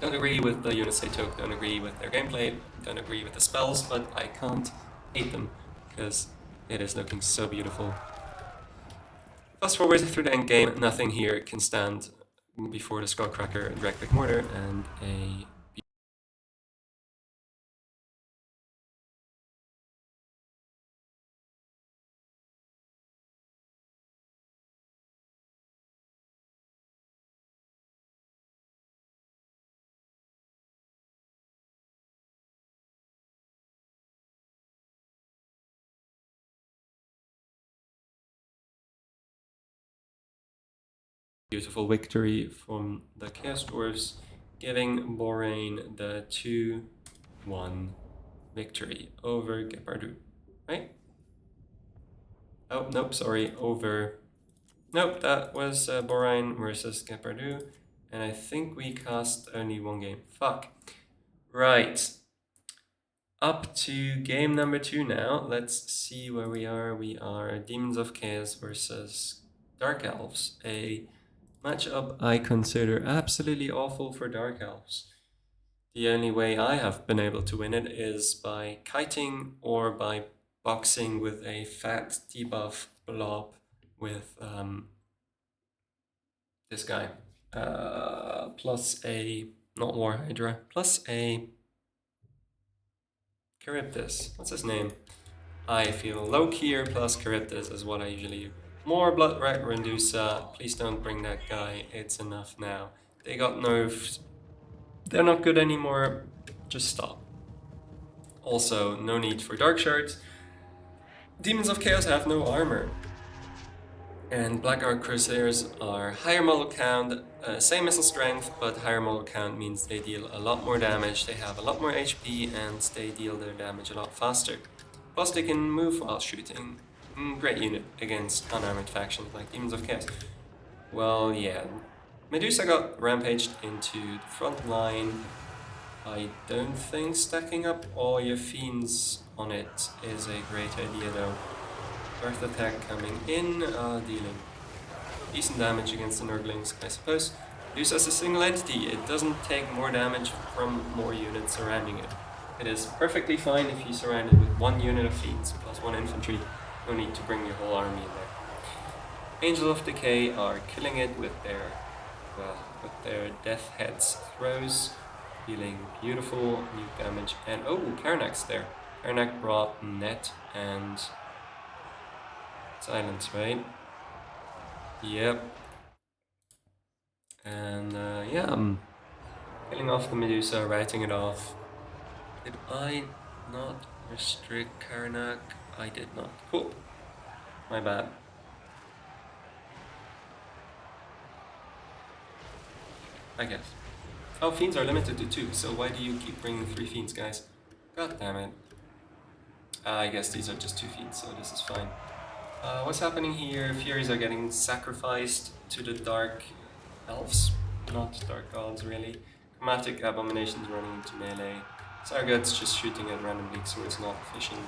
S1: Don't agree with the units they took, don't agree with their gameplay, don't agree with the spells, but I can't hate them, because it is looking so beautiful. Fast forward through the end game, nothing here can stand before the Skullcracker and Dreadquake Mortar, and a beautiful victory from the Chaos Dwarfs, giving Borain the 2-1 victory over Gepardu, right? Oh, nope, sorry, over... Nope, that was Borain versus Gepardu, and I think we cast only one game. Fuck. Right. Up to game number 2 now. Let's see where we are. We are Demons of Chaos versus Dark Elves, a matchup I consider absolutely awful for Dark Elves. The only way I have been able to win it is by kiting or by boxing with a fat debuff blob with this guy. Plus a, not War Hydra, plus a Charybdis. What's his name? I feel Lokier plus Charybdis is what I usually do. More Blood Rat Rendusa. Please don't bring that guy. It's enough now. They got nerfed. They're not good anymore. just stop. Also, no need for Dark Shards. Demons of Chaos have no armor. And Black Arc Crusaders are higher model count, same missile strength, but higher model count means they deal a lot more damage, they have a lot more HP, and they deal their damage a lot faster. Plus they can move while shooting. Great unit against unarmored factions like Demons of Chaos. Well, yeah. Medusa got rampaged into the front line. I don't think stacking up all your fiends on it is a great idea though. Earth attack coming in, dealing decent damage against the Nurglings, I suppose. Use as a single entity, it doesn't take more damage from more units surrounding it. It is perfectly fine if you surround it with one unit of fiends plus one infantry. No need to bring your whole army in there. Angels of Decay are killing it with their Death Heads throws, dealing beautiful nuke damage. And oh, Karnak's there. Karnak brought net and silence, right? Yep. And yeah, I'm killing off the Medusa, writing it off. Did I not restrict Karnak? I did not. Cool. My bad. I guess. Oh, fiends are limited to 2, so why do you keep bringing 3 fiends, guys? God damn it. I guess these are just 2 fiends, so this is fine. What's happening here? Furies are getting sacrificed to the Dark Elves, not Dark Gods really. Chromatic Abominations running into melee. Sargots just shooting at random bleak swords, not efficient.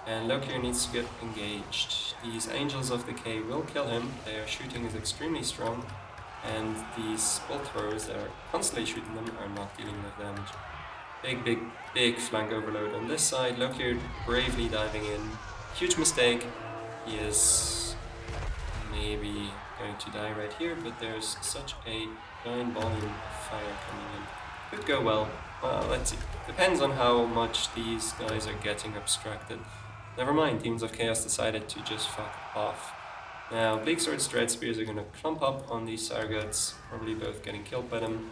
S1: And Lokier needs to get engaged. These Angels of Decay will kill him, their shooting is extremely strong, and these bolt throwers that are constantly shooting them are not dealing enough damage. Big flank overload on this side. Lokier bravely diving in. Huge mistake. He is maybe going to die right here, but there's such a giant volume of fire coming in. Could go well. Let's see. Depends on how much these guys are getting obstructed. Never mind, Demons of Chaos decided to just fuck off. Now, Bleak Swords, Dread Spears are gonna clump up on these Sargots, probably both getting killed by them.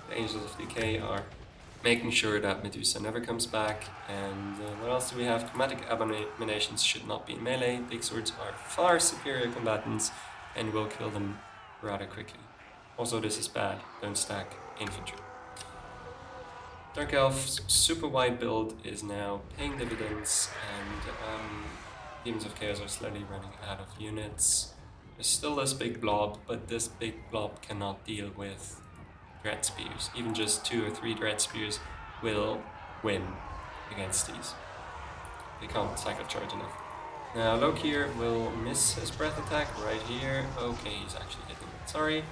S1: The Angels of Decay are making sure that Medusa never comes back. And what else do we have? Chromatic Abominations should not be in melee. Big Swords are far superior combatants and will kill them rather quickly. Also, this is bad. Don't stack infantry. Dark Elf's super wide build is now paying dividends, and Demons of Chaos are slowly running out of units. There's still this big blob, but this big blob cannot deal with Dread Spears. Even just 2 or 3 Dread Spears will win against these. They can't cycle charge enough. Now Lokier will miss his breath attack right here. Okay, he's actually hitting it. Sorry.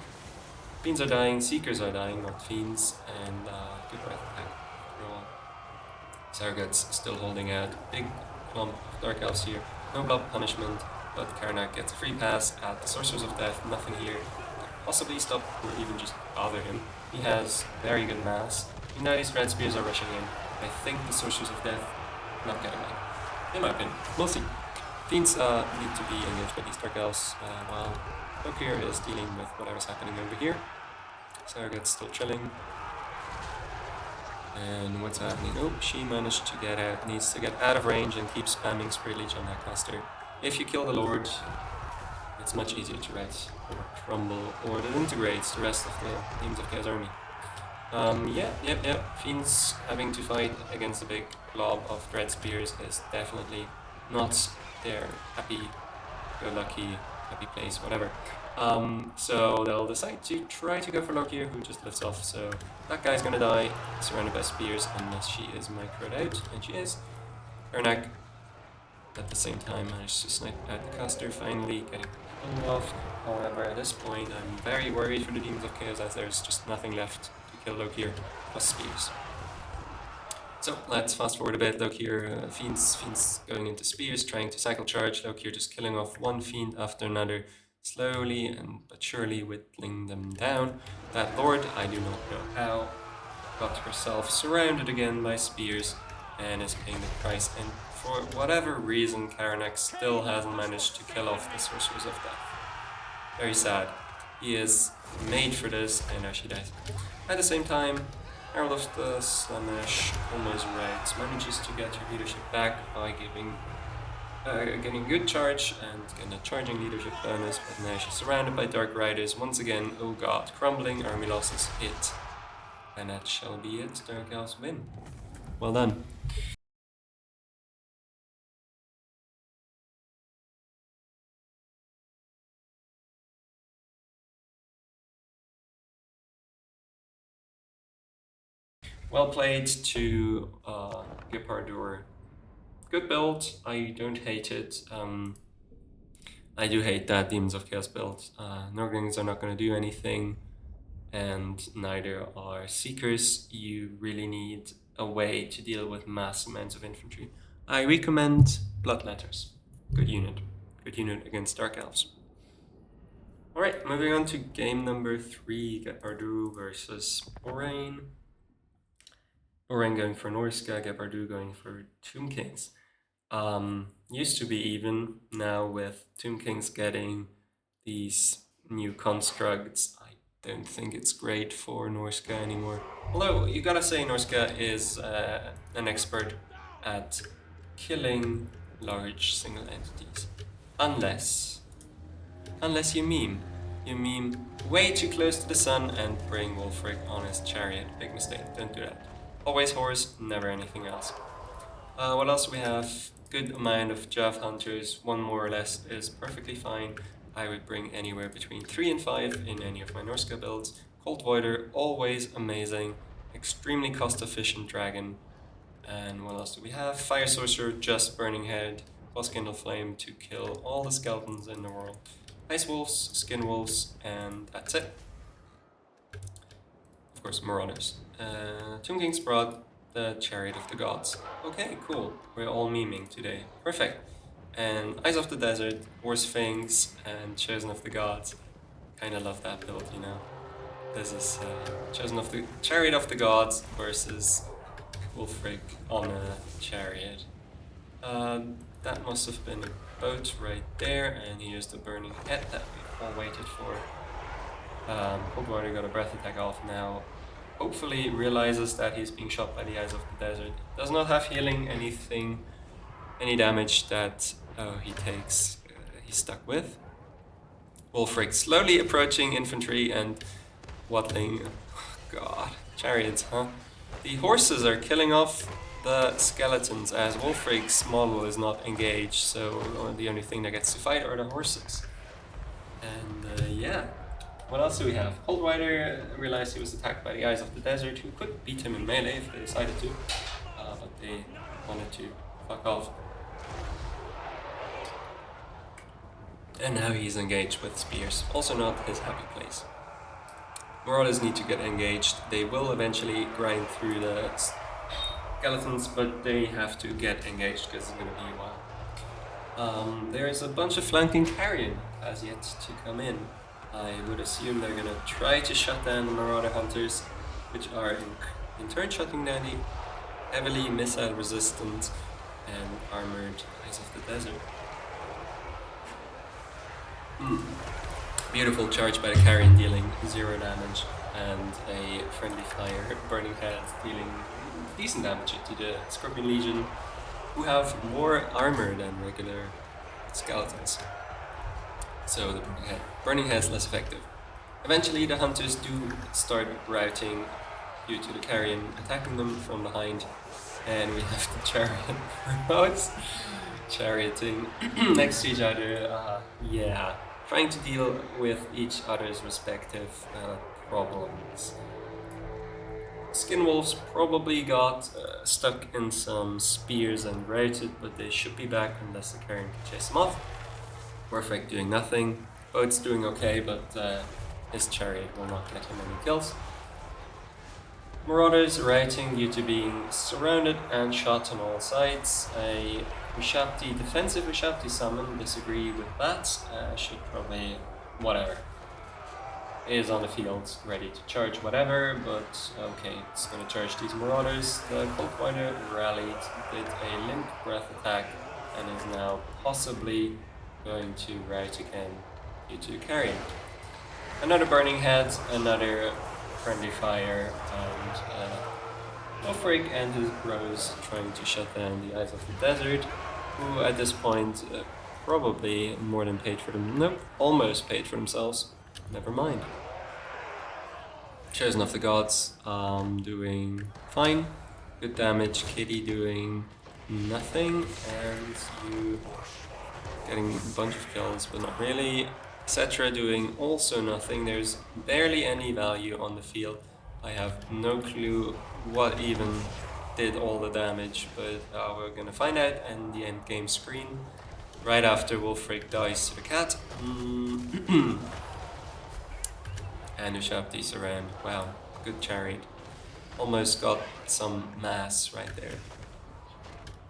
S1: Fiends are dying, Seekers are dying, not Fiends, and good breath attack. Sargots still holding out. Big clump of Dark Elves here. No blob punishment, but Karnak gets a free pass at the Sorcerers of Death. Nothing here. Possibly stop or even just bother him. He has very good mass. Now these Red Spears are rushing in. I think the Sorcerers of Death not getting it. In my opinion. We'll see. Fiends need to be engaged by these Dark Elves while Lokier is dealing with whatever's happening over here. Sargot's still chilling. And what's happening? Oh, she managed to get out, needs to get out of range and keep spamming Spirit Leech on that caster. If you kill the Lord, it's much easier to res or crumble or disintegrates the rest of the Demons of Chaos army. Fiends having to fight against a big blob of Dread Spears is definitely not their happy-go-lucky, happy place, whatever. So they'll decide to try to go for Lokier, who just lifts off, so that guy's gonna die, surrounded by spears, unless she is microed out, and she is. Karnak, at the same time, managed to snipe out the caster, finally getting pulled off. However, at this point, I'm very worried for the Demons of Chaos, as there's just nothing left to kill Lokier, plus spears. So let's fast forward a bit. Lokier, fiends going into spears, trying to cycle charge. Lokier just killing off one fiend after another, slowly but surely whittling them down. That Lord, I do not know how, got herself surrounded again by spears and is paying the price. And for whatever reason, Karnak still hasn't managed to kill off the Sorcerers of Death. Very sad. He is made for this, and now she dies. At the same time, Herald of the Slaanesh almost right. Manages to get your leadership back by getting good charge and getting a charging leadership bonus, but now she's surrounded by Dark Riders once again. Oh god, crumbling army losses hit. And that shall be it. Dark Elves win. Well done. Well played to Gepardur. Good build. I don't hate it. I do hate that Demons of Chaos build. Norglings are not going to do anything, and neither are Seekers. You really need a way to deal with mass amounts of infantry. I recommend Bloodletters. Good unit. Good unit against Dark Elves. Alright, moving on to game number 3, Gepardur versus Borain. Borain going for Norska, Gepardur going for Tomb Kings. Used to be even, now with Tomb Kings getting these new constructs, I don't think it's great for Norska anymore. Although, you gotta say Norska is an expert at killing large single entities. Unless you meme. You meme way too close to the sun and bring Wulfric on his chariot. Big mistake, don't do that. Always horse, never anything else. What else we have? Good amount of Jav Hunters, one more or less is perfectly fine. I would bring anywhere between 3 and 5 in any of my Norska builds. Cold Voider, always amazing. Extremely cost efficient dragon. And what else do we have? Fire Sorcerer, just Burning Head, plus Kindle Flame to kill all the skeletons in the world. Ice Wolves, Skin Wolves, and that's it. Of course, Marauders. Tomb Kings brought the Chariot of the Gods. Okay, cool. We're all memeing today. Perfect. And Eyes of the Desert, Horse Fangs, and Chosen of the Gods. Kinda love that build, you know. This is Chosen of the Chariot of the Gods versus Wulfric on a chariot. That must have been a boat right there, and here's the Burning Head that we all waited for. Coldwater got a breath attack off now. Hopefully realizes that he's being shot by the Eyes of the Desert. Does not have healing, any damage that he takes, he's stuck with. Wulfric slowly approaching infantry and waddling. God, chariots, huh? The horses are killing off the skeletons as Wulfric's model is not engaged, so the only thing that gets to fight are the horses. And yeah. What else do we have? Cold Rider realized he was attacked by the Eyes of the Desert, who could beat him in melee if they decided to, but they wanted to fuck off. And now he's engaged with spears, also not his happy place. Marauders need to get engaged. They will eventually grind through the skeletons, but they have to get engaged because it's going to be a while. There's a bunch of flanking carrion as yet to come in. I would assume they're gonna try to shut down the Marauder Hunters, which are in turn shutting down the heavily missile resistant and armored Eyes of the Desert. Beautiful charge by the Carrion dealing 0 damage, and a friendly fire Burning Head dealing decent damage to the Scorpion Legion, who have more armor than regular skeletons. So the Burning Head is less effective. Eventually the hunters do start routing due to the Carrion attacking them from behind, and we have the chariot robots charioting next to each other. Yeah, trying to deal with each other's respective problems. Skin Wolves probably got stuck in some spears and routed, but they should be back unless the Carrion can chase them off. Perfect doing nothing. Boat's doing okay, but his chariot will not get him any kills. Marauders routing due to being surrounded and shot on all sides. A defensive Ushabti summon, disagree with that. Should probably, whatever. Is on the field, ready to charge whatever, but okay, it's gonna charge these Marauders. The Cold Fighter rallied, did a limp breath attack, and is now possibly going to rout again due to Carrion. Another Burning Head, another friendly fire, and Ulfric and his bros trying to shut down the Eyes of the Desert, who at this point probably more than paid for them. Nope, almost paid for themselves. Never mind. Chosen of the Gods doing fine. Good damage. Kitty doing nothing, and you getting a bunch of kills, but not really. Etc. doing also nothing. There's barely any value on the field. I have no clue what even did all the damage, but we're gonna find out in the end game screen right after Wulfric dies to the cat. And Ushabti's around. Wow, good chariot. Almost got some mass right there.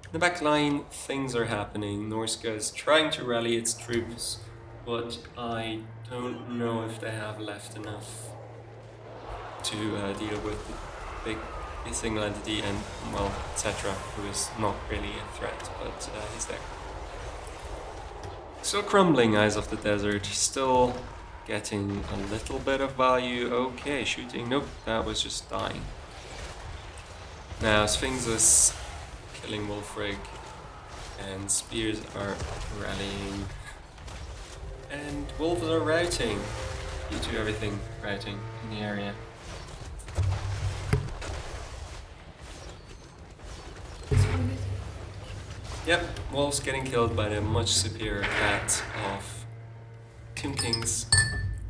S1: In the back line, things are happening. Norska is trying to rally its troops, but I don't know if they have left enough to deal with the big single entity and, well, etc., who is not really a threat, but he's there. Still crumbling, Eyes of the Desert, still getting a little bit of value. Okay, shooting, nope, that was just dying. Now Sphinx is killing Wulfric, and spears are rallying, and wolves are routing. Due to everything routing in the area. Yep, wolves getting killed by the much superior cat of Tomb Kings.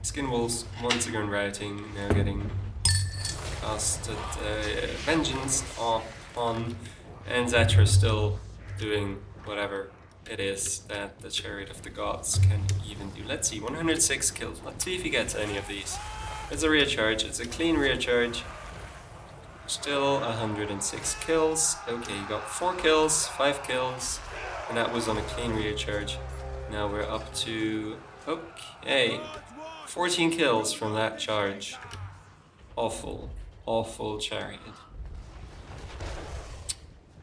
S1: Skin wolves once again routing, now getting casted vengeance on, and Zatra still doing whatever it is that the Chariot of the Gods can even do. Let's see, 106 kills. Let's see if he gets any of these. It's a rear charge, it's a clean rear charge. Still 106 kills. Okay, you got 4 kills, 5 kills, and that was on a clean rear charge. Now we're up to, okay, 14 kills from that charge. Awful, awful chariot.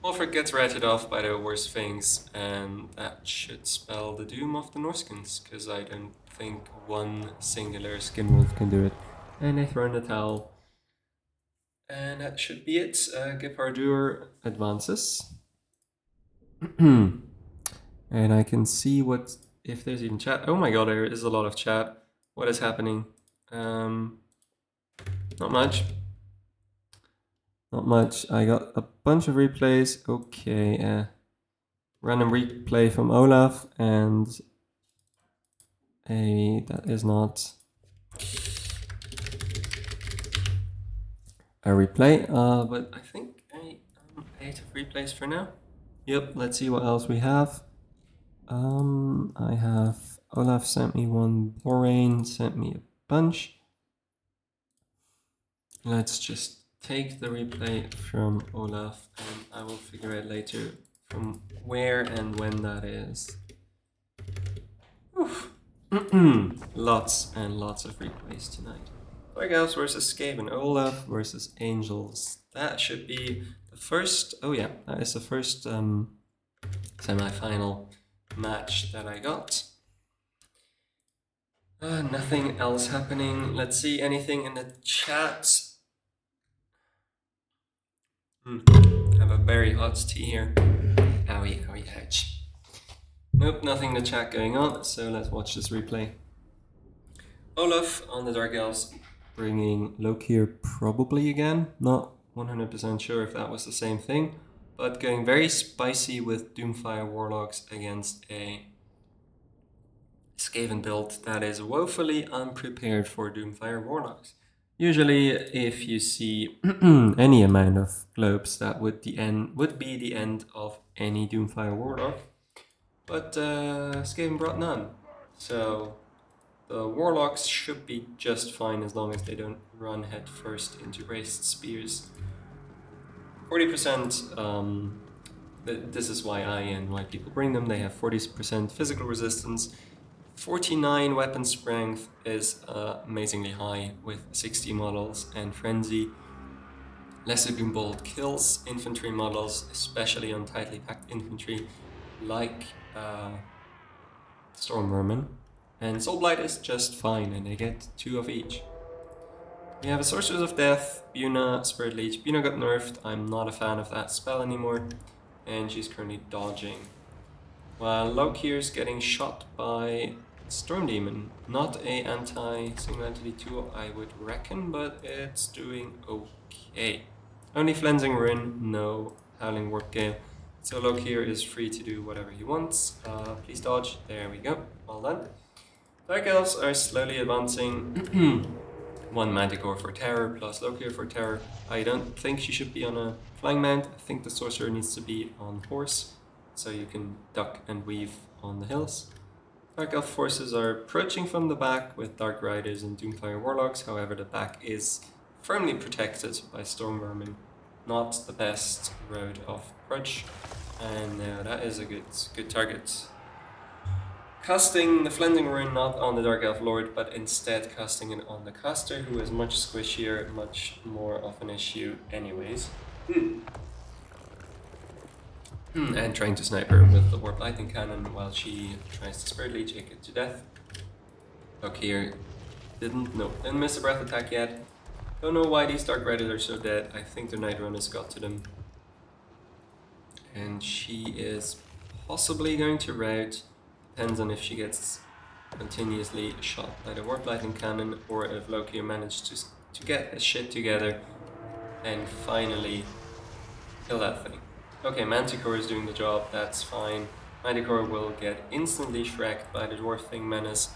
S1: Ulfric gets ratted off by the worst things, and that should spell the doom of the Norskins, because I don't think one singular skin wolf can do it. And they throw in the towel. And that should be it. Gephardur advances. And I can see what, if there's even chat. Oh my god, there is a lot of chat. What is happening? Not much. Not much. I got a bunch of replays. Okay, random replay from Olaf, and that is not a replay, but I think I 8 replays for now. Yep, let's see what else we have. I have Olaf sent me one, Borain sent me a bunch. Let's just take the replay from Olaf, and I will figure out later from where and when that is. Lots and lots of replays tonight. Dark Elves versus Skaven, Olaf versus Angels. That should be the first, oh yeah, that is the first semi-final match that I got. Nothing else happening. Let's see, anything in the chat? Have a very hot tea here. Owie, owie, ouch. Nope, nothing in the chat going on, so let's watch this replay. Olaf on the Dark Elves, bringing Lokir probably again. Not 100% sure if that was the same thing, but going very spicy with Doomfire Warlocks against a Skaven build that is woefully unprepared for Doomfire Warlocks. Usually, if you see any amount of globes, that would be the end of any Doomfire Warlock. But Skaven brought none, so the Warlocks should be just fine as long as they don't run head first into raised spears. 40%. This is why I and why people bring them. They have 40% physical resistance. 49 weapon strength is amazingly high with 60 models, and Frenzy. Lesser Doombolt kills infantry models, especially on tightly packed infantry, like Storm Vermin. And Soulblight is just fine, and they get 2 of each. We have a Sorceress of Death, Buna, Spirit Leech. Buna got nerfed. I'm not a fan of that spell anymore. And she's currently dodging. While Lokir's getting shot by Storm Demon. Not a anti-single entity tool, I would reckon, but it's doing okay. Only Flensing Rune, no Howling Warp Gale. So Lokir is free to do whatever he wants. Please dodge. There we go. Well done. Dark Elves are slowly advancing. One Manticore for terror plus Lokir for terror. I don't think she should be on a flying mount. I think the sorcerer needs to be on horse, so you can duck and weave on the hills. Dark Elf forces are approaching from the back with Dark Riders and Doomfire Warlocks. However, the back is firmly protected by Storm Vermin. Not the best road of approach. And now that is a good target. Casting the Flensing Rune not on the Dark Elf Lord, but instead casting it on the caster, who is much squishier, much more of an issue anyways. And trying to snipe her with the Warp Lightning Cannon while she tries to Spirit Leech it to death. Here didn't miss a breath attack yet. Don't know why these Dark Riders are so dead. I think the Night Run has got to them. And she is possibly going to rout. Depends on if she gets continuously shot by the Warp Lightning Cannon or if Loki managed to get his shit together and finally kill that thing. Okay, Manticore is doing the job, that's fine. Manticore will get instantly shreked by the Dwarf Thing Menace,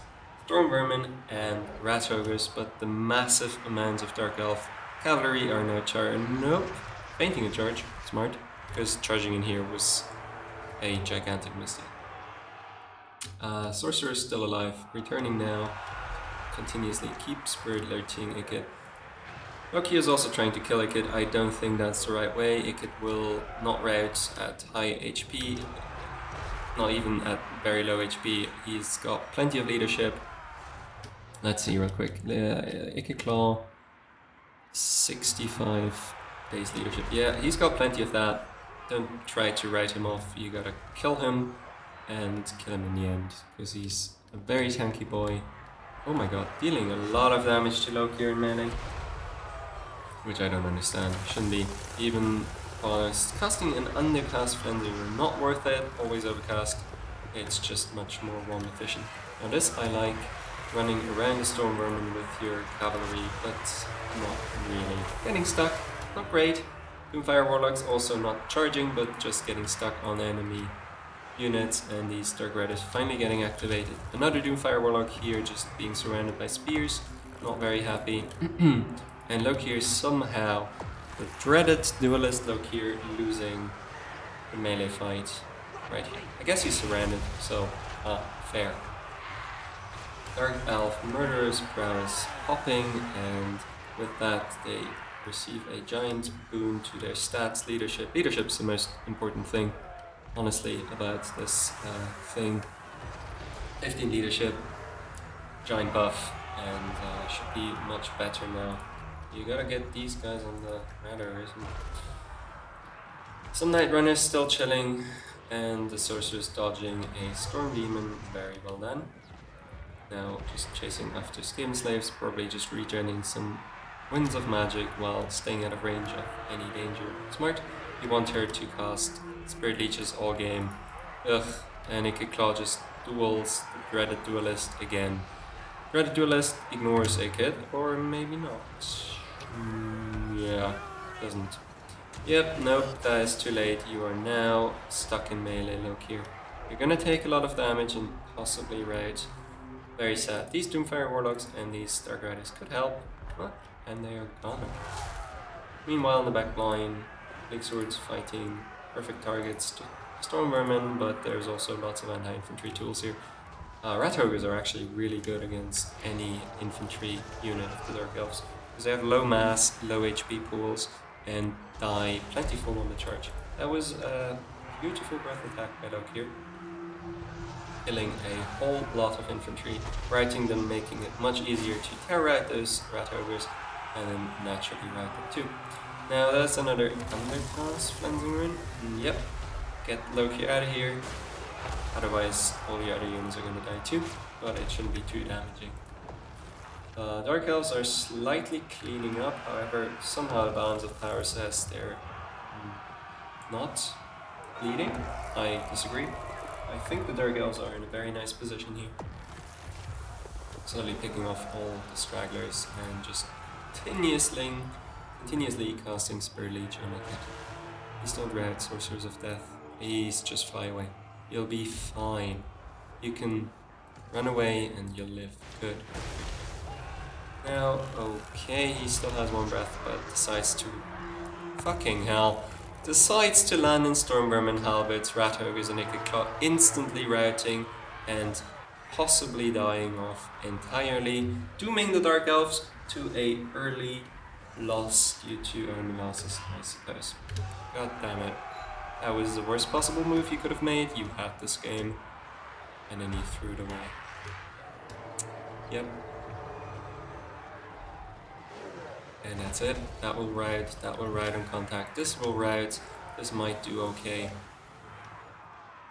S1: Storm Vermin and Rat Ogres, but the massive amounts of Dark Elf Cavalry are now fainting a charge, smart, because charging in here was a gigantic mistake. Sorcerer is still alive, returning now, continuously keep Spirit Lurching Ikit. Loki is also trying to kill Ikit. I don't think that's the right way. Ikit will not rout at high HP, not even at very low HP. He's got plenty of leadership. Let's see real quick. Ikit Claw, 65 days leadership. Yeah, he's got plenty of that. Don't try to write him off. You gotta kill him and kill him in the end, because he's a very tanky boy. Oh my god, dealing a lot of damage to Loki in melee, which I don't understand. Shouldn't be. Even honest, casting an undercast Flensing Rune, not worth it. Always overcast. It's just much more one efficient. Now this I like, running around the Storm Vermin with your cavalry, but not really. Getting stuck, not great. Doomfire Warlocks also not charging, but just getting stuck on enemy units, and these Dark Riders finally getting activated. Another Doomfire Warlock here just being surrounded by spears, not very happy. And Lokir somehow, the dreaded duelist Lokir, losing the melee fight right here. I guess he's surrounded, so fair. Dark Elf Murderer's Prowess popping, and with that they receive a giant boon to their stats. Leadership's the most important thing, honestly, about this thing. 15 leadership, giant buff, and should be much better now. You gotta get these guys on the radar, isn't it? Some Night Runners still chilling, and the Sorcerer's dodging a Storm Demon, very well done. Now just chasing after Skin Slaves, probably just regenerating some Winds of Magic while staying out of range of any danger. Smart. You want her to cast Spirit Leeches all game. Ugh, and Ikit Claw just duels the dreaded duelist again. Dreaded duelist ignores Ikit, or maybe not. Yeah, doesn't. Yep, nope, that is too late. You are now stuck in melee. Look here. You're gonna take a lot of damage and possibly rout. Very sad. These Doomfire Warlocks and these Dark Riders could help, and they are gone. Meanwhile, in the back line, Big Swords fighting perfect targets to Storm Vermin, but there's also lots of anti-infantry tools here. Rat Ogres are actually really good against any infantry unit of the Dark Elves, because they have low mass, low HP pools, and die plentiful on the charge. That was a beautiful breath attack by Lokir, killing a whole lot of infantry, routing them, making it much easier to terrorize those Rat Ogres, and then naturally rout them too. Now that's another undercast Flensing Rune. Yep, get Loki out of here, otherwise all the other units are going to die too, but it shouldn't be too damaging. Dark Elves are slightly cleaning up, however, somehow the balance of power says they're not leading. I disagree. I think the Dark Elves are in a very nice position here. Slowly picking off all the stragglers and just continuously casting Spirit Leech on it. Please don't react, Sorcerers of Death. Please just fly away. You'll be fine. You can run away and you'll live. Good. Now, okay, he still has one breath, but decides to... Fucking hell. Decides to land in Stormvermin, Halberds, Rat Ogres, and Naked Claw, instantly routing and possibly dying off entirely, dooming the Dark Elves to a early loss due to enemy losses, I suppose. God damn it. That was the worst possible move you could have made. You had this game, and then you threw it away. Yep. And that's it. That will ride on contact. This will ride. This might do okay.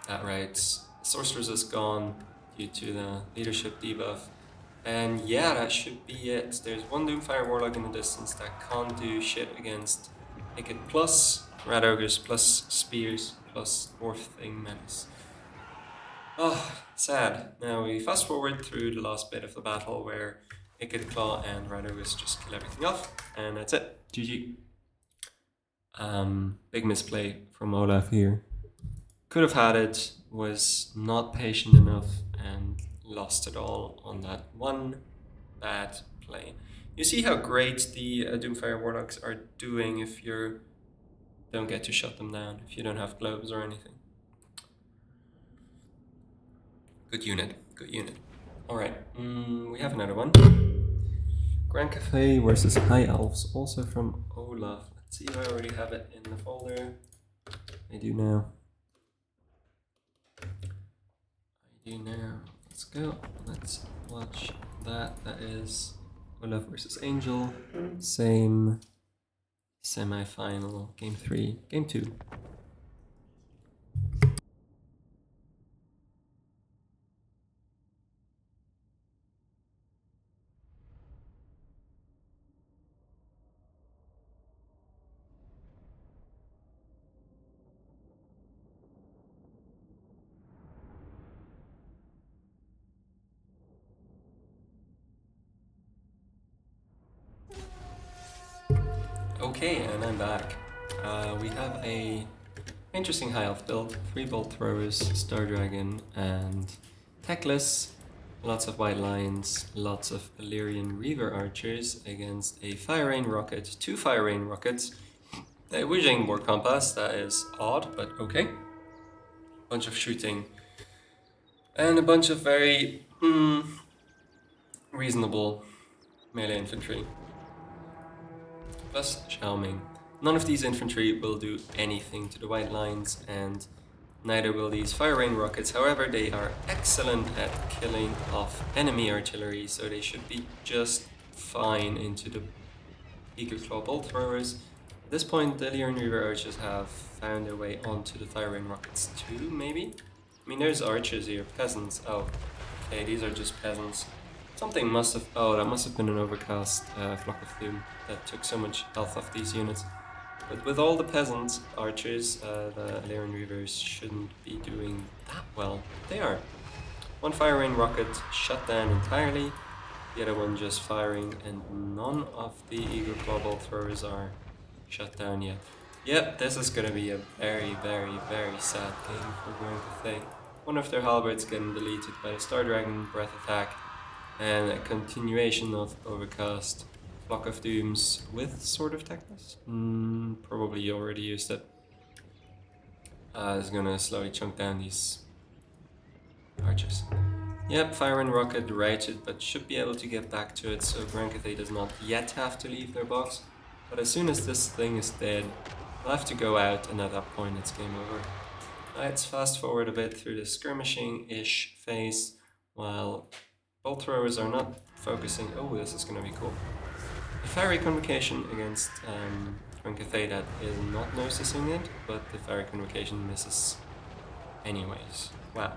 S1: That rides. Sorcerers is gone due to the leadership debuff. And yeah, that should be it. There's one Doomfire Warlock in the distance that can't do shit against Naked plus Rat Ogres plus Spears plus Dwarf Thing Menace. Oh, sad. Now we fast forward through the last bit of the battle where Naked Claw and Rat Ogres just kill everything off, and that's it. GG. Big misplay from Olaf here. Could have had it, was not patient enough, and lost it all on that one bad play. You see how great the Doomfire Warlocks are doing if you don't get to shut them down, if you don't have globes or anything. Good unit, good unit. Alright, we have another one. Grand Cafe versus High Elves, also from Olaf. Let's see if I already have it in the folder. I do now. Let's go. Let's watch that. That is Olaf versus Angel. Same semi-final. Game 3. Game 2. Okay, and I'm back. We have a interesting high elf build. 3 bolt throwers, Star Dragon, and Techless. Lots of white lines, lots of Illyrian Reaver archers against a Fire Rain rocket, 2 Fire Rain rockets, a Wizarding War Compass, that is odd, but okay. Bunch of shooting, and a bunch of very reasonable melee infantry. Plus Xiaoming. None of these infantry will do anything to the white lines, and neither will these Fire Rain rockets. However, they are excellent at killing off enemy artillery, so they should be just fine into the Eagle Claw bolt throwers. At this point, the Illyrian Reaver archers have found their way onto the Fire Rain rockets too, maybe? I mean, there's archers here, peasants. Oh, okay, these are just peasants. Something must have... Oh, that must have been an overcast Flock of Doom that took so much health off these units. But with all the peasants, archers, the Illyrian Reavers shouldn't be doing that well. They are. One Fire Rain rocket shut down entirely, the other one just firing, and none of the Eagle Claw bolt throwers are shut down yet. Yep, this is gonna be a very, very, very sad game for Grand Cathay. One of their halberds getting deleted by the Star Dragon breath attack, and a continuation of overcast Flock of Dooms with Sword of Techless. Probably you already used it. It's gonna slowly chunk down these archers. Yep, Fire and Rocket routed, but should be able to get back to it, so Grand Cathay does not yet have to leave their box. But as soon as this thing is dead, they'll have to go out, and at that point it's game over. Let's fast forward a bit through the skirmishing-ish phase, while bolt throwers are not focusing. Oh, this is gonna be cool. A Fiery Convocation against Grand Cathay that is not noticing it, but the Fiery Convocation misses anyways. Wow.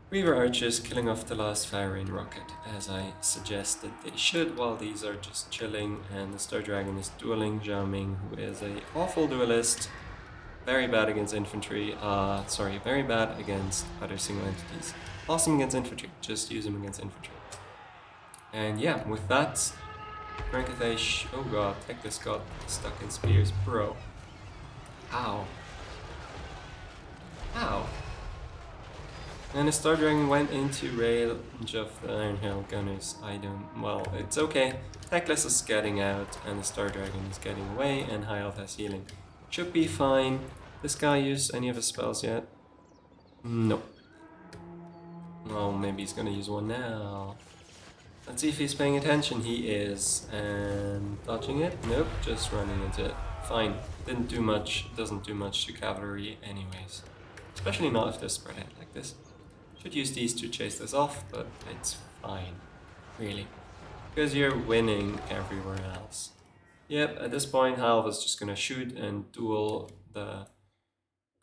S1: Reaver archers killing off the last fire rain rocket, as I suggested they should, while these are just chilling, and the Star Dragon is dueling Zhao Ming, who is a awful duelist, very bad against infantry, very bad against other single entities. Awesome against infantry, just use him against infantry. And yeah, with that, Grand Cathay, oh god, Teclis got stuck in spears, bro. Ow. Ow. And the Star Dragon went into range of the Iron Hail Gunners. Well, it's okay. Teclis is getting out, and the Star Dragon is getting away, and High Elf has healing. Should be fine. This guy used any of his spells yet? Nope. Oh, maybe he's gonna use one now. Let's see if he's paying attention. He is. And dodging it? Nope, just running into it. Fine. Didn't do much, doesn't do much to cavalry anyways. Especially not if they're spread out like this. Should use these to chase this off, but it's fine. Really. Because you're winning everywhere else. Yep, at this point Halv is just gonna shoot and duel the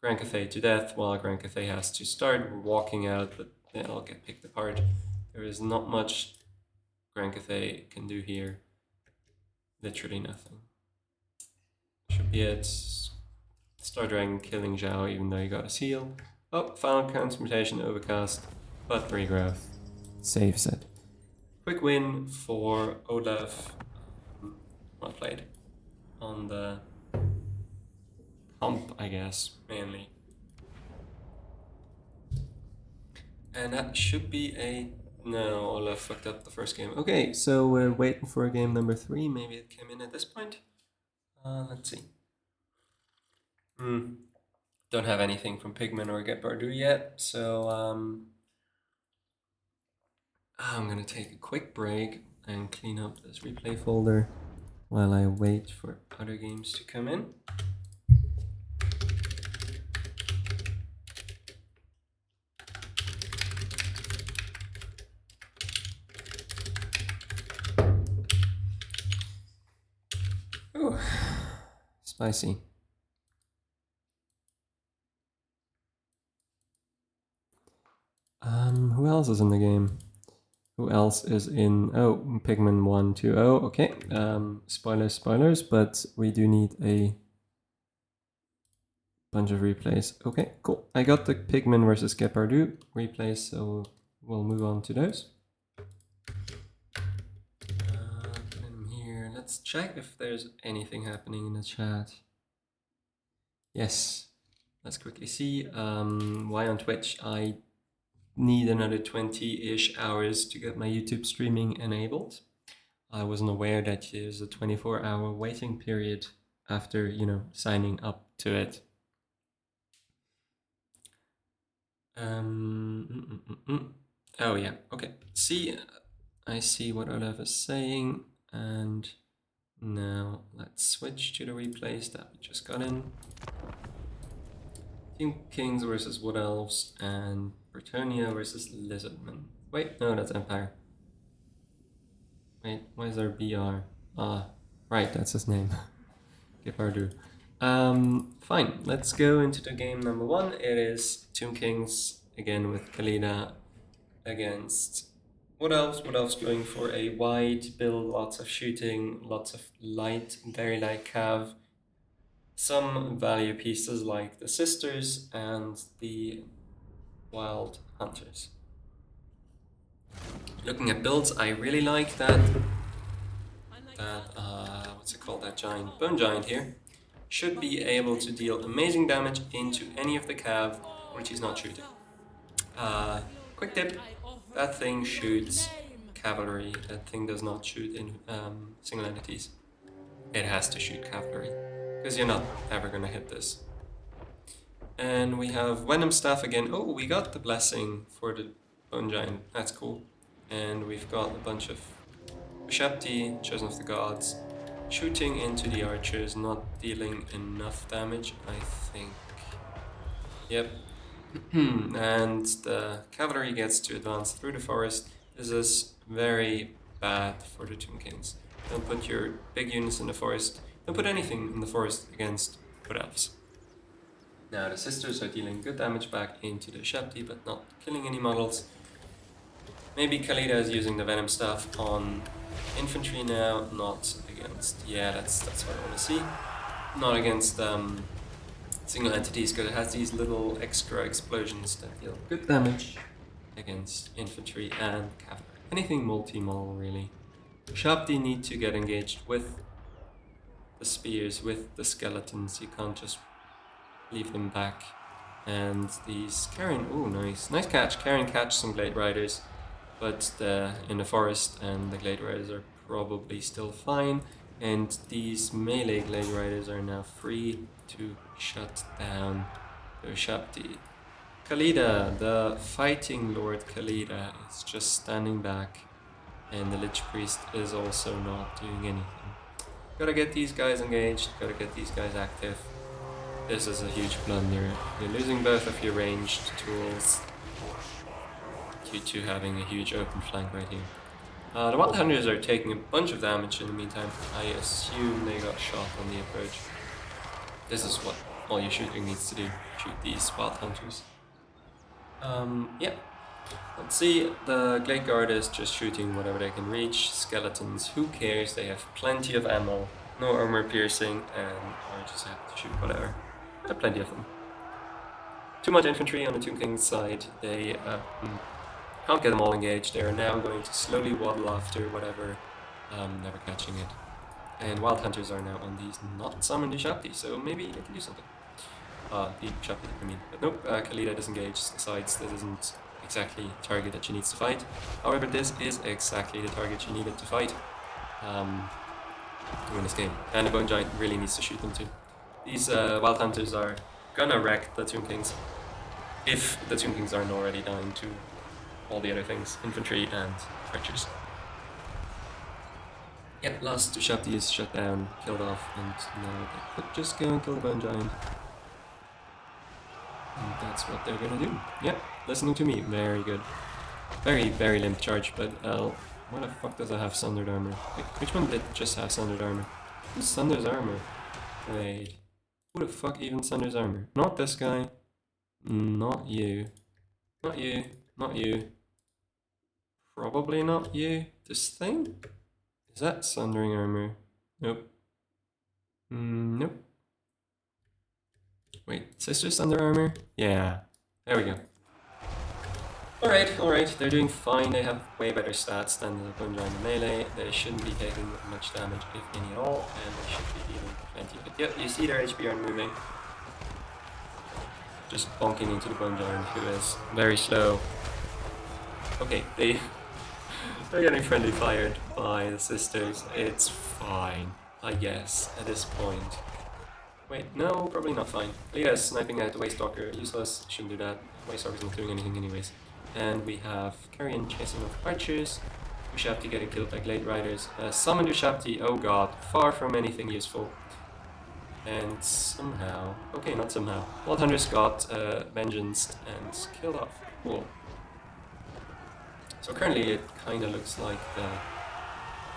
S1: Grand Cathay to death, while Grand Cathay has to start walking out, but they'll get picked apart. There is not much Grand Cathay can do here. Literally nothing. Should be it. Star Dragon killing Zhao even though he got a seal. Oh, final transmutation overcast, but regrowth saves it. Quick win for Olaf. Well played. On the hump, I guess, mainly. And that should be a... No, Olaf fucked up the first game. Okay, so we're waiting for game number 3. Maybe it came in at this point. Let's see. Don't have anything from Pigman or Getbardu yet, so I'm gonna take a quick break and clean up this replay folder while I wait for other games to come in. Ooh, spicy. Who else is in the game? Who else is in... Oh, Pigman 120. Okay, spoilers, but we do need a bunch of replays. Okay, cool. I got the Pigman versus Gepardu replays, so we'll move on to those. Put him here. Let's check if there's anything happening in the chat. Yes, let's quickly see. Why on Twitch? I need another 20-ish hours to get my YouTube streaming enabled. I wasn't aware that there's a 24-hour waiting period after, signing up to it. Oh yeah, okay. I see what Olaf is saying, and now let's switch to the replays that we just got in. Team Kings versus Wood Elves and Bretonnia versus Lizardmen. Wait, no, that's Empire. Wait, why is there BR? Right, that's his name. Gepardu. Fine, let's go into the game number 1. It is Tomb Kings, again with Kalina, against Wood Elves. Wood Elves going for a wide build, lots of shooting, lots of light, very light cav. Some value pieces like the Sisters and the Wild Hunters. Looking at builds, I really like that what's it called, that giant, Bone Giant here, should be able to deal amazing damage into any of the cav which he's not shooting. Quick tip, that thing shoots cavalry, that thing does not shoot in single entities. It has to shoot cavalry, because you're not ever gonna hit this. And we have Venom Staff again. Oh, we got the blessing for the Bone Giant, that's cool. And we've got a bunch of Shepti, Chosen of the Gods, shooting into the archers, not dealing enough damage, I think. Yep. And the cavalry gets to advance through the forest. This is very bad for the Tomb Kings. Don't put your big units in the forest. Don't put anything in the forest against Wood Elves. Now the sisters are dealing good damage back into the Shapti, but not killing any models. Maybe Khalida is using the Venom Staff on infantry now, not against... Yeah, that's what I want to see. Not against single entities, because it has these little extra explosions that deal good damage against infantry and cavalry. Anything multi-mol, really. Shapti need to get engaged with the spears, with the skeletons. You can't just leave them back. And these Karen, oh nice catch. Karen catch some Glade Riders, but in the forest, and the Glade Riders are probably still fine. And these melee Glade Riders are now free to shut down the Shapti. Khalida, the fighting Lord Khalida, is just standing back, and the Lich Priest is also not doing anything. Gotta get these guys engaged, gotta get these guys active. This is a huge blunder. You're losing both of your ranged tools due to having a huge open flank right here. The Wild Hunters are taking a bunch of damage in the meantime. I assume they got shot on the approach. This is what all your shooting needs to do. Shoot these Wild Hunters. Yeah. Let's see, the Glade Guard is just shooting whatever they can reach. Skeletons, who cares? They have plenty of ammo, no armor piercing, and I just have to shoot whatever. I have plenty of them. Too much infantry on the Tomb King's side. They can't get them all engaged. They are now going to slowly waddle after whatever, never catching it. And Wild Hunters are now on these not summoned Shapti, so maybe they can do something. The Shapti, I mean. But nope, Khalida disengaged. Besides, this isn't exactly the target that she needs to fight. However, this is exactly the target she needed to fight to win this game. And the Bone Giant really needs to shoot them too. These Wild Hunters are gonna wreck the Tomb Kings, if the Tomb Kings aren't already dying to all the other things, infantry and archers. Yep, last Shapti is shut down, killed off, and now they could just go and kill the Bone Giant. And that's what they're gonna do. Yep, listening to me, very good. Very, very limp charge, but why the fuck does it have Sundered Armor? Wait, which one did just have Sundered Armor? Who's Sunder's Armor? Wait, who the fuck even Sunder's Armor? Not this guy. Not you. Not you. Not you. Probably not you. This thing? Is that Sundering Armor? Nope. Nope. Wait, Sisters Under Armor? Yeah. There we go. Alright, they're doing fine. They have way better stats than the Bone Giant melee. They shouldn't be taking much damage, if any at all, and they should be dealing plenty of it. Yep, you see their HP aren't moving. Just bonking into the Bone Giant, who is very slow. Okay, they're getting friendly fired by the sisters. It's fine, I guess, at this point. Wait, no, probably not fine. Leah is sniping at the Waystalker. Useless, shouldn't do that. Waystalker's not doing anything anyways. And we have Carrion chasing off archers. Shapti getting killed by Glade Riders. Summoned Shapti, oh god, far from anything useful. And somehow, okay, not somehow, Wild Hunters got vengeance and killed off. Cool. So currently it kind of looks like the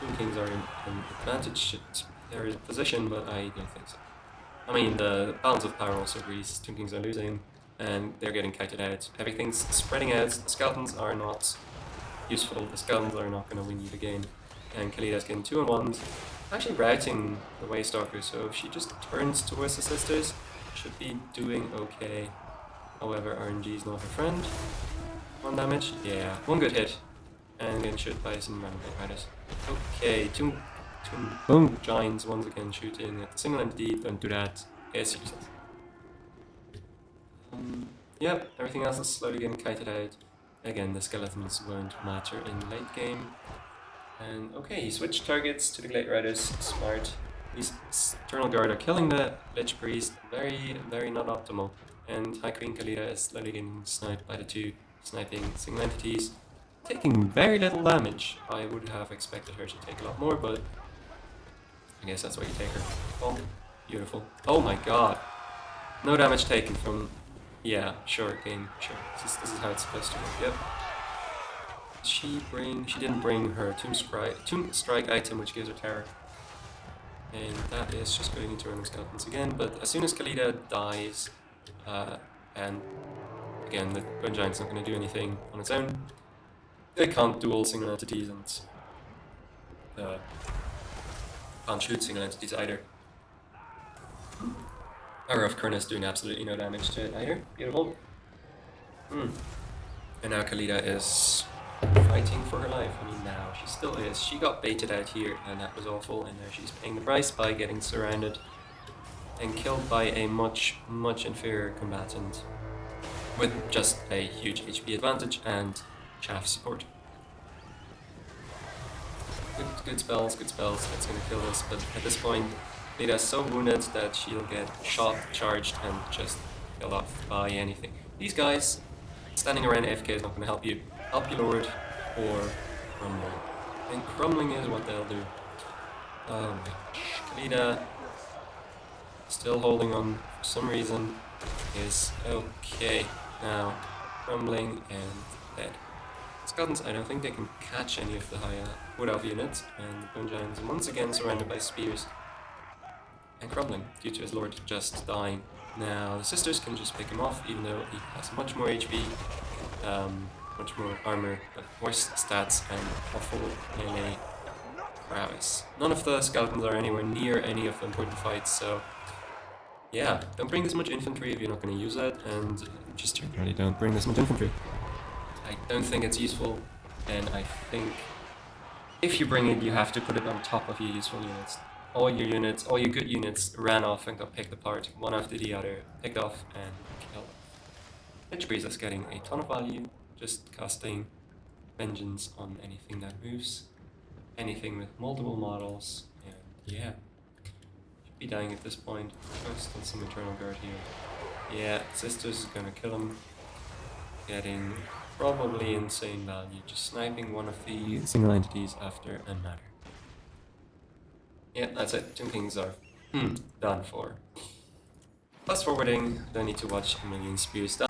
S1: Tomb Kings are in advantage at their position, but I don't think so. I mean, the balance of power also agrees. Tomb Kings are losing, and they're getting kited out. Everything's spreading out. The skeletons are not useful. The skeletons are not going to win you the game. And Khalida's getting 2-on-1s. Actually routing the Waystalker, so if she just turns towards the sisters, should be doing okay. However, RNG is not her friend. 1 damage? Yeah, 1 good hit. And getting shot by some random riders. Okay, two Bone Giants once again shooting at the single entity. Don't do that. It's useless. Yep, everything else is slowly getting kited out. Again, the skeletons won't matter in late game. And okay, he switched targets to the Glade Riders. Smart. These Eternal Guard are killing the Lich Priest. Very, very not optimal. And High Queen Khalida is slowly getting sniped by the 2 sniping single entities. Taking very little damage. I would have expected her to take a lot more, but I guess that's why you take her. Oh, beautiful. Oh my god. No damage taken from... Yeah, sure, game, sure. This is how it's supposed to work, yep. She didn't bring her Tomb Strike item, which gives her terror. And that is just going into random skeletons again, but as soon as Khalida dies, And again, the Bone Giant's not going to do anything on its own. They can't duel single entities and can't shoot single entities either. Power of Kurnis doing absolutely no damage to it either. Beautiful. And now Khalida is fighting for her life. I mean, now she still is. She got baited out here, and that was awful. And now she's paying the price by getting surrounded and killed by a much, much inferior combatant with just a huge HP advantage and chaff support. Good spells, good spells. That's gonna kill us. But at this point, Lida's so wounded that she'll get shot, charged, and just killed off by anything. These guys standing around AFK is not gonna help you. Help you, Lord, or crumble. And crumbling is what they'll do. Oh my gosh. Khalida, still holding on for some reason, is okay. Now, crumbling and dead. Skeletons, I don't think they can catch any of the higher Wood Elf units, and the Bone Giant is once again surrounded by spears and crumbling due to his lord just dying. Now, the sisters can just pick him off, even though he has much more HP, much more armor, but worse stats and awful melee prowess. None of the skeletons are anywhere near any of the important fights, so yeah, don't bring this much infantry if you're not going to use it, and just generally don't bring this much infantry. I don't think it's useful, and I think if you bring it, you have to put it on top of your useful units. All your units, all your good units ran off and got picked apart, one after the other, picked off and killed. Which brings us getting a ton of value, just casting vengeance on anything that moves, anything with multiple models, and yeah. Should be dying at this point. Oh, still some Eternal Guard here. Yeah, Sisters is gonna kill him. Getting probably insane value, just sniping one of the single entities after another. Yeah, that's it. Tomb Kings are done for. Fast forwarding, don't need to watch a million spears die.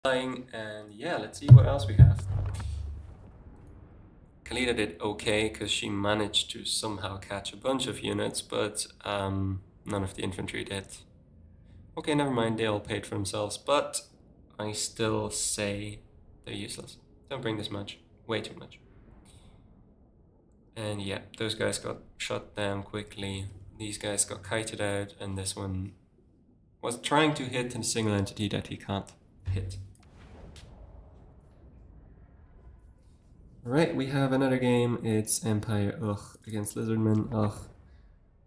S1: And yeah, let's see what else we have. Khalida did okay because she managed to somehow catch a bunch of units, but none of the infantry did. Okay, never mind, they all paid for themselves, but I still say they're useless. Don't bring this much, way too much. And yeah, those guys got shot down quickly, these guys got kited out, and this one was trying to hit a single entity that he can't hit. Right, we have another game. It's Empire against Lizardmen.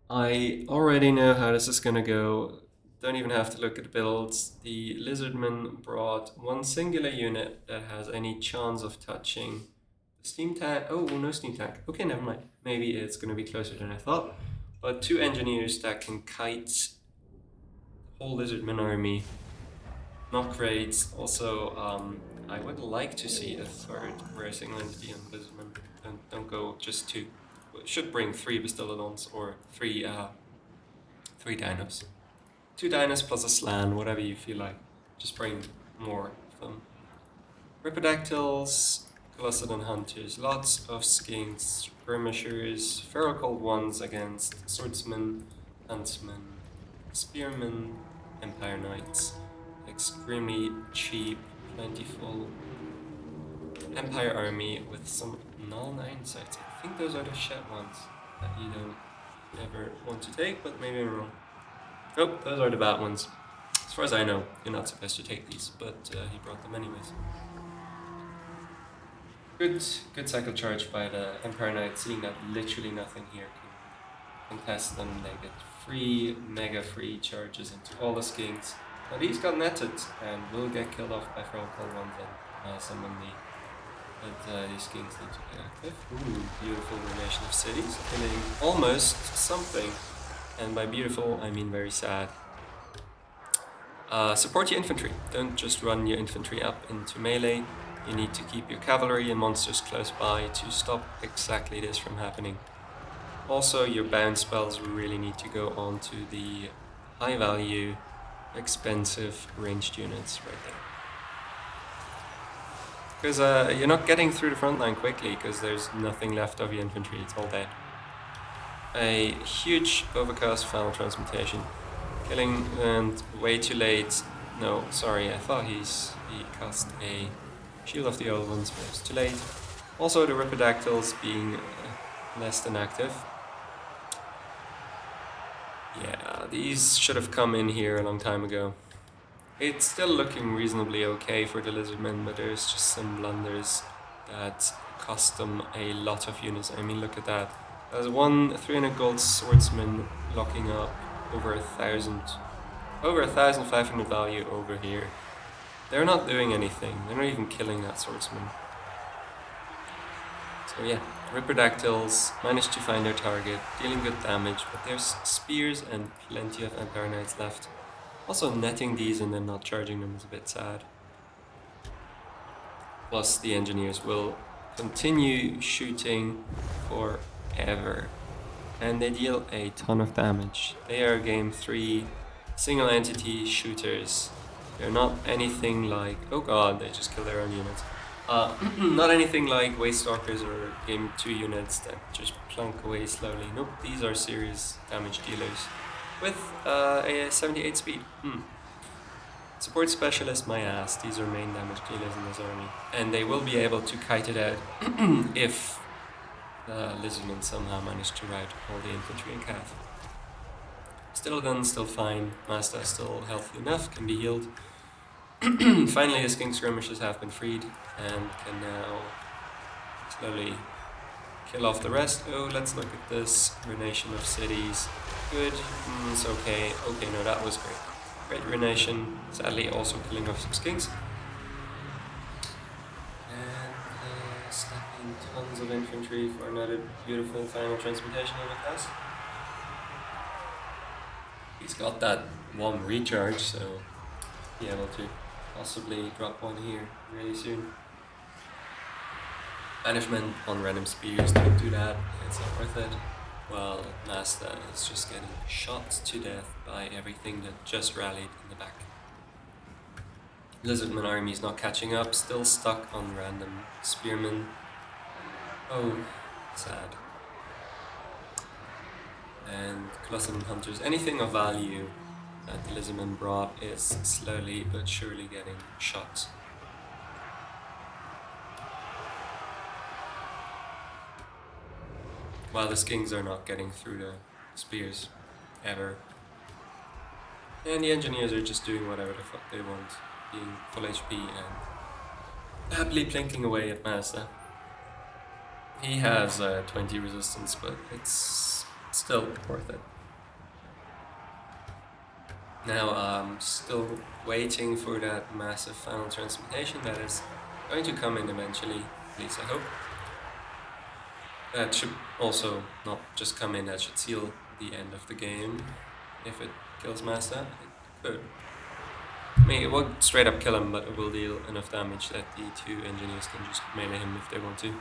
S1: I already know how this is gonna go. Don't even have to look at the builds. The Lizardmen brought one singular unit that has any chance of touching the steam tank. Oh, no steam tank. Okay, never mind. Maybe it's gonna be closer than I thought. But 2 engineers that can kite the whole Lizardmen army. Not great. Also, I would like to see a third rare single entity on Lizardmen. Don't go just 2. It should bring 3 Bastillodons or 3 dinos. 2 dinos plus a slan, whatever you feel like. Just bring more of them. Ripidactyls, Colossadon Hunters, lots of skinks, skirmishers, feral cold ones against swordsmen, huntsmen, spearmen, Empire Knights. Extremely cheap, plentiful Empire army with some null 9 sites. I think those are the shed ones that you don't ever want to take, but maybe I'm wrong. Nope, those are the bad ones. As far as I know, you're not supposed to take these, but he brought them anyways. Good cycle charge by the Empire Knight, seeing that literally nothing here can contest them. They get mega free charges into all the skinks. But he's got netted and will get killed off by Feral Cold Ones and summon the. But these skinks need to get active. Ooh, beautiful relation of cities, killing almost something. And by beautiful, I mean very sad. Support your infantry. Don't just run your infantry up into melee. You need to keep your cavalry and monsters close by to stop exactly this from happening. Also, your bound spells really need to go on to the high value, expensive ranged units right there. Because you're not getting through the front line quickly because there's nothing left of your infantry, it's all dead. A huge overcast final transmutation. Killing and way too late. No, sorry, I thought he cast a Shield of the Old Ones, but it's too late. Also, the Ripperdactyls being less than active. Yeah, these should have come in here a long time ago. It's still looking reasonably okay for the Lizardmen, but there's just some blunders that cost them a lot of units. I mean, look at that. There's one 300 gold swordsman locking up over 1,500 value over here. They're not doing anything. They're not even killing that swordsman. So yeah, Ripperdactyls managed to find their target, dealing good damage, but there's spears and plenty of Empire Knights left. Also, netting these and then not charging them is a bit sad. Plus, the engineers will continue shooting forever. And they deal a ton of damage. They are game 3 single entity shooters. They're not anything like... Oh god, they just kill their own units. Not anything like Waste Stalkers or game 2 units that just plunk away slowly. Nope, these are serious damage dealers. With a 78 speed. Support specialist, my ass. These are main damage dealers in this army. And they will be able to kite it out if the Lizardmen somehow manage to rout all the infantry and cav. Still gun, still fine. Mazda still healthy enough, can be healed. Finally, the skink skirmishers have been freed and can now slowly kill off the rest. Oh, let's look at this Renation of cities. Good, it's okay. Okay, no, that was great. Great Renation, sadly also killing off some skinks. And stacking tons of infantry for another beautiful final transmutation of the class. He's got that one recharge, so be able to possibly drop one here really soon. Banishment on random spears, don't do that, it's not worth it. Well, Mazda is just getting shot to death by everything that just rallied in the back. Lizardman army is not catching up, still stuck on random spearmen. Oh, sad. And Colossal Hunters, anything of value that the Lizardman brought is slowly but surely getting shot. While the skinks are not getting through the spears, ever. And the engineers are just doing whatever the fuck they want, being full HP and happily plinking away at Mazda. He has 20 resistance, but it's still worth it. Now I'm still waiting for that massive final transmutation that is going to come in eventually, at least I hope. That should also not just come in, that should seal the end of the game. If it kills Mazda, it could. I mean, it won't straight up kill him, but it will deal enough damage that the two engineers can just melee him if they want to.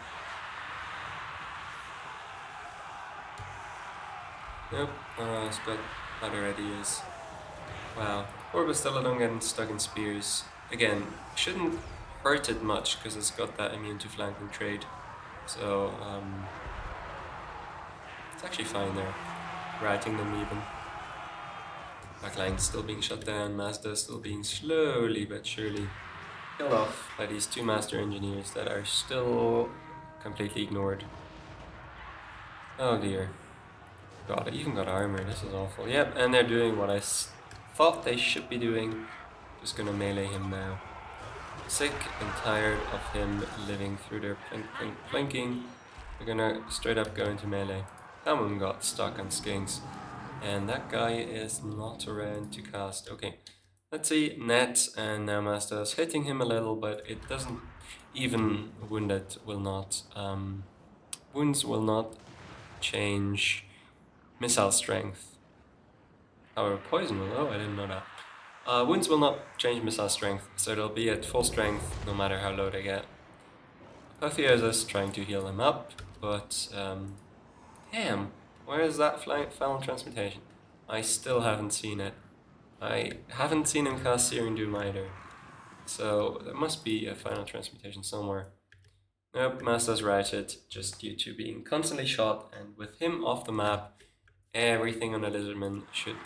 S1: Nope, it's got other ideas. Wow, Orb still alone getting stuck in spears. Again, shouldn't hurt it much because it's got that immune to flanking trade. So, it's actually fine there. Routing them even. Backline still being shut down, Mazda still being slowly but surely killed off by these two master engineers that are still completely ignored. Oh dear. God, I even got armor, this is awful. Yep, and they're doing what I thought they should be doing. Just gonna melee him now. sick and tired of him living through their flanking. We're gonna straight up go into melee. That one got stuck on skinks. And that guy is not around to cast. Okay, let's see. Net and now Master's hitting him a little, but it doesn't. Even wounded will not. Wounds will not change missile strength. However, poison will. Oh, I didn't know that. Wounds will not change missile strength, so they'll be at full strength no matter how low they get. Apotheosis trying to heal him up, but damn, where is that final transmutation? I still haven't seen it. I haven't seen him cast Searing Doom either, so there must be a final transmutation somewhere. Nope, Master's routed just due to being constantly shot, and with him off the map, everything on the Lizardman should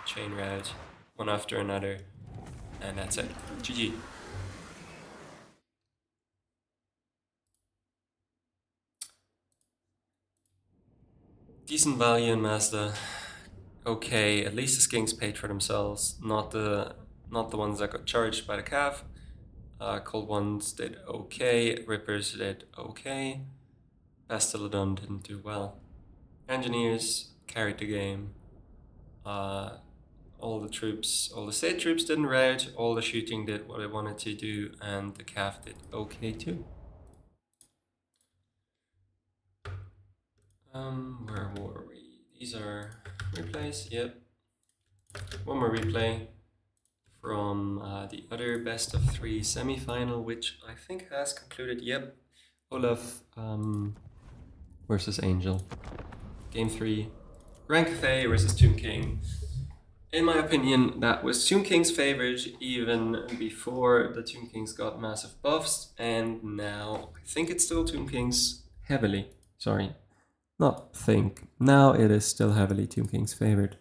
S1: chain route one after another, and that's it. GG. Decent value in Mazda. Okay, at least the skinks paid for themselves, not the ones that got charged by the calf. Cold ones did okay, Rippers did okay, Bastillodon didn't do well. Engineers carried the game. All the state troops didn't rout, all the shooting did what it wanted to do, and the calf did okay too. Where were we? These are replays, yep. One more replay from the other best of 3 semi-final, which I think has concluded, yep. Olaf versus Angel. Game 3. Grand Cathay versus Tomb King. In my opinion, that was Tomb King's favored even before the Tomb Kings got massive buffs, and now I think it's still Tomb King's heavily. Sorry, not think. Now it is still heavily Tomb King's favored.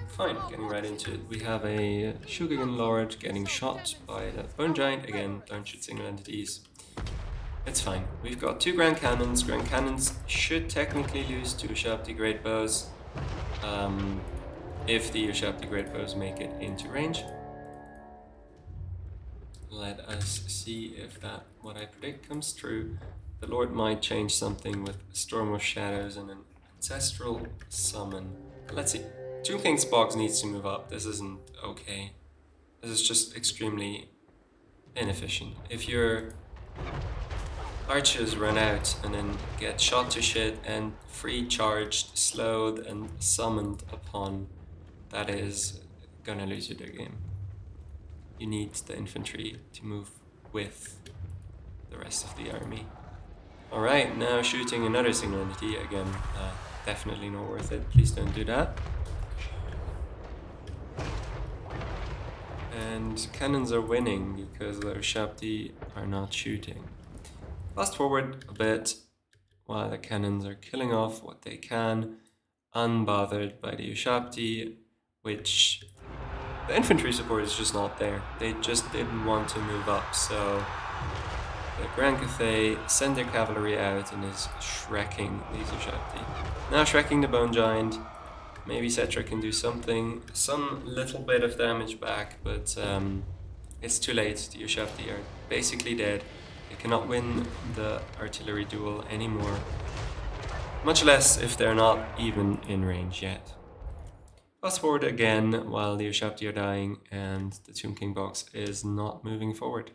S1: Fine, getting right into it. We have a Shugagan Lord getting shot by the Bone Giant. Again, don't shoot single entities. It's fine. We've got 2 Grand Cannons. Grand Cannons should technically lose to Ushabti Great Bows if the Ushabti Great Bows make it into range. Let us see if that, what I predict, comes true. The Lord might change something with Storm of Shadows and an Ancestral Summon. Let's see. Tomb King's box needs to move up. This isn't okay. This is just extremely inefficient. If your archers run out and then get shot to shit and free charged, slowed, and summoned upon, that is gonna lose you the game. You need the infantry to move with the rest of the army. Alright, now shooting another single entity. Again, definitely not worth it. Please don't do that. And cannons are winning because the Ushabti are not shooting. Fast forward a bit while the cannons are killing off what they can, unbothered by the Ushabti, which the infantry support is just not there. They just didn't want to move up, so the Grand Cathay sent their cavalry out and is shrekking these Ushabti. Now shrekking the Bone Giant. Maybe Cetra can do something, some little bit of damage back, but it's too late. The Ushabti are basically dead. They cannot win the artillery duel anymore, much less if they're not even in range yet. Fast forward again while the Ushabti are dying and the Tomb King box is not moving forward.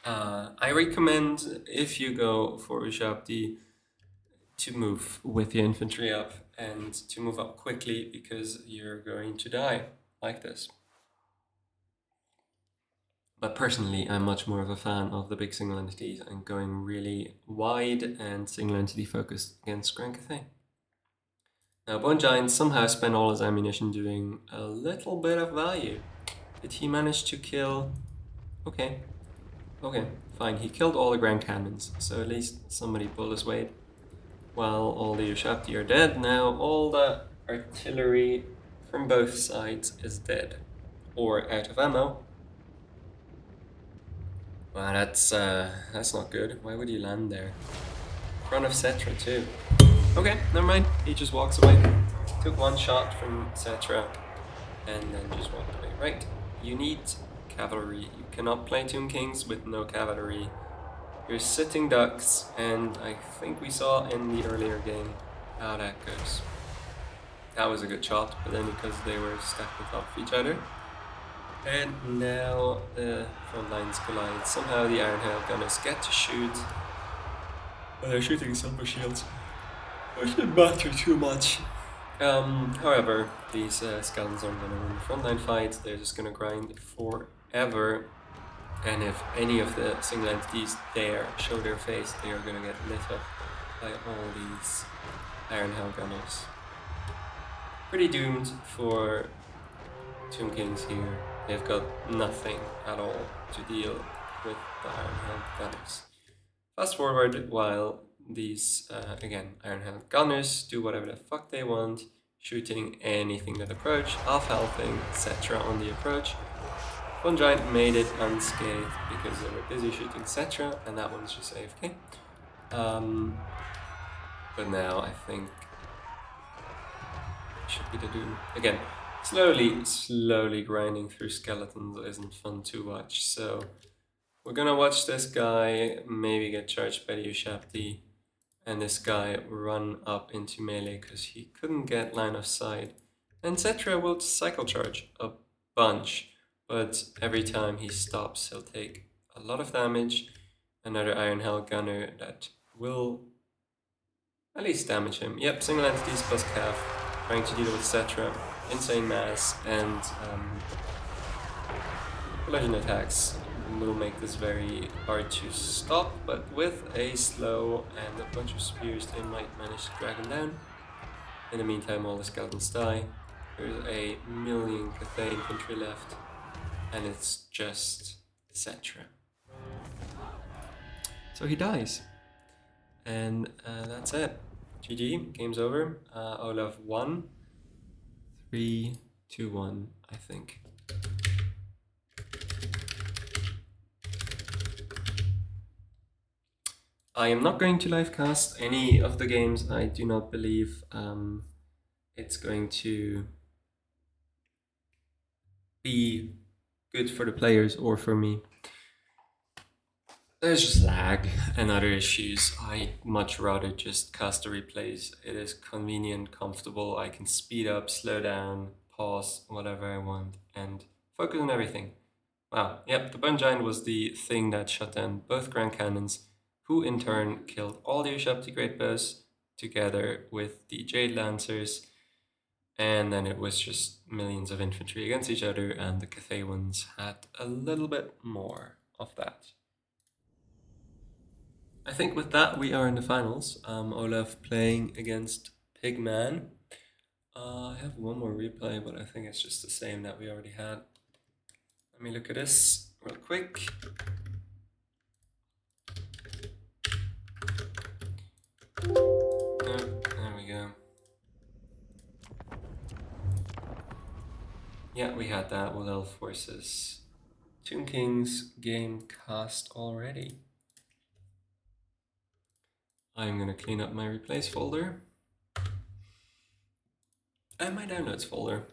S1: I recommend, if you go for Ushabti, to move with the infantry up and to move up quickly because you're going to die like this. But personally, I'm much more of a fan of the big single entities and going really wide and single entity focused against Grand Cathay. Now, Bone Giant somehow spent all his ammunition doing a little bit of value. Did he manage to kill? Okay, fine. He killed all the Grand Cannons, so at least somebody pulled his weight. While all the Ushabti are dead, now all the artillery from both sides is dead or out of ammo. Wow, that's not good. Why would you land there? In front of Cetra too. Okay, never mind. He just walks away. Took one shot from Cetra. and then just walk away. Right, you need cavalry. You cannot play Tomb Kings with no cavalry. You're sitting ducks, and I think we saw in the earlier game how that goes. That was a good shot, but then because they were stacked on top of each other. And now the front lines collide. Somehow the Iron Hail Gunners get to shoot. But they're shooting silver shields, which didn't matter too much. However, these skeletons aren't going to win the frontline fight. They're just going to grind forever. And if any of the single entities dare show their face, they are going to get lit up by all these Iron Hell Gunners. Pretty doomed for Tomb Kings here. They've got nothing at all to deal with the Iron Hell Gunners. Fast forward while these, again, Iron Hell Gunners do whatever the fuck they want, shooting anything that approach, half-healthing, etc. on the approach. One Giant made it unscathed because they were busy shooting etc. and that one's just AFK. But now I think it should be the doom. Again, slowly grinding through skeletons isn't fun to watch, so we're gonna watch this guy maybe get charged by the Ushabti, and this guy run up into melee because he couldn't get line of sight. And Cetra will cycle charge a bunch, but every time he stops, he'll take a lot of damage. Another Iron Hell Gunner that will at least damage him. Yep, single entities plus Cav, trying to deal with Cetra, insane mass, and collision attacks will make this very hard to stop, but with a slow and a bunch of spears they might manage to drag him down. In the meantime, all the skeletons die. There's a million Cathay infantry left, and it's just Cetra. So he dies, and that's it. GG, game's over. Olaf won. 3-2-1, I think. I am not going to livecast any of the games. I do not believe it's going to be good for the players or for me. There's just lag and other issues. I much rather just cast the replays. It is convenient, comfortable. I can speed up, slow down, pause, whatever I want, and focus on everything. Wow, yep, the Bone Giant was the thing that shut down both Grand Cannons, who in turn killed all the Ushabti Great Bows together with the Jade Lancers, and then it was just millions of infantry against each other, and the Cathay ones had a little bit more of that. I think with that we are in the finals. Olaf playing against Pigman. I have one more replay, but I think it's just the same that we already had. Let me look at this real quick. There we go. Yeah, we had that Wood Elf versus Tomb Kings game cast already. I'm gonna clean up my replays folder and my downloads folder.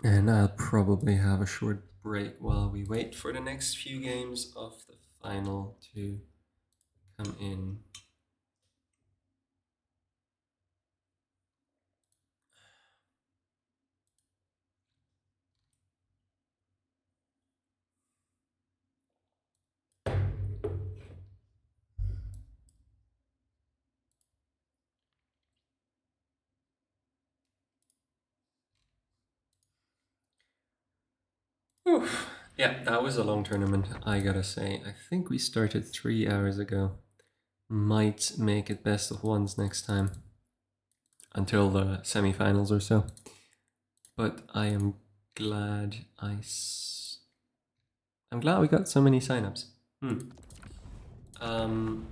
S1: And I'll probably have a short break while we wait for the next few games of the final to come in. Oof. Yeah, that was a long tournament, I gotta say. I think we started 3 hours ago. Might make it best of ones next time. Until the semi-finals or so. But I am glad I'm glad we got so many signups. No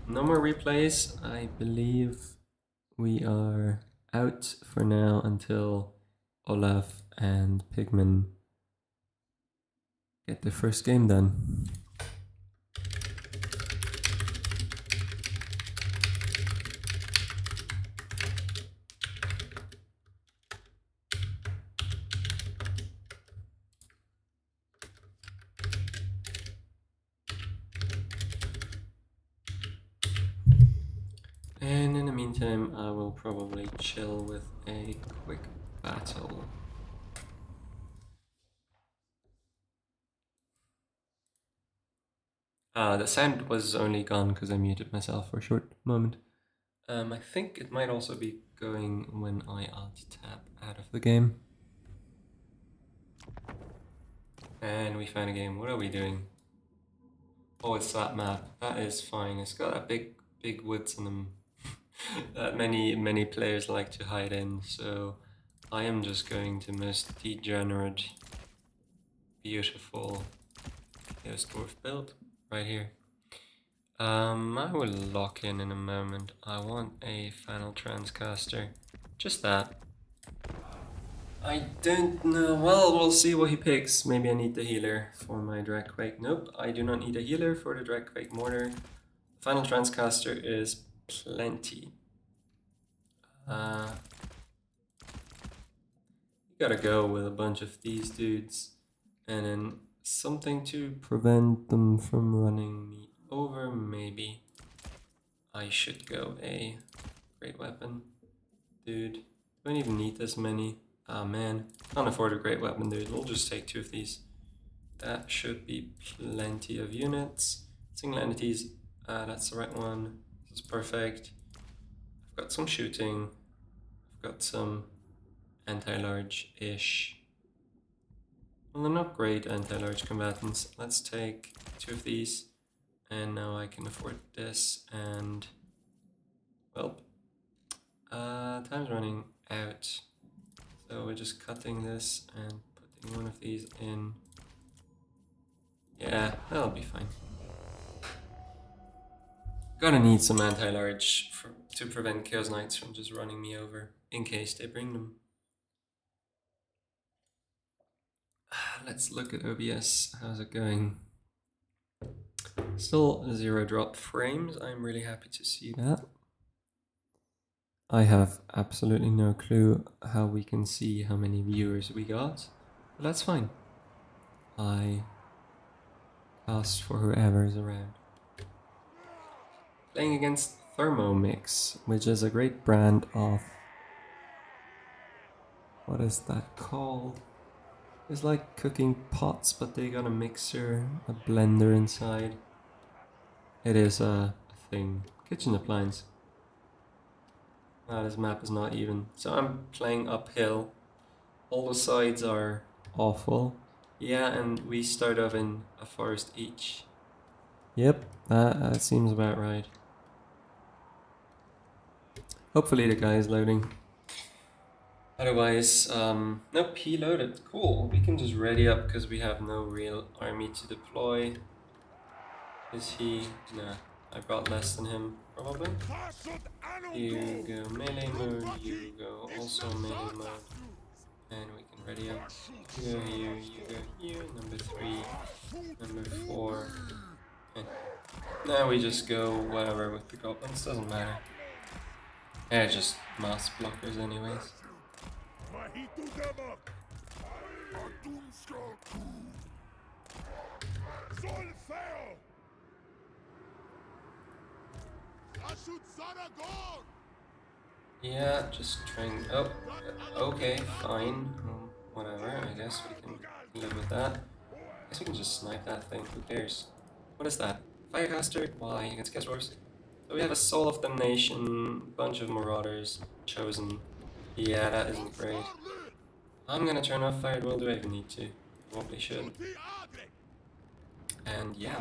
S1: more replays. I believe we are out for now until Olaf and Pigman get the first game done. And in the meantime, I will probably chill with a quick battle. The sound was only gone because I muted myself for a short moment. I think it might also be going when I alt-tab out of the game. And we found a game. What are we doing? Oh, it's that map. That is fine. It's got a big woods in them that many players like to hide in. So I am just going to most degenerate, beautiful Chaos Dwarf build right here. I will lock in a moment. I want a final transcaster. Just that. I don't know. Well, we'll see what he picks. Maybe I need the healer for my Dragquake. Nope, I do not need a healer for the Dragquake Mortar. Final transcaster is plenty. You gotta go with a bunch of these dudes. And then something to prevent them from running me over, maybe. I should go a great weapon. Dude, don't even need this many. Ah man, can't afford a great weapon, dude. We'll just take 2 of these. That should be plenty of units. Single entities, that's the right one. This is perfect. I've got some shooting. I've got some anti-large-ish. Well, they're not great anti-large combatants. Let's take 2 of these. And now I can afford this and... well, time's running out. So we're just cutting this and putting one of these in. Yeah, that'll be fine. Gonna need some anti-large to prevent Chaos Knights from just running me over in case they bring them. Let's look at OBS. How's it going? Still 0 drop frames. I'm really happy to see that. I have absolutely no clue how we can see how many viewers we got, but that's fine. I cast for whoever is around. Playing against Thermomix, which is a great brand of... what is that called? It's like cooking pots, but they got a mixer, a blender inside. It is a thing. Kitchen appliance. This map is not even. So I'm playing uphill. All the sides are awful. Yeah, and we start off in a forest each. Yep, that seems about right. Hopefully the guy is loading. Otherwise, nope, he loaded. Cool, we can just ready up because we have no real army to deploy. Is he? Nah, I brought less than him, probably. You go melee mode, you go also melee mode. And we can ready up. You go here, you go here, number 3, number 4. And now we just go whatever with the goblins, doesn't matter. They're just mass blockers anyways. Yeah, just trying. Oh, okay, fine. Whatever, I guess we can live with that. I guess we can just snipe that thing, who cares? What is that? Firecaster? Why? Against Chaos Dwarfs? So we have a Soul of Damnation, bunch of Marauders, chosen. Yeah, that isn't great. I'm gonna turn off Fired Will, do I even need to? Probably should. And yeah.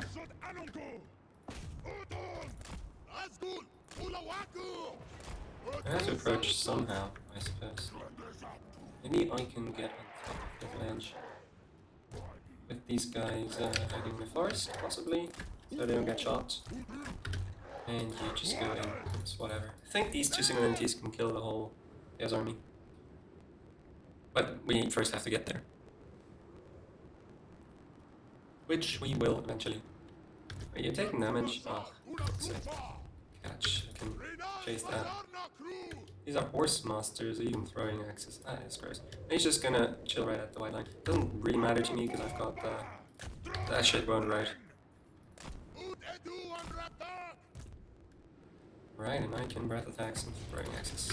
S1: I have to approach somehow, I suppose. Maybe I can get on top of the ledge. With these guys hiding in the forest, possibly, so they don't get shot. And you just go in, it's whatever. I think these 2 single entities can kill the whole Chaos army. But we first have to get there. Which we will eventually. Are you taking damage? Oh, sick. Catch, I can chase that. These are horse masters, even throwing axes. Ah, it's gross. He's just gonna chill right at the white line. Doesn't really matter to me because I've got that shit bone right. Right, and I can breath attacks and throwing axes.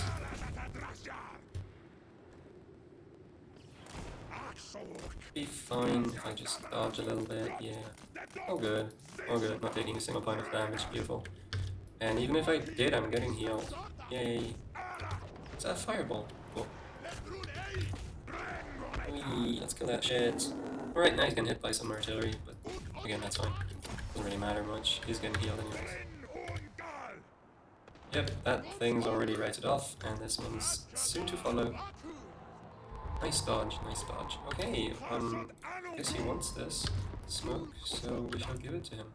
S1: Be fine if I just dodge a little bit, yeah. Oh good, oh good, not taking a single point of damage, beautiful. And even if I did, I'm getting healed. Yay. Is that a fireball? Cool. Whee, let's kill that shit. Alright, now he's getting hit by some artillery, but again, that's fine. Doesn't really matter much, he's getting healed anyways. Yep, that thing's already righted off, and this one's soon to follow. Nice dodge, nice dodge. Okay, I guess he wants this smoke, so we shall give it to him.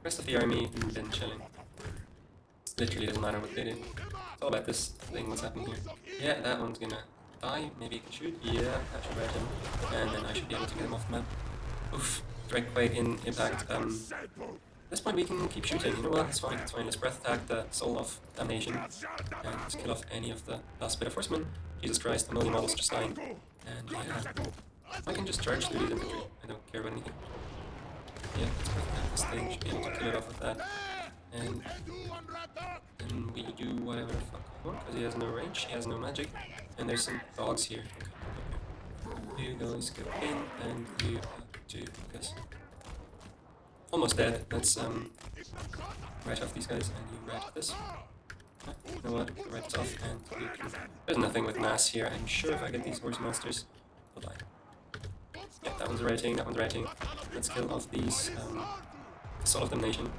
S1: Rest of the army has been chilling. Literally doesn't matter what they do. It's all about this thing, what's happening here. Yeah, that one's gonna die. Maybe he can shoot. Yeah, that should red him. And then I should be able to get him off the map. Oof, direct quake in impact. At this point we can keep shooting. You know what? It's fine. It's fine. Let's breath attack the soul of damnation. And let's kill off any of the last bit of horsemen. Jesus Christ, a million models just dying. And yeah, I can just charge through these infantry. I don't care about anything. Yeah, let's breath attack this thing. Should be able to kill it off with that. And then we do whatever the fuck we want, because he has no range, he has no magic, and there's some dogs here. Okay. You guys go in, and you do this. Almost dead. Let's right off these guys, and you right this. You know what? Right this off, and you can... There's nothing with mass here. I'm sure if I get these horse monsters, I'll die. Yeah, that one's rating, that one's rating. Let's kill off these Soul of Damnation.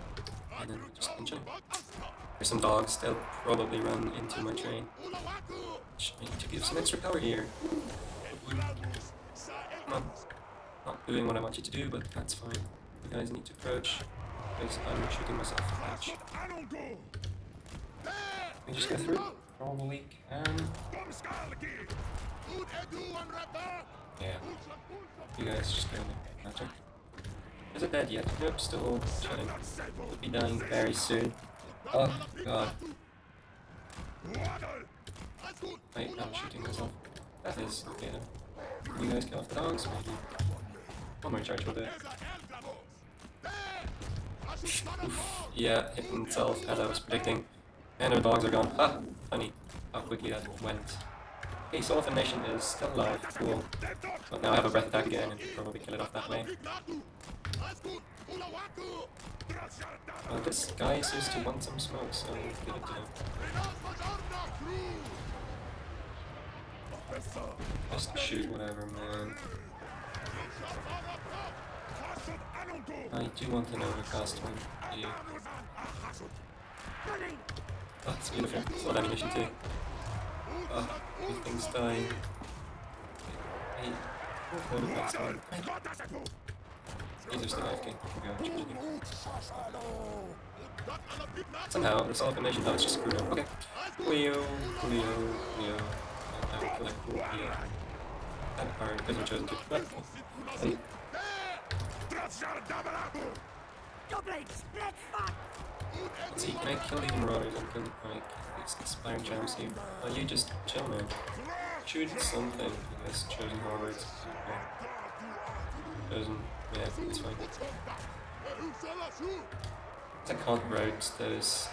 S1: And then just continue. There's some dogs, they'll probably run into my train. Which I need to give some extra power here. Come on. Not doing what I want you to do, but that's fine. You guys need to approach, because I'm shooting myself. Ouch. We just go through? Probably can. Yeah. You guys just go in there. Gotcha. Is it dead yet? Nope, still chilling. Will be dying very soon. Oh god. Wait, I'm shooting myself. That is okay then. You guys kill off the dogs, maybe. One more charge will do it. Oof. Yeah, hit himself as I was predicting. And the dogs are gone. Ah, funny how quickly that went. Okay, Soul of the Nation is still alive. Cool. But now I have a breath attack again and probably kill it off that way. Well, this guy seems to want some smoke, so we'll give it to him. Just shoot whatever, man. I do want an overcast one. Yeah. Oh, it's beautiful. It's not ammunition too. Oh, these things dying. Hey, overcast one. These are still AFK. Somehow, the Soul of the Nation, it's just screwed up. Okay. Leo. I will collect Leo. That card, because we're chosen to. Hey. Let's see, can I kill these marauders and kill these expiring jams here? Oh, you just chill, man. Shoot something, I guess. Chosen hordes. Okay. Chosen. Yeah, it's fine. I can't route those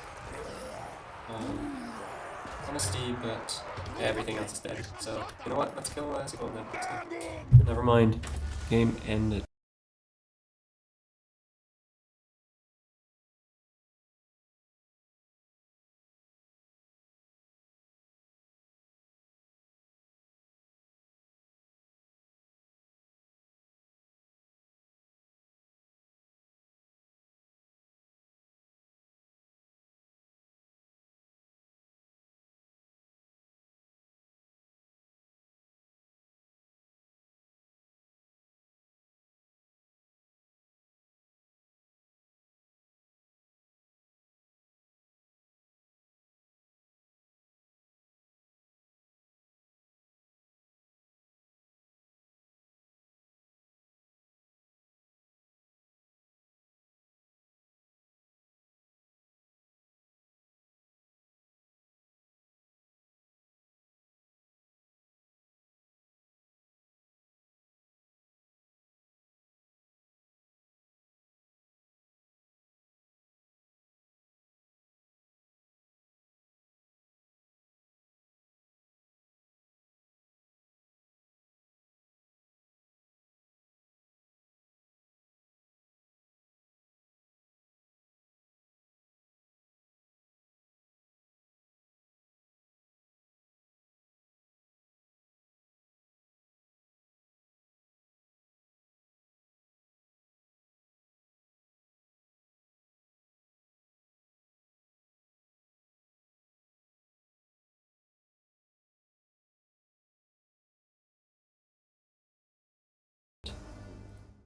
S1: honesty, but yeah, everything else is dead. So, you know what? Let's kill Sigurd then. Never mind. Game ended.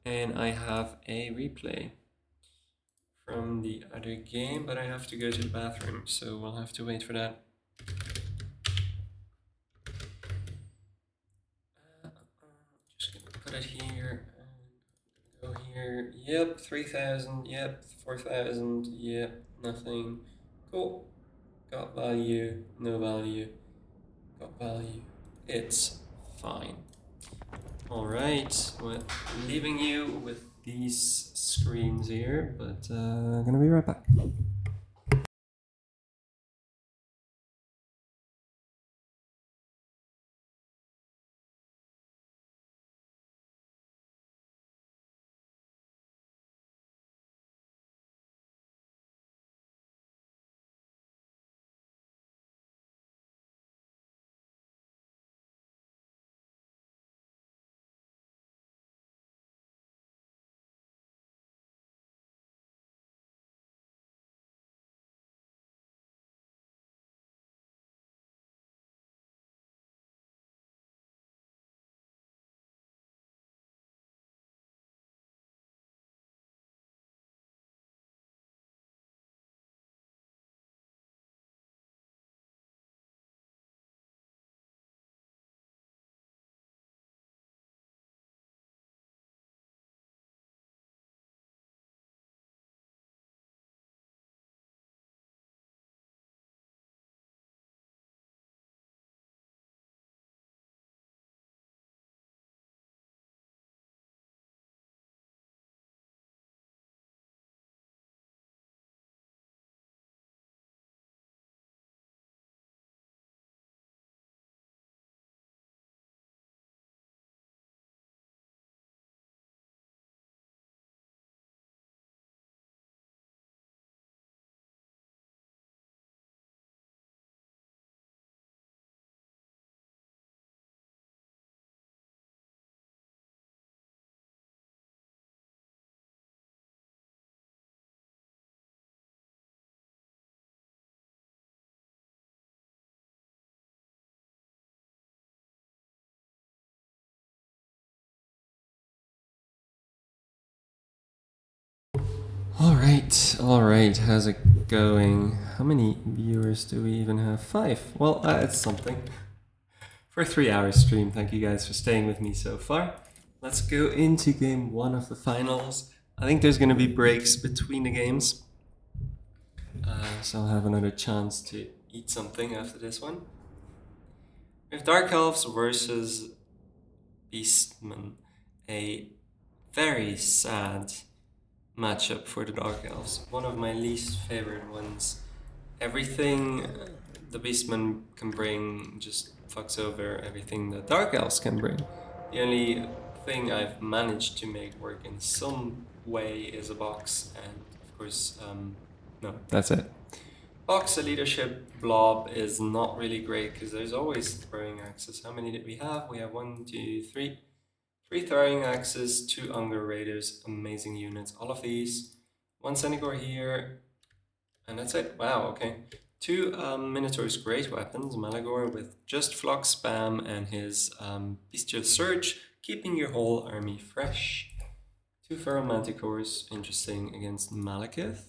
S1: And I have a replay from the other game, but I have to go to the bathroom, so we'll have to wait for that. Just gonna put it here, and go here. Yep, 3,000, yep, 4,000, yep, nothing. Cool. Got value, no value, got value. It's fine. All right, well, leaving you with these screens here, but I'm gonna be right back. All right, how's it going? How many viewers do we even have? 5. Well, it's something. For a 3-hour stream, thank you guys for staying with me so far. Let's go into game 1 of the finals. I think there's going to be breaks between the games, so I'll have another chance to eat something after this one. We have Dark Elves versus Beastmen, a very sad matchup for the Dark Elves. One of my least favorite ones. Everything the Beastmen can bring just fucks over everything the Dark Elves can bring. The only thing I've managed to make work in some way is a box, and of course, no, that's it. Box, a leadership blob is not really great because there's always throwing axes. How many did we have? We have 1, 2, 3. 3 throwing axes, 2 Unger Raiders, amazing units. All of these. 1 Senegor here, and that's it. Wow, okay. 2 Minotaur's great weapons, Malagor with just Flock Spam and his Bestial Surge, keeping your whole army fresh. 2 Feral Manticores, interesting, against Malekith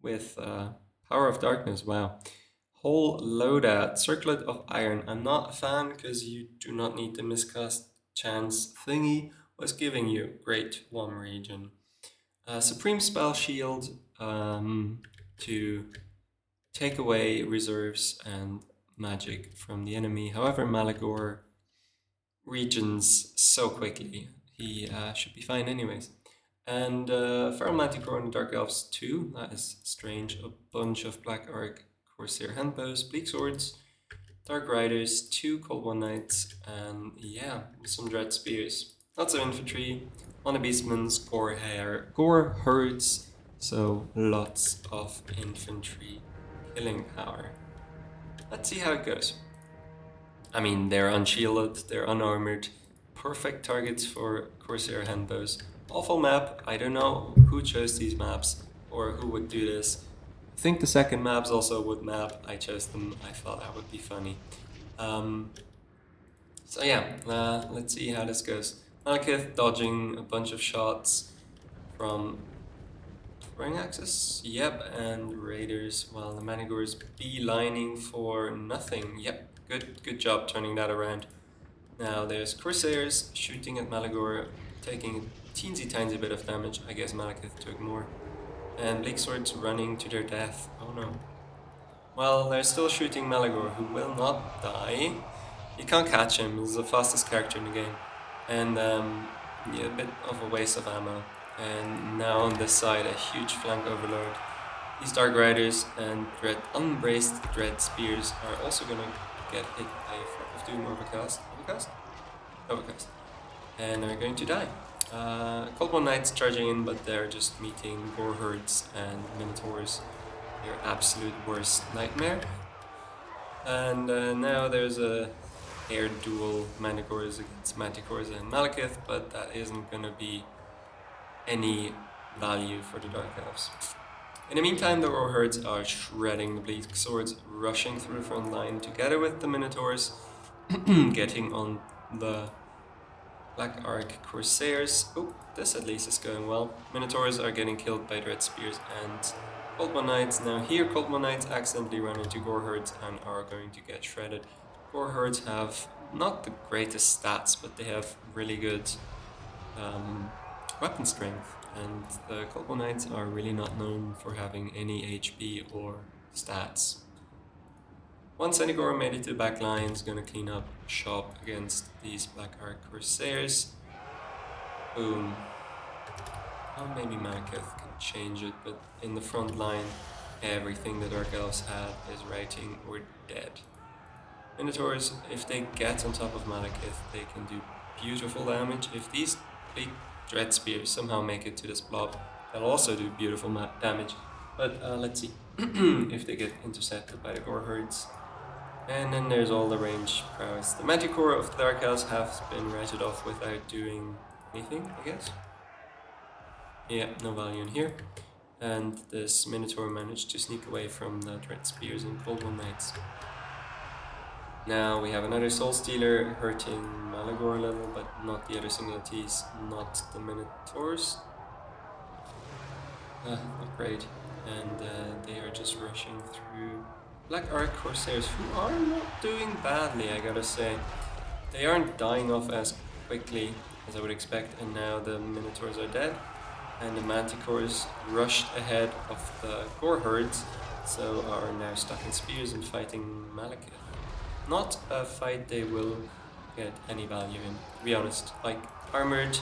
S1: with Power of Darkness, wow. Whole loadout, Circlet of Iron. I'm not a fan because you do not need the miscast chance thingy was giving you great one region. Supreme Spell Shield to take away reserves and magic from the enemy. However, Malagor regions so quickly. He should be fine anyways. And Feral Manticore and Dark Elves 2, that is strange. A bunch of Black Arc Corsair Handbows, Bleak Swords, Dark Riders, 2 Cold One Knights, and yeah, some Dread Spears. Lots of infantry, on the Beastmen's gore herds, so lots of infantry killing power. Let's see how it goes. I mean, they're unshielded, they're unarmored, perfect targets for Corsair Handbows. Awful map, I don't know who chose these maps or who would do this. I think the second maps also would map, I chose them, I thought that would be funny. So yeah, let's see how this goes. Malekith dodging a bunch of shots from throwing axes, yep, and raiders, while the Manigores beelining for nothing. Yep, good job turning that around. Now there's Corsairs shooting at Malagor, taking a teensy tiny bit of damage. I guess Malekith took more. And Bleak Swords running to their death. Oh no. Well, they're still shooting Malagor, who will not die. You can't catch him, he's the fastest character in the game. And yeah, a bit of a waste of ammo. And now on this side, a huge flank overload. These Dark Riders and unbraced Dread Spears are also gonna get hit by a Flock of Doom overcast. Overcast. And they're going to die. Cold One Knights charging in, but they're just meeting Gore Herds and Minotaurs. Your absolute worst nightmare. And now there's a air duel, Manticores against Manticores and Malekith, but that isn't gonna be any value for the Dark Elves. In the meantime, the Roar Herds are shredding the Bleak Swords, rushing through the front line together with the Minotaurs, getting on the Black Ark Corsairs. Oh, this at least is going well. Minotaurs are getting killed by Dread Spears and Cold One Knights. Now here Cold One Knights accidentally run into Gore Herds and are going to get shredded. Gore Herds have not the greatest stats, but they have really good weapon strength. And the Cold One Knights are really not known for having any HP or stats. One Senegor made it to the back line, is gonna clean up shop against these Black Ark Corsairs. Boom. Well, maybe Malekith can change it, but in the front line, everything the Dark Elves have is writing or dead. Minotaurs, if they get on top of Malekith, they can do beautiful damage. If these big Dread Spears somehow make it to this blob, they'll also do beautiful damage. But let's see if they get intercepted by the Gore Herds. And then there's all the range prowess. The Manticore of the Dark Elves has been ratted off without doing anything, I guess. Yeah, no value in here. And this Minotaur managed to sneak away from the Dread Spears and Cold One Knights. Now we have another Soul Stealer hurting Malagor a little, but not the other singularities, not the Minotaurs. Not great. And they are just rushing through Black Ark Corsairs, who are not doing badly, I gotta say. They aren't dying off as quickly as I would expect, and now the Minotaurs are dead, and the Manticores rushed ahead of the Gore Herds, so are now stuck in spears and fighting Malekith. Not a fight they will get any value in, to be honest. Like, armored,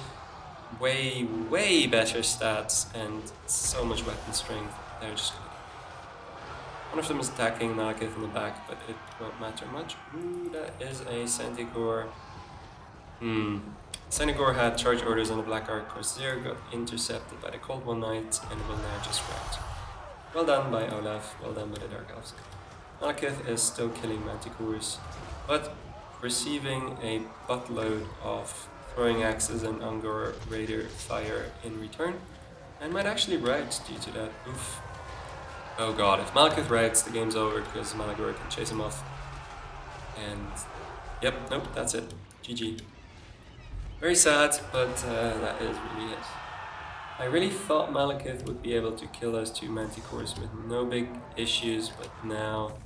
S1: way better stats and so much weapon strength. They're just good. One of them is attacking Malekith in the back, but it won't matter much. Ooh, that is a Senegor. Senegor had charge orders on the Black Ark Corsair, got intercepted by the Cold One Knight, and will now just rout. Well done by Olaf, well done by the Dark Elves. Malekith is still killing Manticores, but receiving a buttload of throwing axes and Ungor Raider fire in return, and might actually rout due to that. Oof. Oh god, if Malekith routs, the game's over because Malagor can chase him off. And yep, nope, that's it. GG. Very sad, but that is really it. I really thought Malekith would be able to kill those two Manticores with no big issues, but now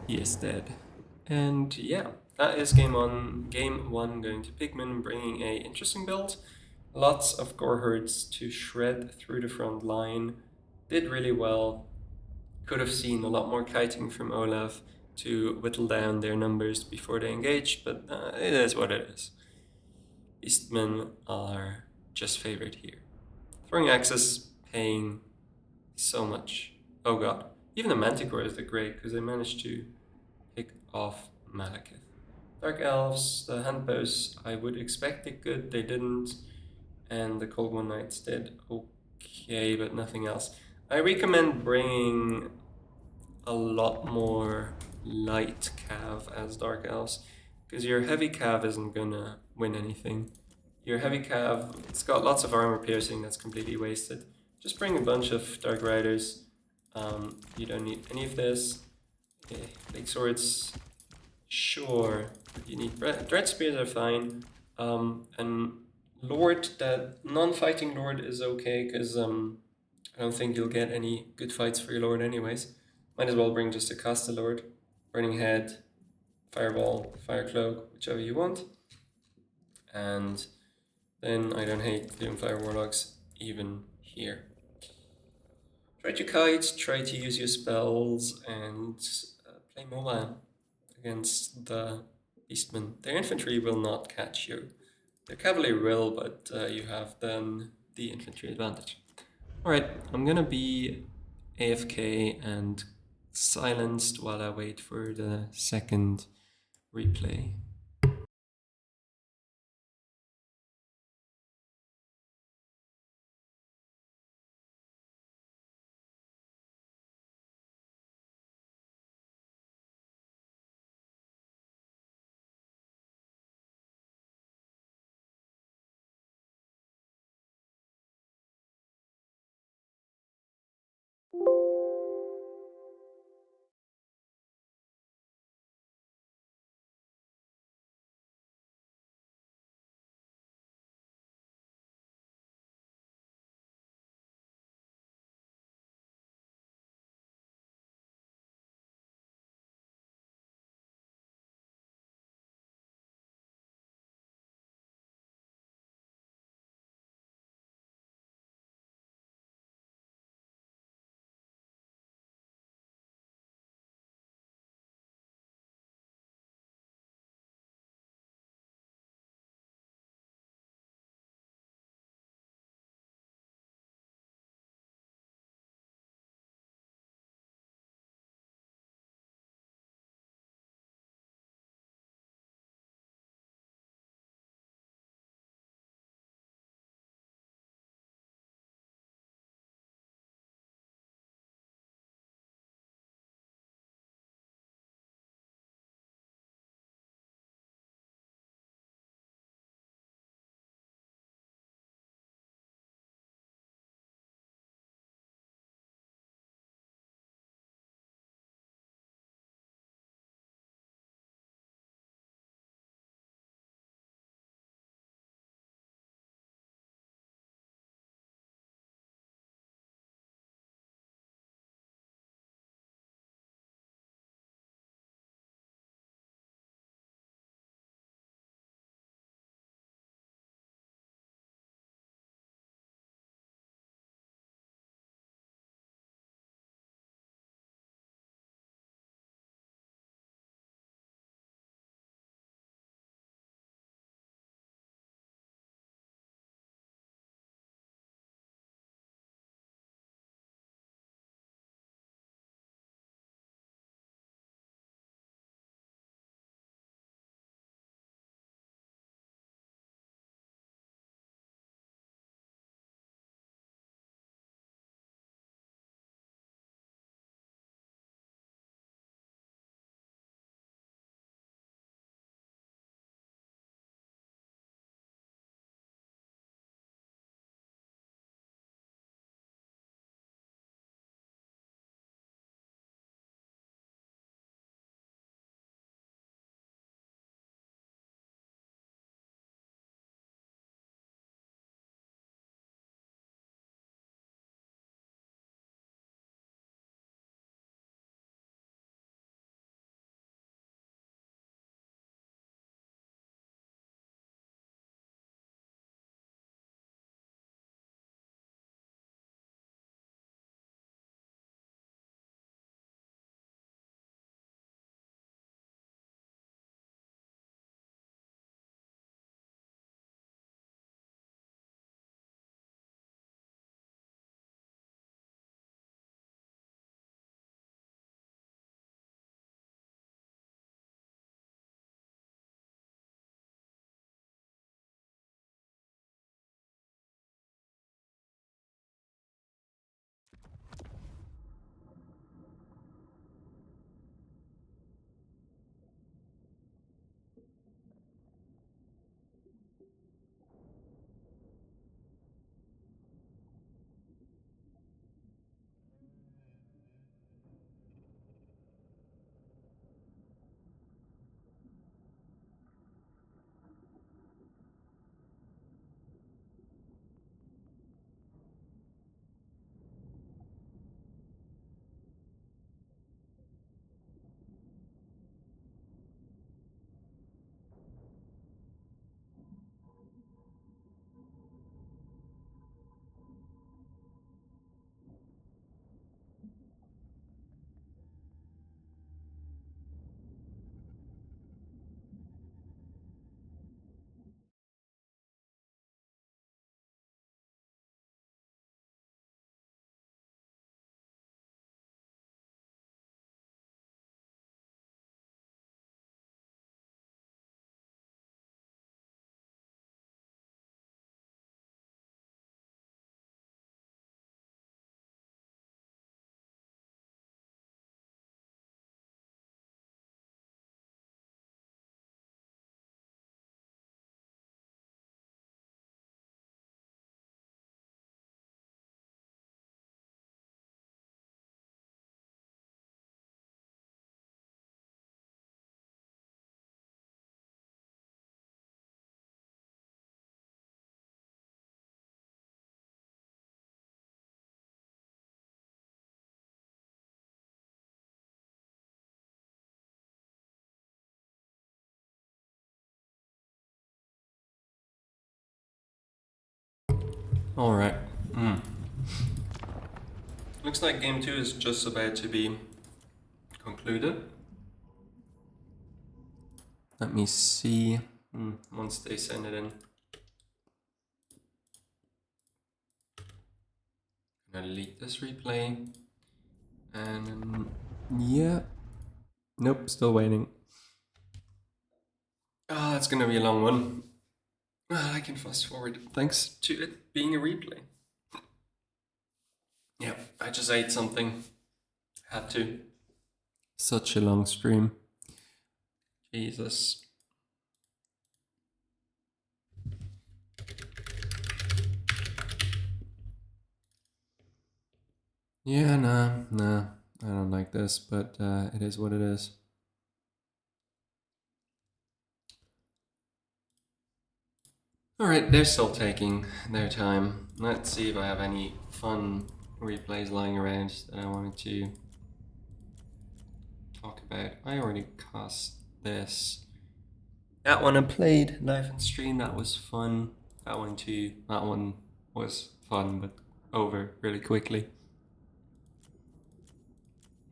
S1: he is dead. And yeah, that is game one going to Pigman, bringing a interesting build. Lots of Gore Herds to shred through the front line. Did really well. Could have seen a lot more kiting from Olaf to whittle down their numbers before they engage, but it is what it is. Beastmen are just favored here. Throwing axes, paying so much. Oh god. Even the Manticores are great because they managed to pick off Malekith. Dark Elves, the Handbows, I would expect it good, they didn't. And the Cold One Knights did okay, but nothing else. I recommend bringing a lot more light cav as Dark Elves, because your heavy cav isn't gonna win anything. Your heavy cav, it's got lots of armor piercing that's completely wasted. Just bring a bunch of Dark Riders. You don't need any of this. Okay, big swords, sure. You need Dread Spears are fine. And Lord, that non-fighting Lord is okay, because I don't think you'll get any good fights for your Lord anyways. Might as well bring just a caster Lord, Burning Head, Fireball, Fire Cloak, whichever you want. And then I don't hate Doomfire Warlocks even here. Try to kite, try to use your spells, and play mobile against the Beastmen. Their infantry will not catch you. Their cavalry will, but you have then the infantry advantage. Alright, I'm gonna be AFK and silenced while I wait for the second replay. Alright. Looks like game 2 is just about to be concluded. Let me see. Once they send it in. I'm gonna delete this replay. And yeah. Nope, still waiting. It's gonna be a long one. I can fast forward thanks to it being a replay. Yeah, I just ate something. Had to. Such a long stream. Jesus. Yeah, nah, I don't like this, but it is what it is. Alright, they're still taking their time. Let's see if I have any fun replays lying around that I wanted to talk about. I already cast this. That one I played live and stream, that was fun. That one too, that one was fun, but over really quickly.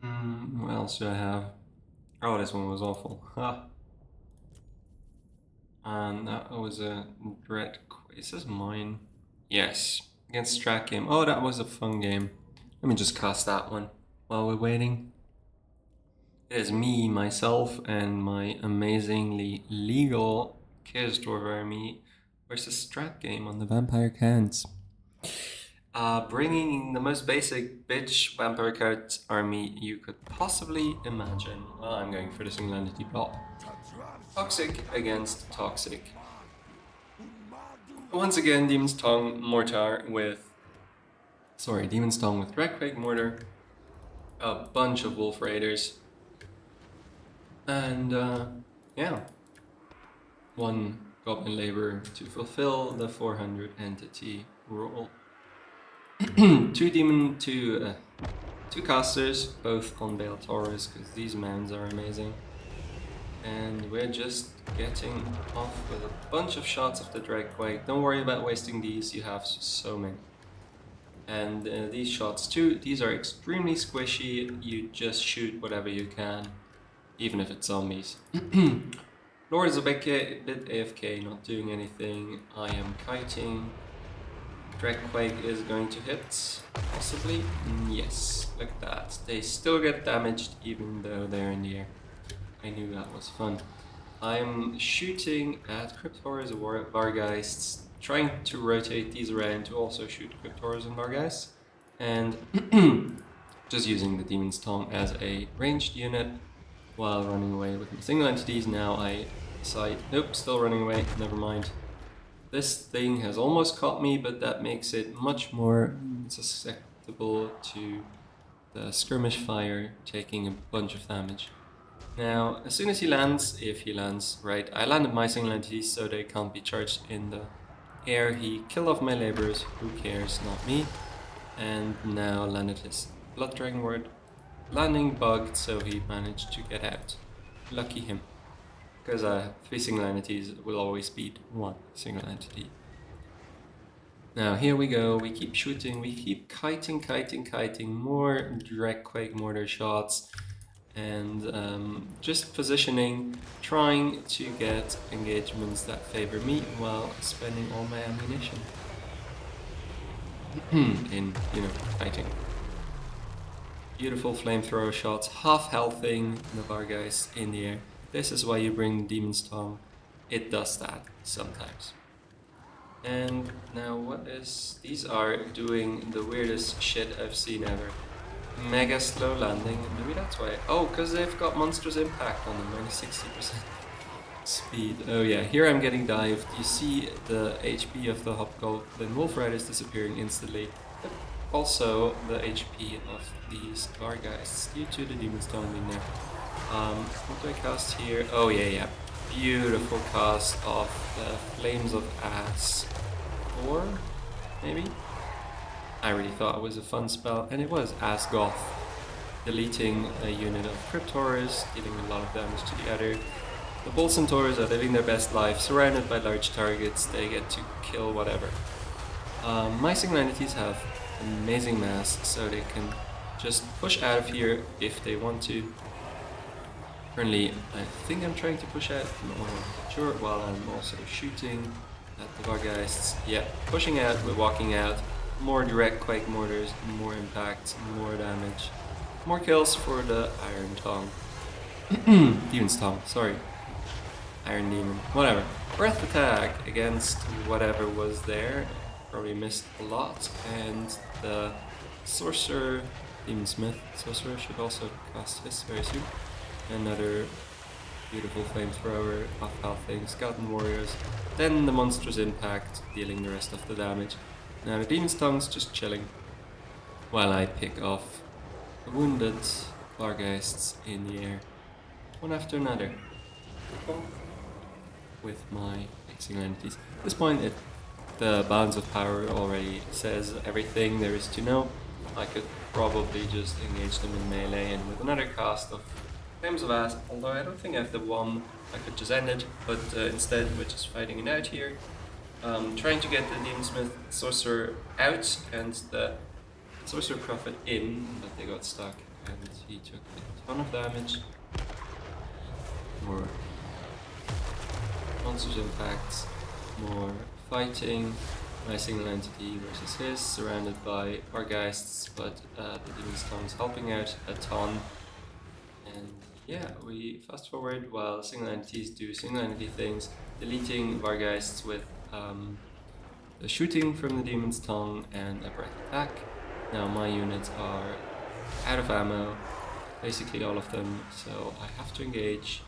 S1: What else do I have? Oh, this one was awful. And that was a dread. Is this mine? Yes, against Strat game. Oh, that was a fun game. Let me just cast that one while we're waiting. It is me, myself, and my amazingly legal Chaos Dwarf army versus Strat game on the Vampire Counts. Bringing the most basic bitch Vampire Counts army you could possibly imagine. Well, I'm going for the single entity plot. Toxic against Toxic. Once again, Demon's Tongue Mortar with... Demon's Tongue with Dreadquake Mortar. A bunch of Wolf Raiders. And, yeah. One Goblin Labor to fulfill the 400 entity rule. Two casters, both on Bale Taurus, because these mounds are amazing. And we're just getting off with a bunch of shots of the Dreadquake. Don't worry about wasting these, you have so many. And these shots too, these are extremely squishy, you just shoot whatever you can, even if it's zombies. Lord is a bit AFK, not doing anything. I am kiting. Dreadquake is going to hit, possibly. Yes, look at that. They still get damaged even though they're in the air. I knew that was fun. I'm shooting at Cryptoras or Vargheists, trying to rotate these around to also shoot Cryptoras and Vargheists, and just using the Demon's Tongue as a ranged unit while running away with my single entities. Now I decide, nope, still running away, never mind. This thing has almost caught me, but that makes it much more susceptible to the skirmish fire, taking a bunch of damage. Now, as soon as he lands, if he lands right, I landed my single entities so they can't be charged in the air. He killed off my laborers, who cares, not me. And now landed his Blood Dragon Ward. Landing bugged, so he managed to get out. Lucky him. Because 3 single entities will always beat 1 single entity. Now here we go, we keep shooting, we keep kiting, more Dreadquake Mortar shots. And just positioning, trying to get engagements that favor me while spending all my ammunition in, fighting. Beautiful flamethrower shots, half healthing the Vargheists in the air. This is why you bring Demon's Tongue. It does that sometimes. And now what is... These are doing the weirdest shit I've seen ever. Mega slow landing, maybe that's why. Oh, because they've got Monstrous Impact on them, minus 60% speed. Oh yeah, here I'm getting dived. You see the HP of the Hobgoblin Wolf Riders disappearing instantly. But also the HP of these Vargheists due to the Demon's Tongue being there. What do I cast here? Oh yeah. Beautiful cast of the Flames of Ass. Or maybe? I really thought it was a fun spell, and it was Asgoth, deleting a unit of Cryptoras, dealing a lot of damage to the other. The Bull Centaurs are living their best life, surrounded by large targets, they get to kill whatever. My single entities have amazing mass, so they can just push out of here if they want to. Currently, I think I'm trying to push out, I'm not sure, while I'm also shooting at the Vargeists. Yeah, pushing out, we're walking out. More direct Quake Mortars, more impact, more damage. More kills for the Iron Tongue. Demon's Tongue, sorry. Iron Demon, whatever. Breath attack against whatever was there. Probably missed a lot. And the Sorcerer, Demon Smith, Sorcerer should also cast his very soon. Another beautiful flamethrower, off-health thing, Skeleton Warriors. Then the Monstrous Impact, dealing the rest of the damage. Now the Demon's Tongue's just chilling while I pick off the wounded Vargeists in the air, one after another, with my single entities. At this point, the balance of power already says everything there is to know. I could probably just engage them in melee, and with another cast of Flames of Ass, although I don't think I have the one, I could just end it, but instead we're just fighting it out here. Trying to get the Demonsmith Sorcerer out and the Sorcerer Prophet in, but they got stuck and he took a ton of damage. More Monsters Impacts, more fighting. My single entity versus his, surrounded by Vargeists, but the Demon's Tongue is helping out a ton. And yeah, we fast forward while single entities do single entity things, deleting Vargeists with the shooting from the Demon's Tongue and a breath attack. Now my units are out of ammo, basically all of them, so I have to engage.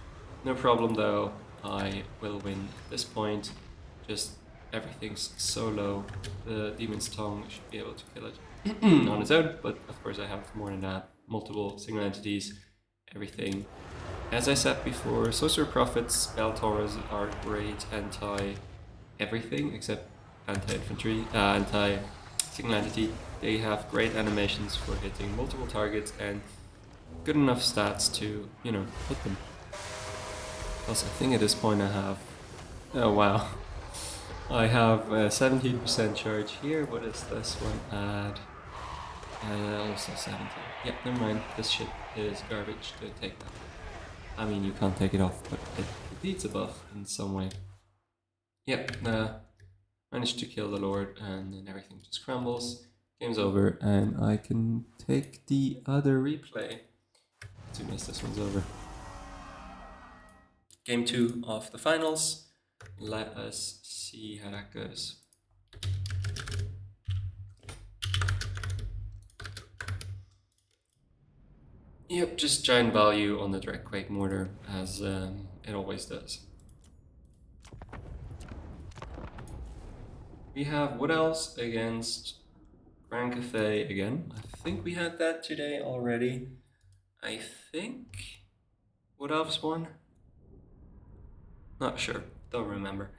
S1: No problem though, I will win at this point. Just everything's so low, the Demon's Tongue should be able to kill it on its own, but of course I have more than that, multiple single entities, everything. As I said before, Sorcerer Prophets, Spell Tauras are great anti-everything except anti-infantry, anti-single entity. They have great animations for hitting multiple targets and good enough stats to, you know, hit them. Plus I think at this point I have, oh wow, I have 17% charge here. What is this one? Add. Also 17. Yep, never mind. This shit is garbage to take that. I mean, you can't take it off, but it needs a buff in some way. Yep, managed to kill the Lord, and then everything just crumbles. Game's over, and I can take the other replay. Too missed, this one's over. Game 2 of the finals. Let us see how that goes. Yep, just giant value on the Direct Quake Mortar, as it always does. We have Wood Elves against Grand Cafe again. I think we had that today already. I think Wood Elves won? Not sure, don't remember.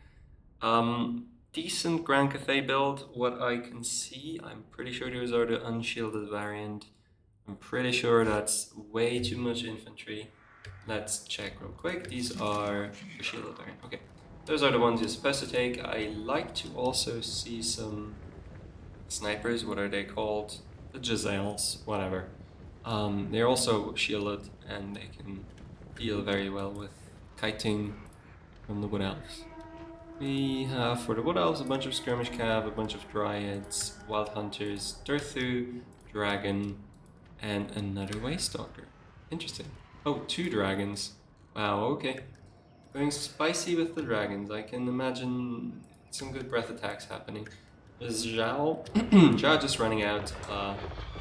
S1: Decent Grand Cathay build, what I can see. I'm pretty sure those are the unshielded variant. I'm pretty sure that's way too much infantry. Let's check real quick. These are the shielded variant. Okay, those are the ones you're supposed to take. I like to also see some snipers. What are they called? The Giselles, whatever. They're also shielded and they can deal very well with kiting from the Wood Elves. We have for the Wood Elves a bunch of Skirmish Cav, a bunch of Dryads, Wild Hunters, Durthu, Dragon, and another Waystalker. Interesting. Oh, 2 dragons. Wow, okay. Going spicy with the dragons. I can imagine some good breath attacks happening. Is Zhao? Zhao just running out,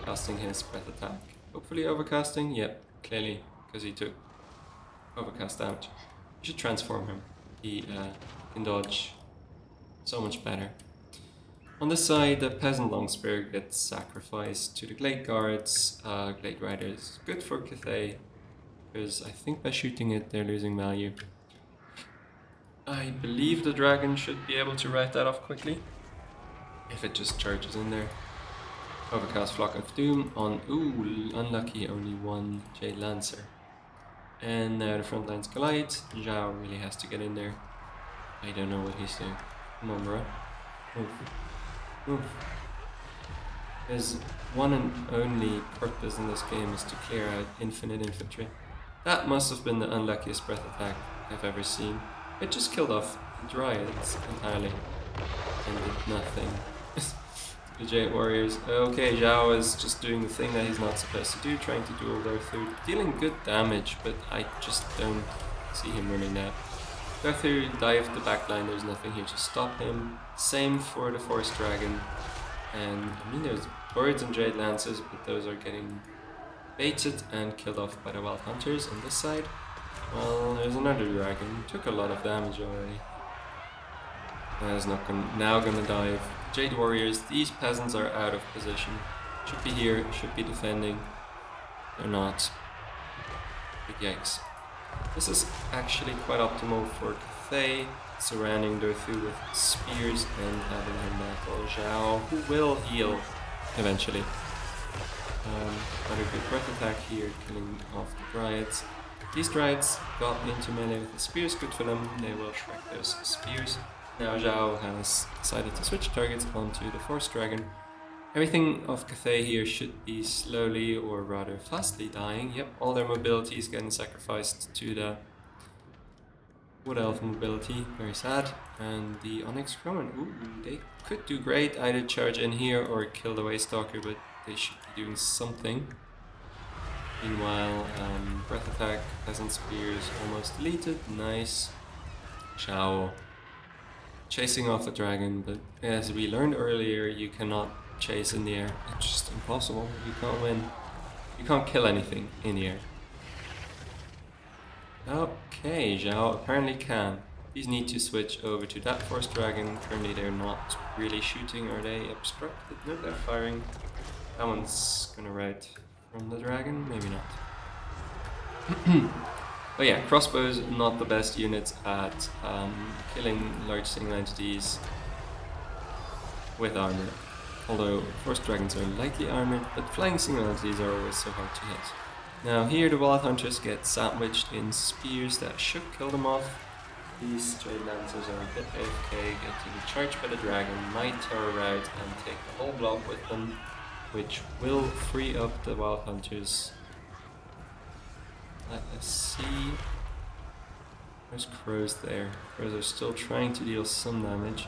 S1: casting his breath attack. Hopefully overcasting? Yep, clearly, because he took overcast damage. We should transform him. He can dodge so much better. On this side, the Peasant Longspear gets sacrificed to the Glade Guards, Glade Riders. Good for Cathay, because I think by shooting it, they're losing value. I believe the dragon should be able to write that off quickly, if it just charges in there. Overcast Flock of Doom on, ooh, unlucky, only 1 Jade Lancer. And now the front lines collide. Zhao really has to get in there. I don't know what he's doing. Come on, bro. Move. Oof. His one and only purpose in this game is to clear out infinite infantry. That must have been the unluckiest breath attack I've ever seen. It just killed off the Dryads entirely and did nothing. The Jade Warriors. Okay, Zhao is just doing the thing that he's not supposed to do, trying to duel Darthu, dealing good damage, but I just don't see him winning that. Darthu dived the backline, there's nothing here to stop him. Same for the Force Dragon. And I mean, there's birds and Jade Lancers, but those are getting baited and killed off by the Wild Hunters on this side. Well, there's another dragon. Took a lot of damage already. That is not now gonna dive. Jade Warriors, these peasants are out of position. Should be here, should be defending. They're not. Big yikes. This is actually quite optimal for Cathay, surrounding Darthu with spears and having him battle Zhao, who will heal eventually. Another good breath attack here, killing off the Dryads. These Dryads got into melee with the spears, good for them, they will shrek those spears. Now Zhao has decided to switch targets onto the Force Dragon. Everything of Cathay here should be slowly or rather fastly dying. Yep, all their mobility is getting sacrificed to the Wood Elf mobility, very sad. And the Onyx Crowman, ooh, they could do great, either charge in here or kill the Waystalker, but they should be doing something. Meanwhile, breath attack, peasant spears almost deleted, nice. Zhao chasing off the dragon, but as we learned earlier, you cannot chase in the air. It's just impossible. You can't win. You can't kill anything in the air. Okay, Zhao apparently can. These need to switch over to that Force Dragon. Currently they're not really shooting. Are they obstructed? No, they're firing. That one's gonna ride from the dragon? Maybe not. But yeah, crossbows not the best units at killing large single entities with armor. Although Force Dragons are lightly armored, but flying single entities are always so hard to hit. Now here the Wild Hunters get sandwiched in spears that should kill them off. These Jade Lancers are a bit AFK, getting charged by the dragon, might terror out and take the whole block with them, which will free up the Wild Hunters. Let us see. There's crows there. Crows are still trying to deal some damage.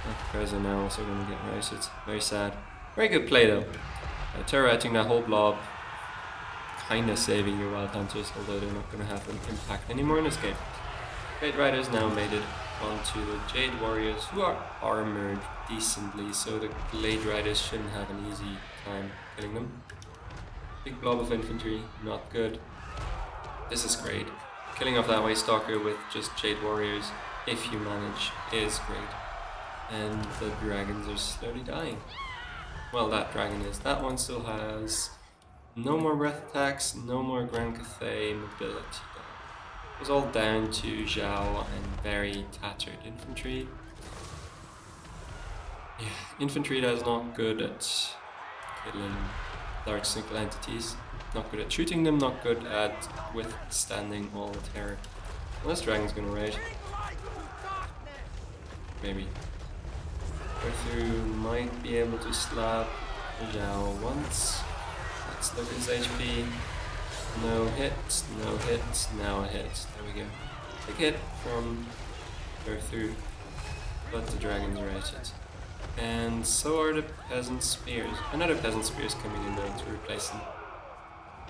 S1: The crows are now also going to get routed. Very sad. Very good play though. Terrorizing that whole blob. Kinda saving your Wild Hunters, although they're not going to have an impact anymore in this game. Jade Riders now made it onto the Jade Warriors, who are armored decently, so the Glade Riders shouldn't have an easy time killing them. Big blob of infantry, not good. This is great. Killing off that Waystalker with just Jade Warriors, if you manage, is great. And the dragons are slowly dying. Well, that dragon is. That one still has no more breath attacks, no more Grand Cathay mobility. It was all down to Zhao and very tattered infantry. Yeah, infantry that is not good at killing large single entities. Not good at shooting them, not good at withstanding all the terror. Well, this dragon's gonna rage. Maybe. Darthu might be able to slap Zhao once. Let's look at his HP. No hits, no hits, now a hit. There we go. Big hit from Darthu, but the dragon's rated. And so are the peasant spears. Another peasant spear is coming in there to replace them.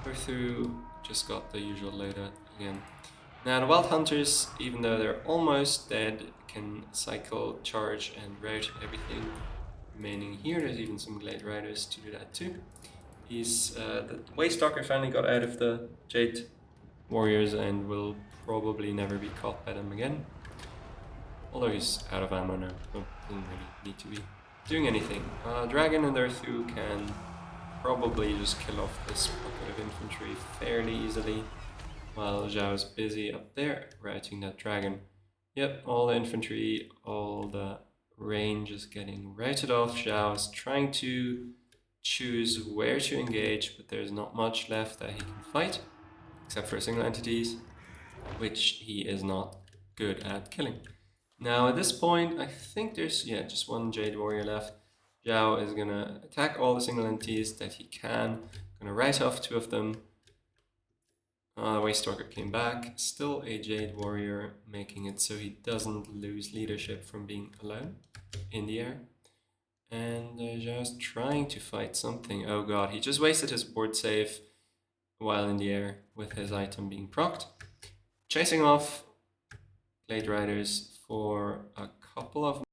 S1: Darthu just got the usual loadout again. Now the Wild Hunters, even though they're almost dead, can cycle, charge and route everything remaining here. There's even some Glade Riders to do that too. The Waystalker finally got out of the Jade Warriors and will probably never be caught by them again. Although he's out of ammo now, so doesn't really need to be doing anything. Dragon and Darthu can probably just kill off this bucket of infantry fairly easily, while Zhao's busy up there routing that dragon. Yep, all the infantry, all the range is getting routed off. Zhao's trying to choose where to engage, but there's not much left that he can fight, except for single entities, which he is not good at killing. Now at this point, I think there's just one Jade Warrior left. Zhao is gonna attack all the single NTs that he can. Gonna write off 2 of them. The Waste Stalker came back. Still a Jade Warrior, making it so he doesn't lose leadership from being alone in the air. And Zhao's trying to fight something. Oh god, he just wasted his board save while in the air with his item being procced. Chasing off Blade Riders for a couple of